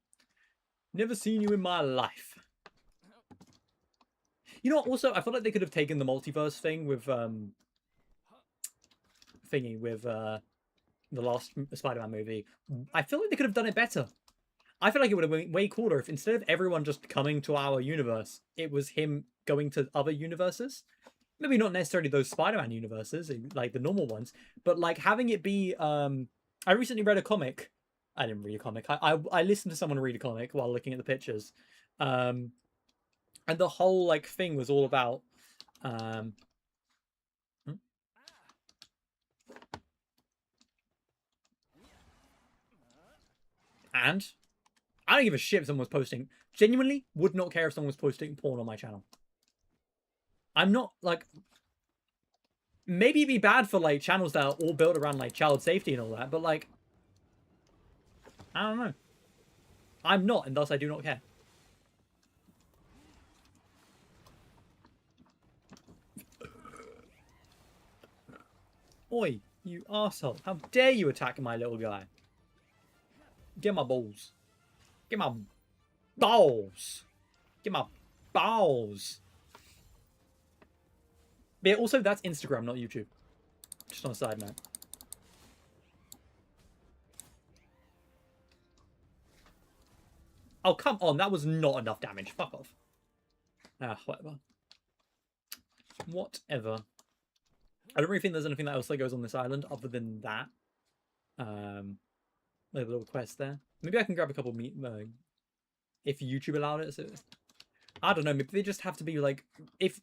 Never seen you in my life. You know what, also, I feel like they could have taken the multiverse thing with, the last Spider-Man movie. I feel like they could have done it better. I feel like it would have been way cooler if instead of everyone just coming to our universe, it was him going to other universes. Maybe not necessarily those Spider-Man universes, like the normal ones, but like having it be, I recently read a comic. I didn't read a comic. I listened to someone read a comic while looking at the pictures. And the whole like thing was all about and I don't give a shit if someone was posting. Genuinely would not care if someone was posting porn on my channel. I'm not like, maybe it'd be bad for like channels that are all built around like child safety and all that, but like, I don't know. I'm not, and thus I do not care. Oi, you arsehole. How dare you attack my little guy? Get my balls. Get my balls. Get my balls. But yeah, also, that's Instagram, not YouTube. Just on a side note. Oh, come on. That was not enough damage. Fuck off. Ah, whatever. Whatever. I don't really think there's anything else that goes on this island other than that. Like a little quest there. Maybe I can grab a couple meat if YouTube allowed it. So I don't know. Maybe they just have to be like, if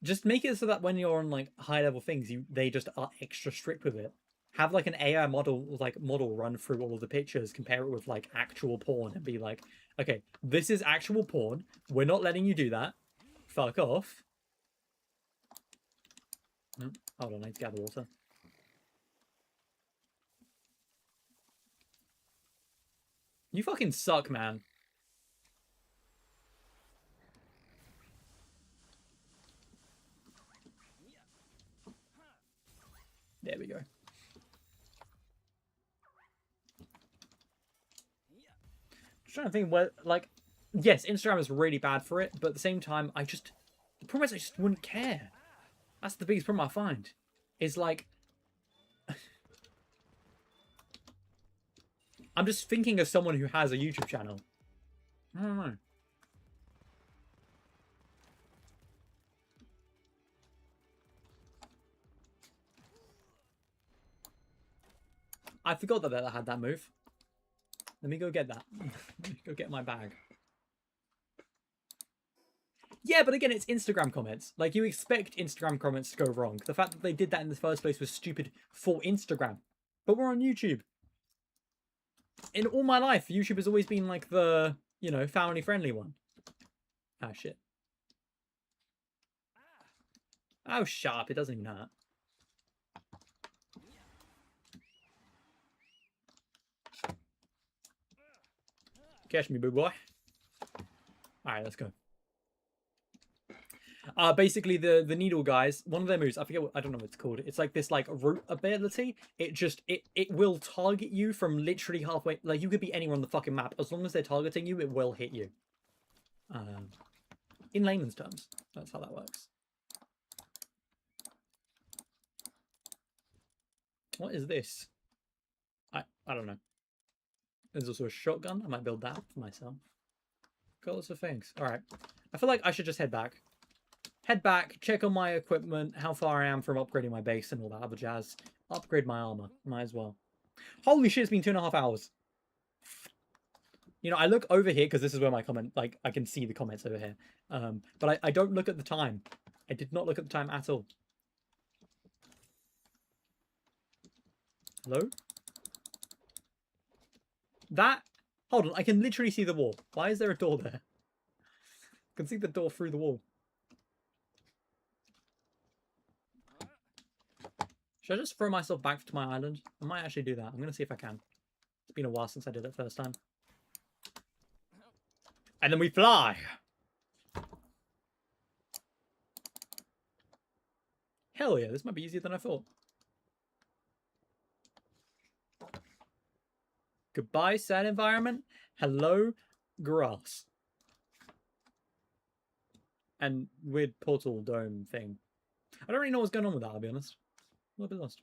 just make it so that when you're on like high level things, they just are extra strict with it. Have like an AI model run through all of the pictures, compare it with like actual porn, and be like, okay, this is actual porn. We're not letting you do that. Fuck off. No, hold on, I need to gather water. You fucking suck, man. There we go. Just trying to think where, like, yes, Instagram is really bad for it, but at the same time, the problem is I just wouldn't care. That's the biggest problem I find. Is like, I'm just thinking of someone who has a YouTube channel. I don't know. I forgot that I had that move. Let me go get that. Let me go get my bag. Yeah, but again, it's Instagram comments. Like, you expect Instagram comments to go wrong. The fact that they did that in the first place was stupid for Instagram. But we're on YouTube. In all my life, YouTube has always been like the, you know, family-friendly one. Ah, shit. Oh, sharp. It doesn't even hurt. Catch me, big boy. Alright, let's go. Basically, the needle guys, one of their moves, I forget what, I don't know what it's called. It's like this, like, root ability. It will target you from literally halfway. Like, you could be anywhere on the fucking map. As long as they're targeting you, it will hit you. In layman's terms, that's how that works. What is this? I don't know. There's also a shotgun. I might build that for myself. Got lots of things. All right. I feel like I should just head back. Head back, check on my equipment, how far I am from upgrading my base and all that other jazz. Upgrade my armor. Might as well. Holy shit, it's been 2.5 hours. You know, I look over here because this is where my comment, like, I can see the comments over here. But I don't look at the time. I did not look at the time at all. Hello? That? Hold on, I can literally see the wall. Why is there a door there? I can see the door through the wall. Should I just throw myself back to my island? I might actually do that. I'm going to see if I can. It's been a while since I did it first time. And then we fly! Hell yeah, this might be easier than I thought. Goodbye, sad environment. Hello, grass. And weird portal dome thing. I don't really know what's going on with that, I'll be honest. A little bit lost.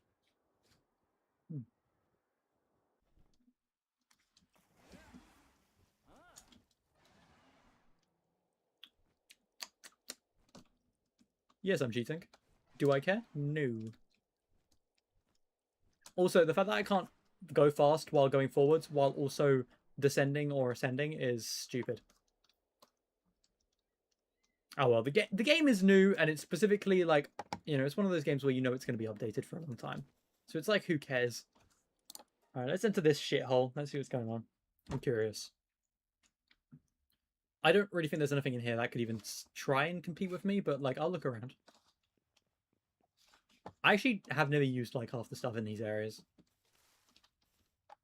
Yes, I'm cheating. Do I care? No. Also, the fact that I can't go fast while going forwards while also descending or ascending is stupid. Oh well, the game is new, and it's specifically like, you know, it's one of those games where you know it's going to be updated for a long time. So it's like, who cares? Alright, let's enter this shithole. Let's see what's going on. I'm curious. I don't really think there's anything in here that could even try and compete with me, but like, I'll look around. I actually have never used like half the stuff in these areas.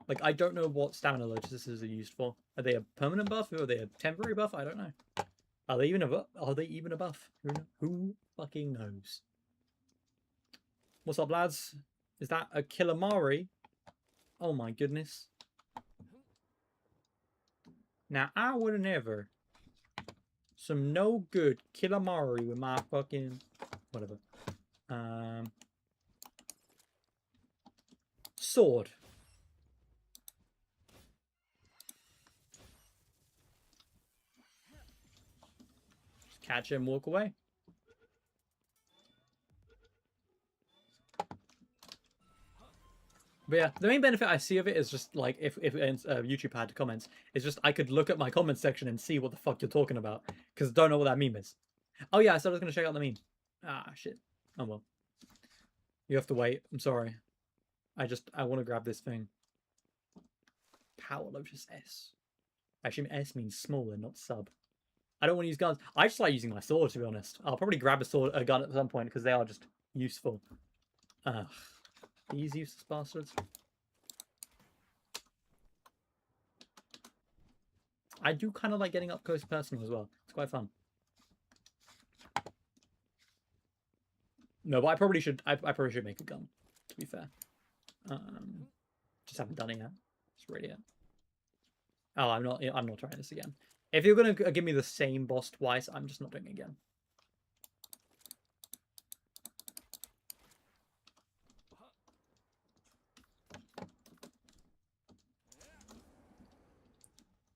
Like, I don't know what stamina lotuses are used for. Are they a permanent buff or are they a temporary buff? I don't know. Are they even a buff? Are they even a buff? Who fucking knows? What's up, lads? Is that a Killamari? Oh my goodness. Now, I would have never. Some no good Killamari with my fucking... whatever. Sword. Just catch it and walk away. But yeah, the main benefit I see of it is just like if YouTube had comments, it's just I could look at my comment section and see what the fuck you're talking about because I don't know what that meme is. Oh yeah, I said I was gonna check out the meme. Ah shit. Oh well. You have to wait. I'm sorry. I want to grab this thing. Palworld just S. Actually, S means smaller, not sub. I don't want to use guns. I just like using my sword, to be honest. I'll probably grab a gun at some point because they are just useful. These useless bastards. I do kind of like getting up close and personal as well. It's quite fun. No, but I probably should make a gun, to be fair. Just haven't done it yet. It's really it. Oh, I'm not trying this again. If you're gonna give me the same boss twice, I'm just not doing it again.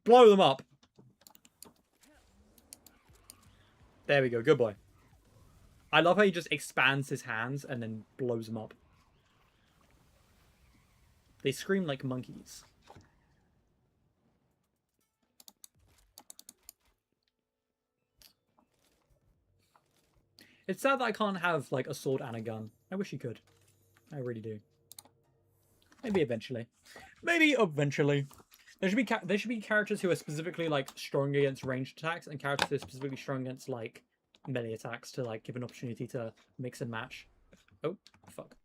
Blow them up. There we go. Good boy. I love how he just expands his hands and then blows them up. They scream like monkeys. It's sad that I can't have like a sword and a gun. I wish you could. I really do. Maybe eventually. Maybe eventually. There should be characters who are specifically like strong against ranged attacks and characters who are specifically strong against like melee attacks to like give an opportunity to mix and match. Oh, fuck.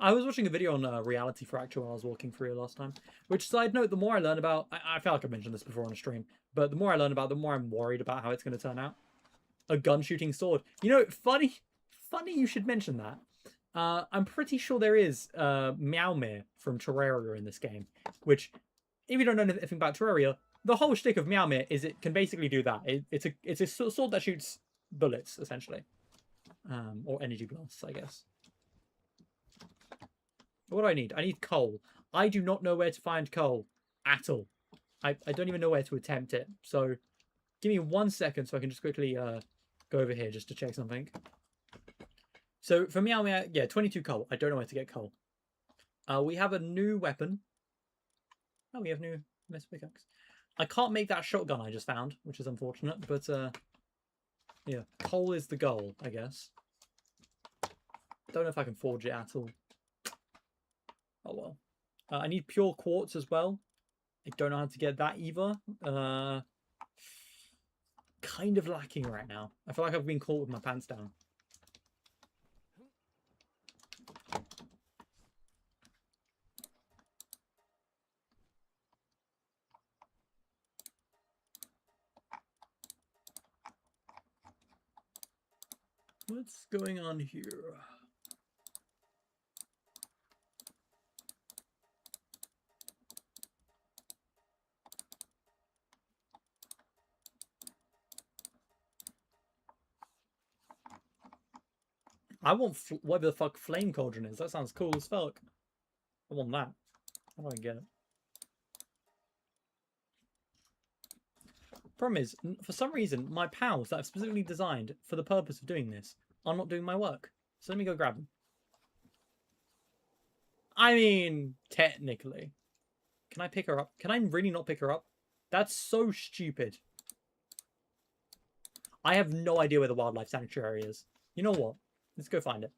I was watching a video on Reality Fracture while I was walking through it last time. Which, side note, the more I learn about... I feel like I've mentioned this before on a stream. But the more I learn about it, the more I'm worried about how it's going to turn out. a gun shooting sword. You know, funny you should mention that. I'm pretty sure there is Meowmere from Terraria in this game, which, if you don't know anything about Terraria, the whole shtick of Meowmere is it can basically do that. It's a sword that shoots bullets, essentially. Or energy blasts, I guess. What do I need? I need coal. I do not know where to find coal at all. I don't even know where to attempt it. So give me 1 second so I can just quickly go over here just to check something. So for Meow Meow, yeah, 22 coal. I don't know where to get coal. We have a new weapon. Oh, we have new metal pickaxe. I can't make that shotgun I just found, which is unfortunate, but yeah, coal is the goal, I guess. Don't know if I can forge it at all. Oh well. I need pure quartz as well. I don't know how to get that either. Kind of lacking right now. I feel like I've been caught with my pants down. What's going on here? I want whatever the fuck flame cauldron is. That sounds cool as fuck. I want that. How do I get it? Problem is, for some reason, my pals that I've specifically designed for the purpose of doing this are not doing my work. So let me go grab them. I mean, technically. Can I pick her up? Can I really not pick her up? That's so stupid. I have no idea where the wildlife sanctuary is. You know what? Let's go find it.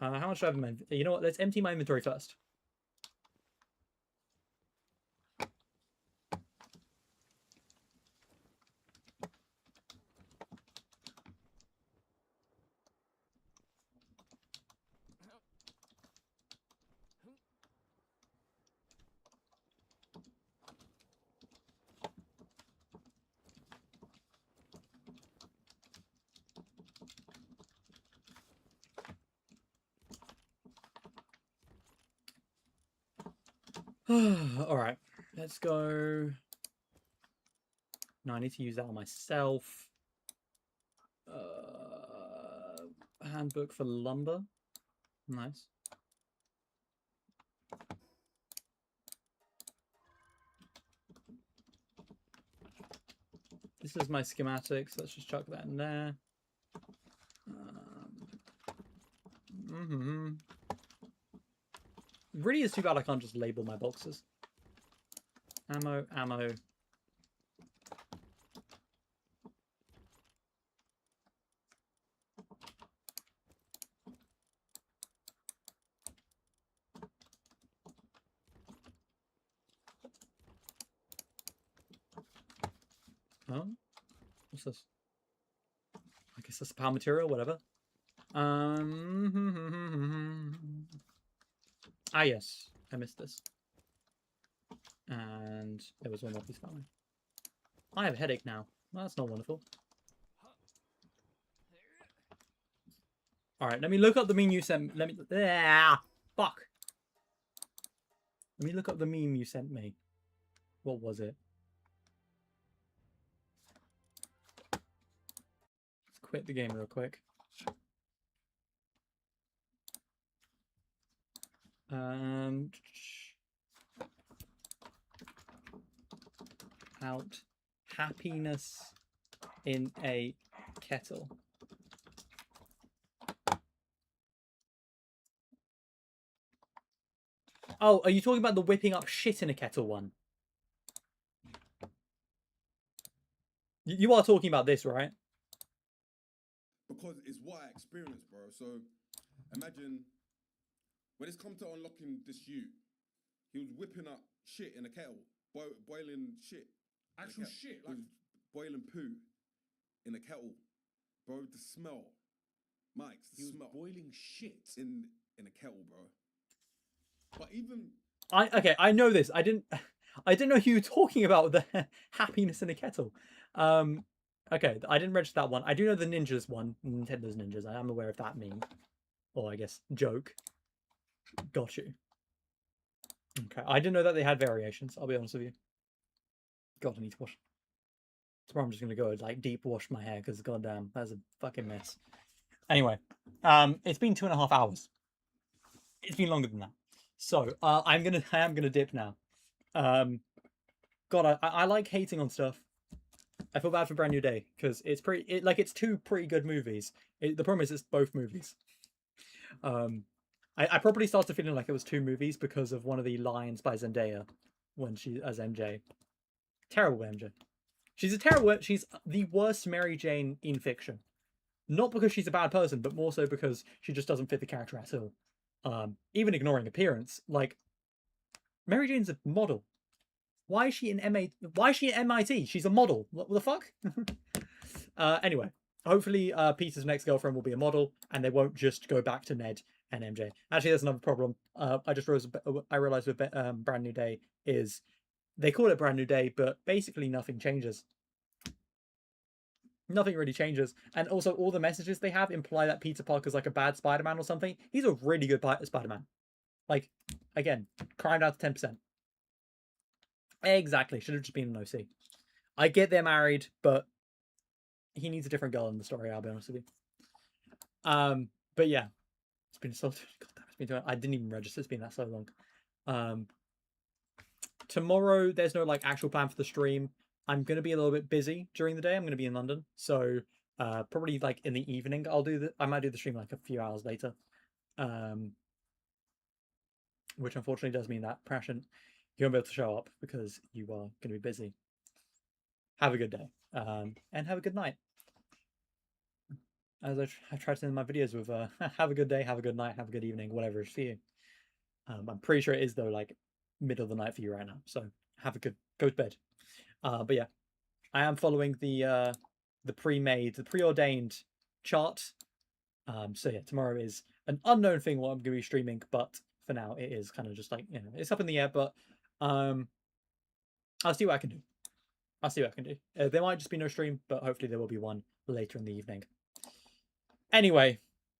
How much do I have in my inventory? You know what? Let's empty my inventory first. All right, let's go. No, I need to use that on myself. Handbook for lumber. Nice. This is my schematics. Let's just chuck that in there. Really is too bad I can't just label my boxes. Ammo, ammo. Oh, what's this? I guess that's a power material, whatever. Ah, yes, I missed this. And there was one more piece of ammo. I have a headache now. Well, that's not wonderful. All right, let me look up the meme you sent. Let me. Fuck. Let me look up the meme you sent me. What was it? Let's quit the game real quick. Out happiness in a kettle. Oh, are you talking about the whipping up shit in a kettle one? You are talking about this, right? Because it's what I experienced, bro. So imagine when it's come to unlocking this youth, he was whipping up shit in a kettle, boiling shit. Actual shit, like boiling poo in a kettle, bro. The smell, Mike's the smell. Boiling shit in a kettle, bro. But even I know this. I didn't know you were talking about the happiness in a kettle. Okay, I didn't register that one. I do know the Ninjas one. Nintendo's Ninjas. I am aware of that meme. Or I guess joke. Got you. Okay, I didn't know that they had variations. I'll be honest with you. God, I need to wash. Tomorrow I'm just gonna go like deep wash my hair because goddamn, that's a fucking mess. Anyway, it's been 2.5 hours. It's been longer than that. So I am gonna dip now. God, I like hating on stuff. I feel bad for Brand New Day because it's two pretty good movies. The problem is it's both movies. I probably started feeling like it was two movies because of one of the lines by Zendaya when she as MJ. Terrible MJ. She's the worst Mary Jane in fiction. Not because she's a bad person, but more so because she just doesn't fit the character at all. Even ignoring appearance, like Mary Jane's a model. Why is she in Why is she in MIT? She's a model. What the fuck? Anyway, hopefully Peter's next girlfriend will be a model, and they won't just go back to Ned and MJ. Actually, there's another problem. I realized with Brand New Day is they call it Brand New Day, but basically nothing changes. Nothing really changes, and also all the messages they have imply that Peter Parker's like a bad Spider-Man or something. He's a really good Spider-Man. Like, again, crime down to 10%. Exactly, should have just been an OC. I get they're married, but he needs a different girl in the story. I'll be honest with you. But yeah, it's been so. God, it's been. I didn't even register. It's been that so long. Tomorrow there's no like actual plan for the stream. I'm gonna be a little bit busy during the day. I'm gonna be in London, so probably like in the evening I might do the stream like a few hours later. Which unfortunately does mean that Prashant, you won't be able to show up because you are gonna be busy. Have a good day, and have a good night. As I try to end my videos with have a good day, have a good night, have a good evening, whatever it's for you. I'm pretty sure it is though like middle of the night for you right now. So go to bed. But yeah, I am following the preordained chart. So yeah, tomorrow is an unknown thing what I'm going to be streaming, but for now it is kind of just like, it's up in the air. But I'll see what I can do. There might just be no stream, but hopefully there will be one later in the evening. Anyway,